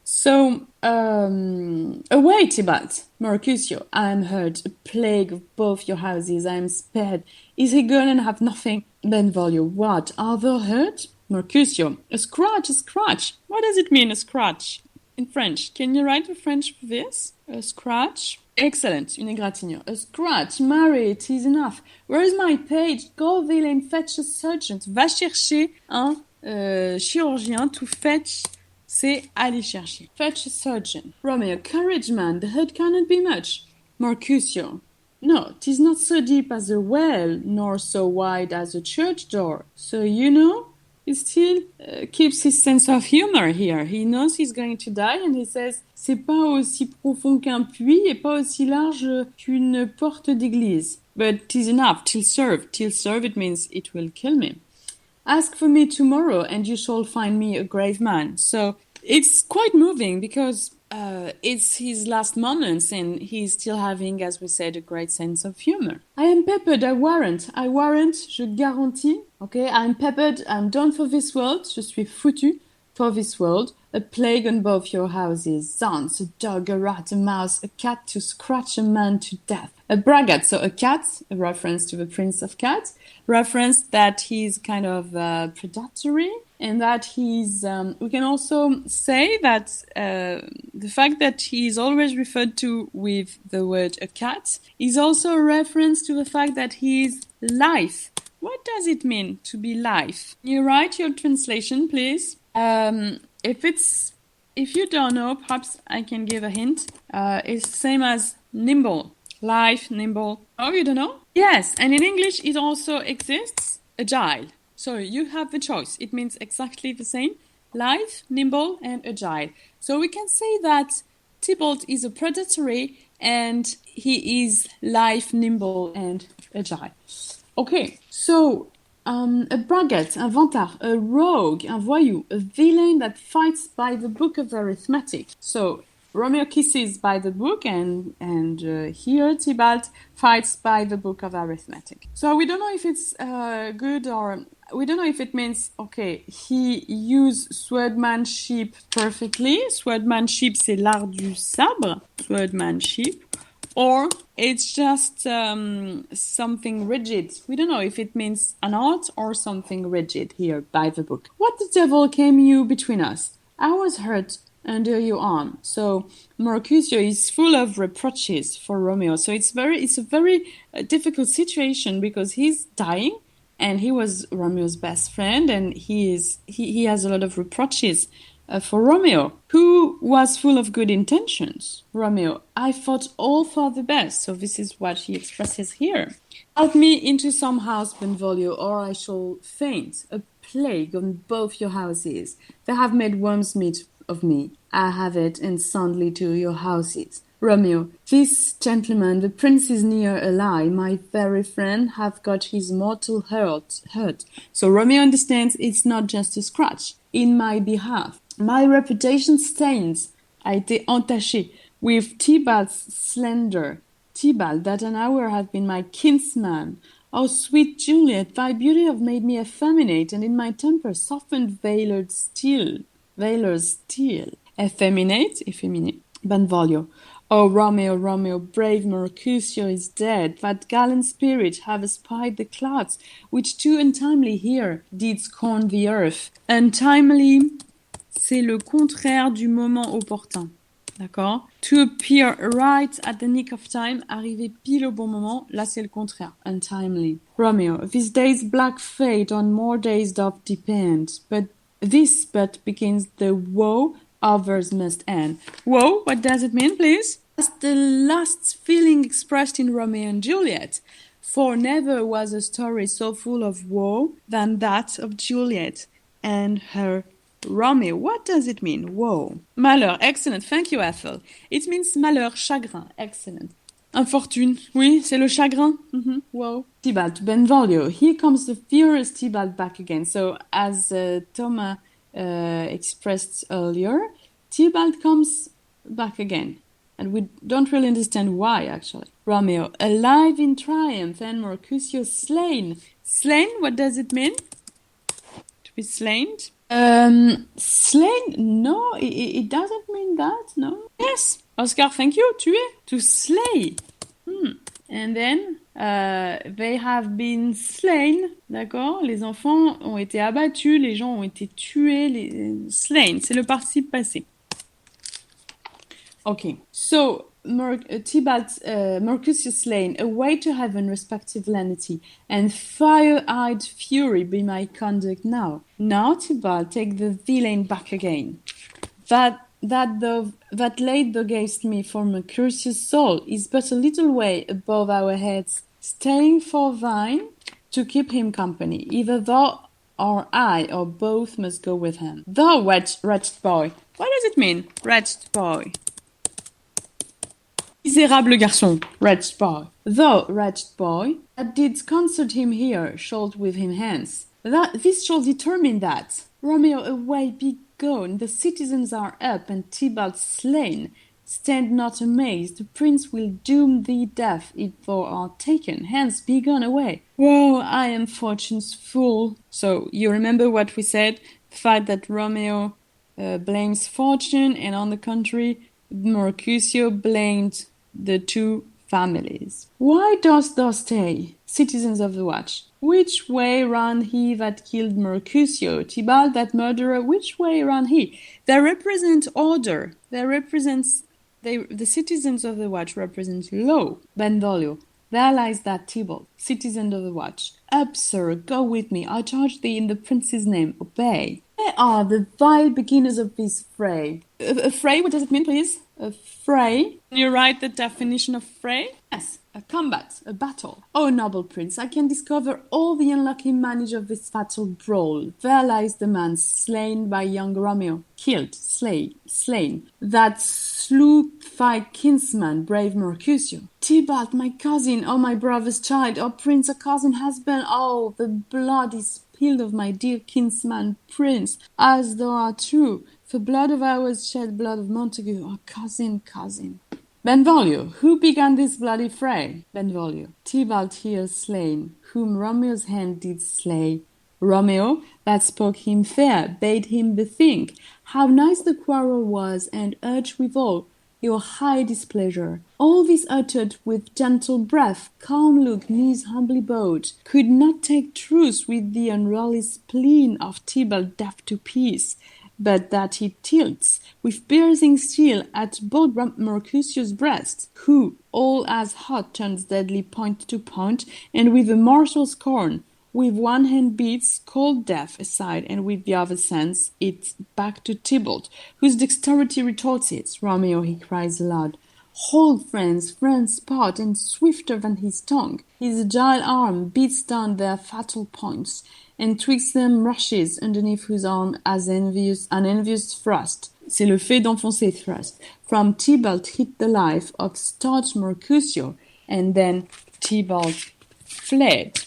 So, away, Tybalt. Mercutio, I am hurt. A plague of both your houses. I am spared. Is he gone and have nothing? Benvolio, what? Are they hurt? Mercutio, a scratch, a scratch. What does it mean, a scratch? In French. Can you write the French for this? A scratch? Excellent, une égratignure. A scratch, marry, it is enough. Where is my page? Go, villain, fetch a surgeon. Va chercher un chirurgien. To fetch, c'est aller chercher. Fetch a surgeon. Romeo, courage, man, the hurt cannot be much. Mercutio, no, 'tis not so deep as a well, nor so wide as a church door. So, you know, he still keeps his sense of humor here. He knows he's going to die and he says, c'est pas aussi profond qu'un puits et pas aussi large qu'une porte d'église. But 'tis enough, till serve. Till serve, it means it will kill me. Ask for me tomorrow and you shall find me a grave man. So it's quite moving because it's his last moments and he's still having, as we said, a great sense of humor. I am peppered, I warrant, je garantis. Okay, I'm peppered, I'm done for this world, je suis foutu for this world. A plague on both your houses. Zounds, a dog, a rat, a mouse, a cat to scratch a man to death. A braggart, so a cat, a reference to the Prince of Cats, reference that he's kind of predatory, and that he's, we can also say that the fact that he's always referred to with the word a cat is also a reference to the fact that he's life. What does it mean to be life? You write your translation, please. If you don't know, perhaps I can give a hint. It's the same as nimble. Life, nimble. Oh, you don't know? Yes, and in English it also exists, agile. So you have the choice. It means exactly the same. Life, nimble, and agile. So we can say that Tybalt is a predatory and he is life, nimble, and agile. Okay, so a braggart, un vantard, a rogue, un voyou, a villain that fights by the book of arithmetic. So Romeo kisses by the book and here Tybalt fights by the book of arithmetic. So we don't know if it's good or... We don't know if it means, okay, he used swordmanship perfectly. Swordmanship, c'est l'art du sabre. Swordmanship. Or it's just something rigid. We don't know if it means an art or something rigid here by the book. What the devil came you between us? I was hurt under your arm. So Mercutio is full of reproaches for Romeo. So it's a very difficult situation because he's dying and he was Romeo's best friend and he has a lot of reproaches for Romeo, who was full of good intentions. Romeo, I fought all for the best. So this is what he expresses here. Help me into some house, Benvolio, or I shall faint. A plague on both your houses. They have made worms meat of me. I have it, and soundly to your houses. Romeo, this gentleman, the prince is near a lie. My very friend hath got his mortal hurt. So Romeo understands it's not just a scratch. In my behalf, my reputation stands. A été entaché with Tybalt's slender. Tybalt, that an hour hath been my kinsman. O sweet Juliette, thy beauty hath made me effeminate, and in my temper softened veiled steel. Effeminate, Benvolio. O Romeo, Romeo, brave Mercutio is dead. That gallant spirit have espied the clouds, which too untimely here did scorn the earth. Untimely, c'est le contraire du moment opportun. D'accord? To appear right at the nick of time, arriver pile au bon moment, là c'est le contraire, untimely. Romeo, this day's black fate on more days doth depend, but this but begins the woe, others must end. Woe, what does it mean, please? That's the last feeling expressed in Romeo and Juliet, for never was a story so full of woe than that of Juliet and her Romeo. What does it mean? Woe. Malheur. Excellent. Thank you, Ethel. It means malheur, chagrin. Excellent. Infortune. Oui, c'est le chagrin. Woe. Tybalt. Benvolio. Here comes the furious Tybalt back again. So, as Thomas expressed earlier, Tybalt comes back again. And we don't really understand why, actually. Romeo. Alive in triumph and Mercutio slain. Slain? What does it mean? To be slain? Slain? No, it doesn't mean that, no. Yes, Oscar, thank you, tuer, to slay. And then, they have been slain, d'accord? Les enfants ont été abattus, les gens ont été tués, slain, c'est le participe passé. Okay, so Tybalt, Mercutio slain, away to heaven respective lenity, and fire-eyed fury be my conduct now. Now, Tybalt, take the villain back again. That laid against me for Mercutio's soul is but a little way above our heads, staying for thine to keep him company. Either thou or I or both must go with him. Thou wretched boy. What does it mean, wretched boy? Misérable garçon, wretched boy. Thou, wretched boy, that didst consult him here, shalt with him hence. This shall determine that. Romeo, away, be gone. The citizens are up, and Tybalt slain. Stand not amazed. The prince will doom thee death if thou art taken. Hence, be gone away. Woe, I am fortune's fool. So, you remember what we said? The fact that Romeo blames fortune, and on the contrary, Mercutio blamed the two families. Why dost thou stay, citizens of the watch? Which way ran he that killed Mercutio? Tybalt, that murderer, which way ran he? They represent order. The citizens of the watch represent law. Benvolio. There lies that Tybalt, citizen of the watch. Up, sir, go with me. I charge thee in the prince's name. Obey. They are the vile beginners of this fray. A fray, what does it mean, please? A fray. Can you write the definition of fray? Yes, a combat, a battle. O noble prince, I can discover all the unlucky manage of this fatal brawl. There lies the man slain by young Romeo, killed, slain, that slew thy kinsman, brave Mercutio. Tybalt, my cousin, O my brother's child, O prince, a cousin husband, oh, the blood is spilled of my dear kinsman, prince, as thou art true. For blood of ours shed blood of Montague, our cousin. Benvolio, who began this bloody fray? Benvolio, Tybalt here slain, whom Romeo's hand did slay. Romeo, that spoke him fair, bade him bethink how nice the quarrel was, and urged withal your high displeasure. All this uttered with gentle breath, calm look, knees humbly bowed, could not take truce with the unruly spleen of Tybalt deaf to peace, but that he tilts with piercing steel at bold Mercutio's breast, who, all as hot, turns deadly point to point, and with a martial scorn, with one hand beats cold death aside, and with the other sends it back to Tybalt, whose dexterity retorts it. Romeo, he cries aloud, hold, friends part, and swifter than his tongue, his agile arm beats down their fatal points, and twigs them rushes underneath whose arm as an envious thrust. C'est le fait d'enfoncer thrust. From Tybalt hit the life of staunch Mercutio, and then Tybalt fled.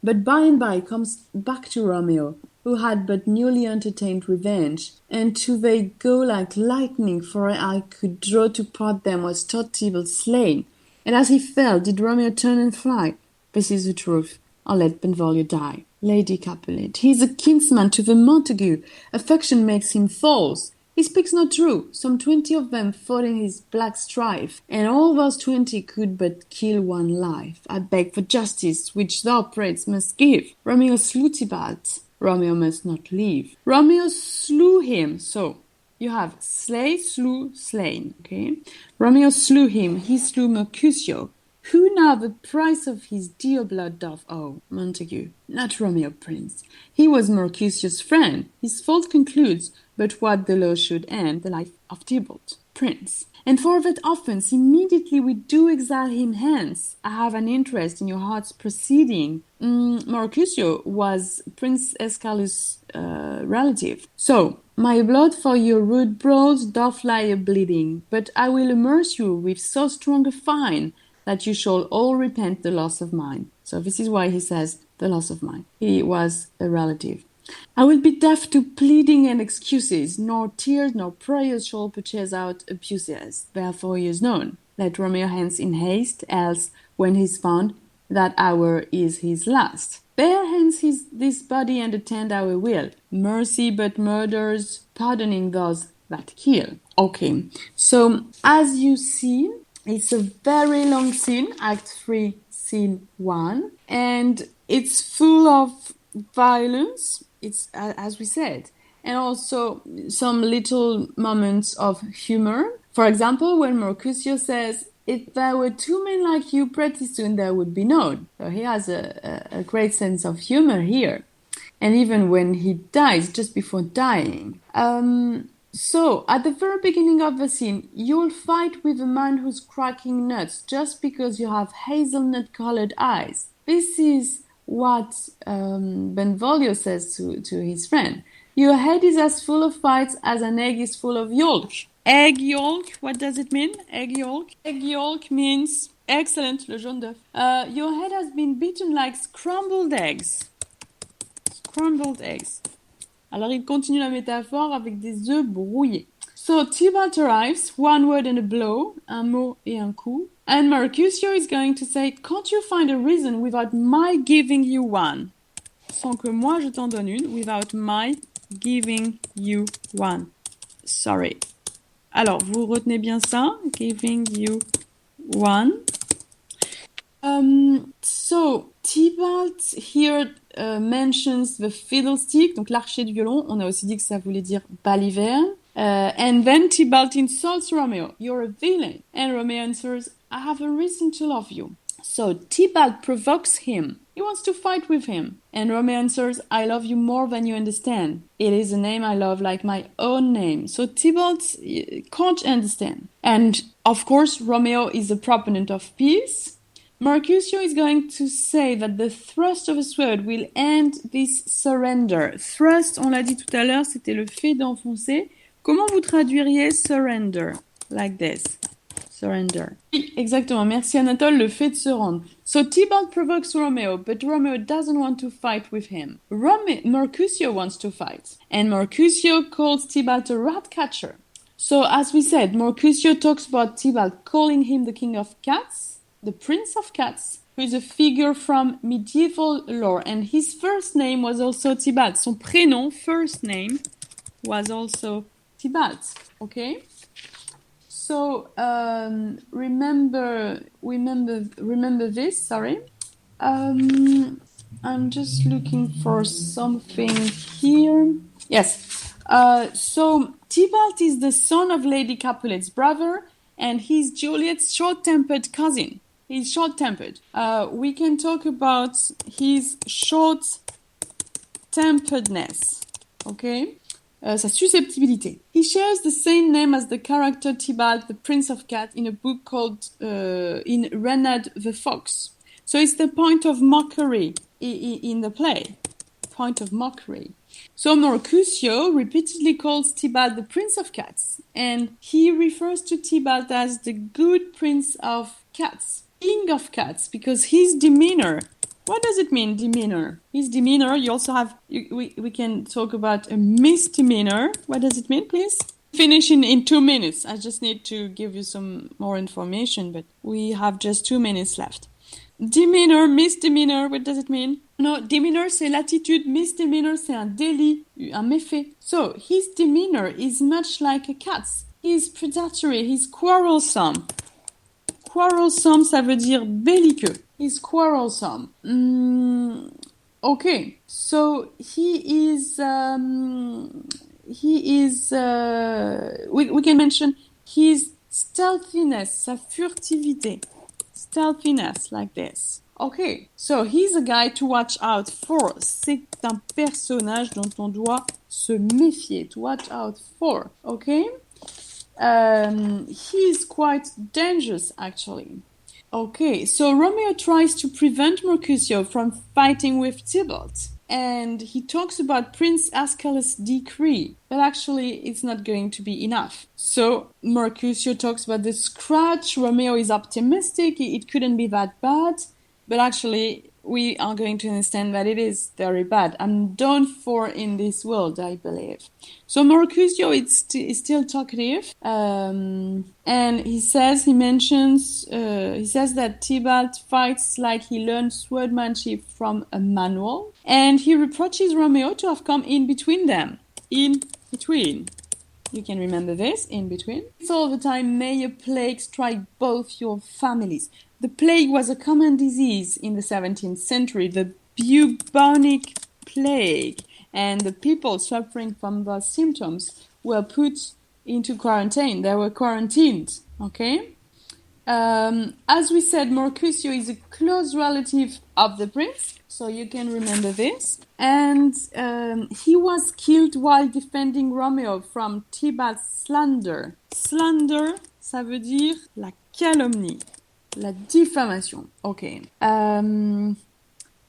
But by and by comes back to Romeo, who had but newly entertained revenge, and to they go like lightning, for I could draw to part them was thought Tybalt slain. And as he fell, did Romeo turn and fly? This is the truth. I'll let Benvolio die. Lady Capulet, he is a kinsman to the Montague. Affection makes him false. He speaks not true. Some 20 of them fought in his black strife, and all those 20 could but kill one life. I beg for justice, which thou prates must give. Romeo slew Tybalt. Romeo must not leave. Romeo slew him. So, you have slay, slew, slain. Okay? Romeo slew him. He slew Mercutio. Who now the price of his dear blood doth owe? Montague. Not Romeo, prince. He was Mercutio's friend. His fault concludes, but what the law should end, the life of Tybalt, prince. And for that offence immediately we do exile him hence. I have an interest in your heart's proceeding. Mercutio was Prince Escalus' relative. So, my blood for your rude brows doth lie a-bleeding, but I will immerse you with so strong a fine, that you shall all repent the loss of mine. So this is why he says the loss of mine. He was a relative. I will be deaf to pleading and excuses, nor tears nor prayers shall purchase out abuses. Therefore he is known. Let Romeo hence in haste, else, when he's found, that hour is his last. Bear hence this body and attend our will. Mercy but murders, pardoning those that kill. Okay, so as you see, it's a very long scene, Act 3, Scene 1, and it's full of violence, it's as we said, and also some little moments of humor. For example, when Mercutio says, if there were two men like you, pretty soon there would be none. So he has a great sense of humor here. And even when he dies, just before dying. So, at the very beginning of the scene, you'll fight with a man who's cracking nuts just because you have hazelnut-colored eyes. This is what Benvolio says to his friend. Your head is as full of fights as an egg is full of yolk. Egg yolk, what does it mean? Egg yolk? Egg yolk means, excellent, le jaune d'œuf. Your head has been beaten like scrambled eggs. Scrambled eggs. Alors, il continue la métaphore avec des œufs brouillés. So, Tybalt arrives, one word and a blow, un mot et un coup. And Mercutio is going to say, can't you find a reason without my giving you one? Sans que moi je t'en donne une, without my giving you one. Sorry. Alors, vous retenez bien ça, giving you one. So, Tybalt here mentions the fiddlestick, donc l'archet du violon. On a aussi dit que ça voulait dire baliverne. And then Tybalt insults Romeo. You're a villain. And Romeo answers, I have a reason to love you. So Tybalt provokes him. He wants to fight with him. And Romeo answers, I love you more than you understand. It is a name I love like my own name. So Tybalt can't understand. And of course, Romeo is a proponent of peace. Mercutio is going to say that the thrust of a sword will end this surrender. Thrust, on l'a dit tout à l'heure, c'était le fait d'enfoncer. Comment vous traduiriez surrender? Like this. Surrender. Oui, exactement. Merci Anatole, le fait de se rendre. So Tybalt provokes Romeo, but Romeo doesn't want to fight with him. Mercutio wants to fight. And Mercutio calls Tybalt a rat catcher. So as we said, Mercutio talks about Tybalt calling him the king of cats, the prince of cats, who is a figure from medieval lore. And his first name was also Tybalt. Son prénom, first name, was also Tybalt. Okay? So, remember this, sorry. I'm just looking for something here. Yes. So, Tybalt is the son of Lady Capulet's brother, and he's Juliette's short-tempered cousin. He's short-tempered. We can talk about his short-temperedness, okay? Sa susceptibilité. He shares the same name as the character Tybalt, the Prince of Cat, in a book called in Reynard the Fox. So it's the point of mockery in the play. point of mockery. So Mercutio repeatedly calls Tybalt the Prince of Cats, and he refers to Tybalt as the good Prince of Cats, King of Cats, because his demeanor. What does it mean, demeanor? His demeanor, you also have, we can talk about a misdemeanor. What does it mean, please? Finish in 2 minutes. I just need to give you some more information, but we have just 2 minutes left. Demeanor, misdemeanor, what does it mean? No, demeanor, c'est l'attitude. Misdemeanor, c'est un délit, un méfait. So, his demeanor is much like a cat's. He's predatory, he's quarrelsome. Quarrelsome, ça veut dire belliqueux. He's quarrelsome. Okay, so he is, we can mention his stealthiness, sa furtivité. Stealthiness, like this. Okay, so he's a guy to watch out for. C'est un personnage dont on doit se méfier, to watch out for. Okay? He is quite dangerous, actually. Okay, so Romeo tries to prevent Mercutio from fighting with Tybalt. And he talks about Prince Ascalus' decree, but actually it's not going to be enough. So Mercutio talks about the scratch. Romeo is optimistic, it couldn't be that bad, but actually we are going to understand that it is very bad. I'm done for in this world, I believe. So Mercutio is still talkative, and he says that Tybalt fights like he learned swordmanship from a manual, and he reproaches Romeo to have come in between them. In between. You can remember this, in between. It's all the time, may a plague strike both your families. The plague was a common disease in the 17th century, the bubonic plague, and the people suffering from those symptoms were put into quarantine. They were quarantined, okay? As we said, Mercutio is a close relative of the prince, so you can remember this. And he was killed while defending Romeo from Tybalt's slander. Slander, ça veut dire la calomnie. La diffamation. Okay.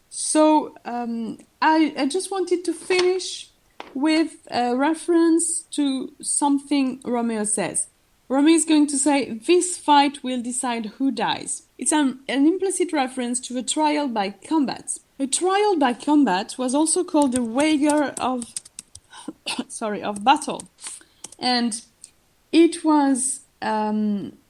So I just wanted to finish with a reference to something Romeo says. Romeo is going to say, this fight will decide who dies. It's an implicit reference to a trial by combat. A trial by combat was also called a wager of battle. And it was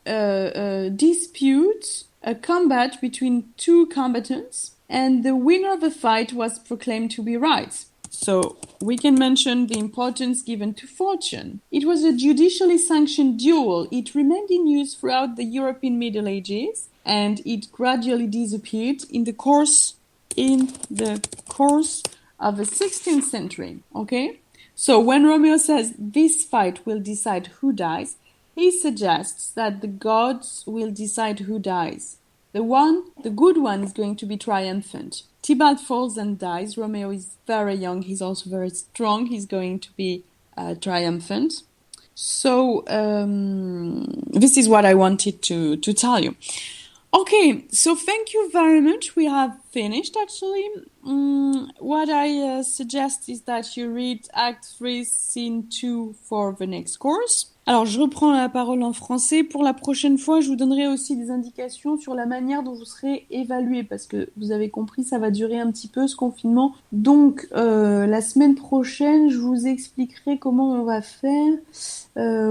a dispute, a combat between two combatants, and the winner of the fight was proclaimed to be right. So we can mention the importance given to fortune. It was a judicially sanctioned duel. It remained in use throughout the European Middle Ages, and it gradually disappeared in the course of the 16th century. Okay? So when Romeo says this fight will decide who dies, he suggests that the gods will decide who dies. The good one is going to be triumphant. Tybalt falls and dies. Romeo is very young. He's also very strong. He's going to be triumphant. So this is what I wanted to tell you. Okay, so thank you very much. We have finished, actually. What I suggest is that you read Act 3, Scene 2 for the next course. Alors, je reprends la parole en français. Pour la prochaine fois, je vous donnerai aussi des indications sur la manière dont vous serez évalué, parce que vous avez compris, ça va durer un petit peu ce confinement. Donc, la semaine prochaine, je vous expliquerai comment on va faire.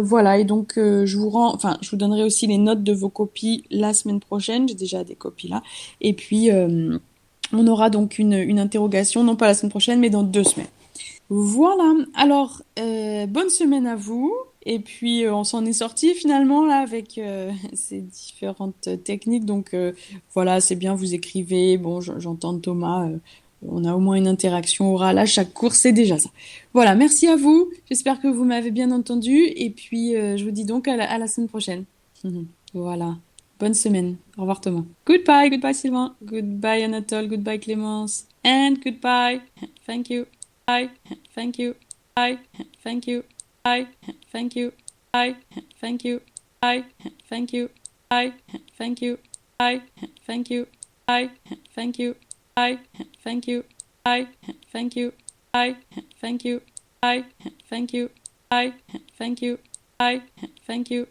Voilà, et donc je vous donnerai aussi les notes de vos copies la semaine prochaine. J'ai déjà des copies là. Et puis, on aura donc une interrogation, non pas la semaine prochaine, mais dans 2 semaines. Voilà, alors bonne semaine à vous. Et puis on s'en est sorti finalement là avec ces différentes techniques. Donc voilà, c'est bien, vous écrivez. Bon, j'entends Thomas, on a au moins une interaction orale à chaque cours, c'est déjà ça. Voilà, merci à vous. J'espère que vous m'avez bien entendu. Et puis je vous dis donc à la semaine prochaine. Voilà, bonne semaine. Au revoir Thomas. Goodbye Sylvain. Goodbye Anatole. Goodbye Clémence. And goodbye. Thank you. Bye. Thank you. Bye. Thank you. Bye. Thank you. Bye. Thank you. Bye. Thank you. Bye. Thank you. Bye. Thank you. Bye. Thank you. Bye. Thank you. Bye. Thank you. Bye. Thank you. Bye. Thank you. Bye. Thank you. Bye. Thank you.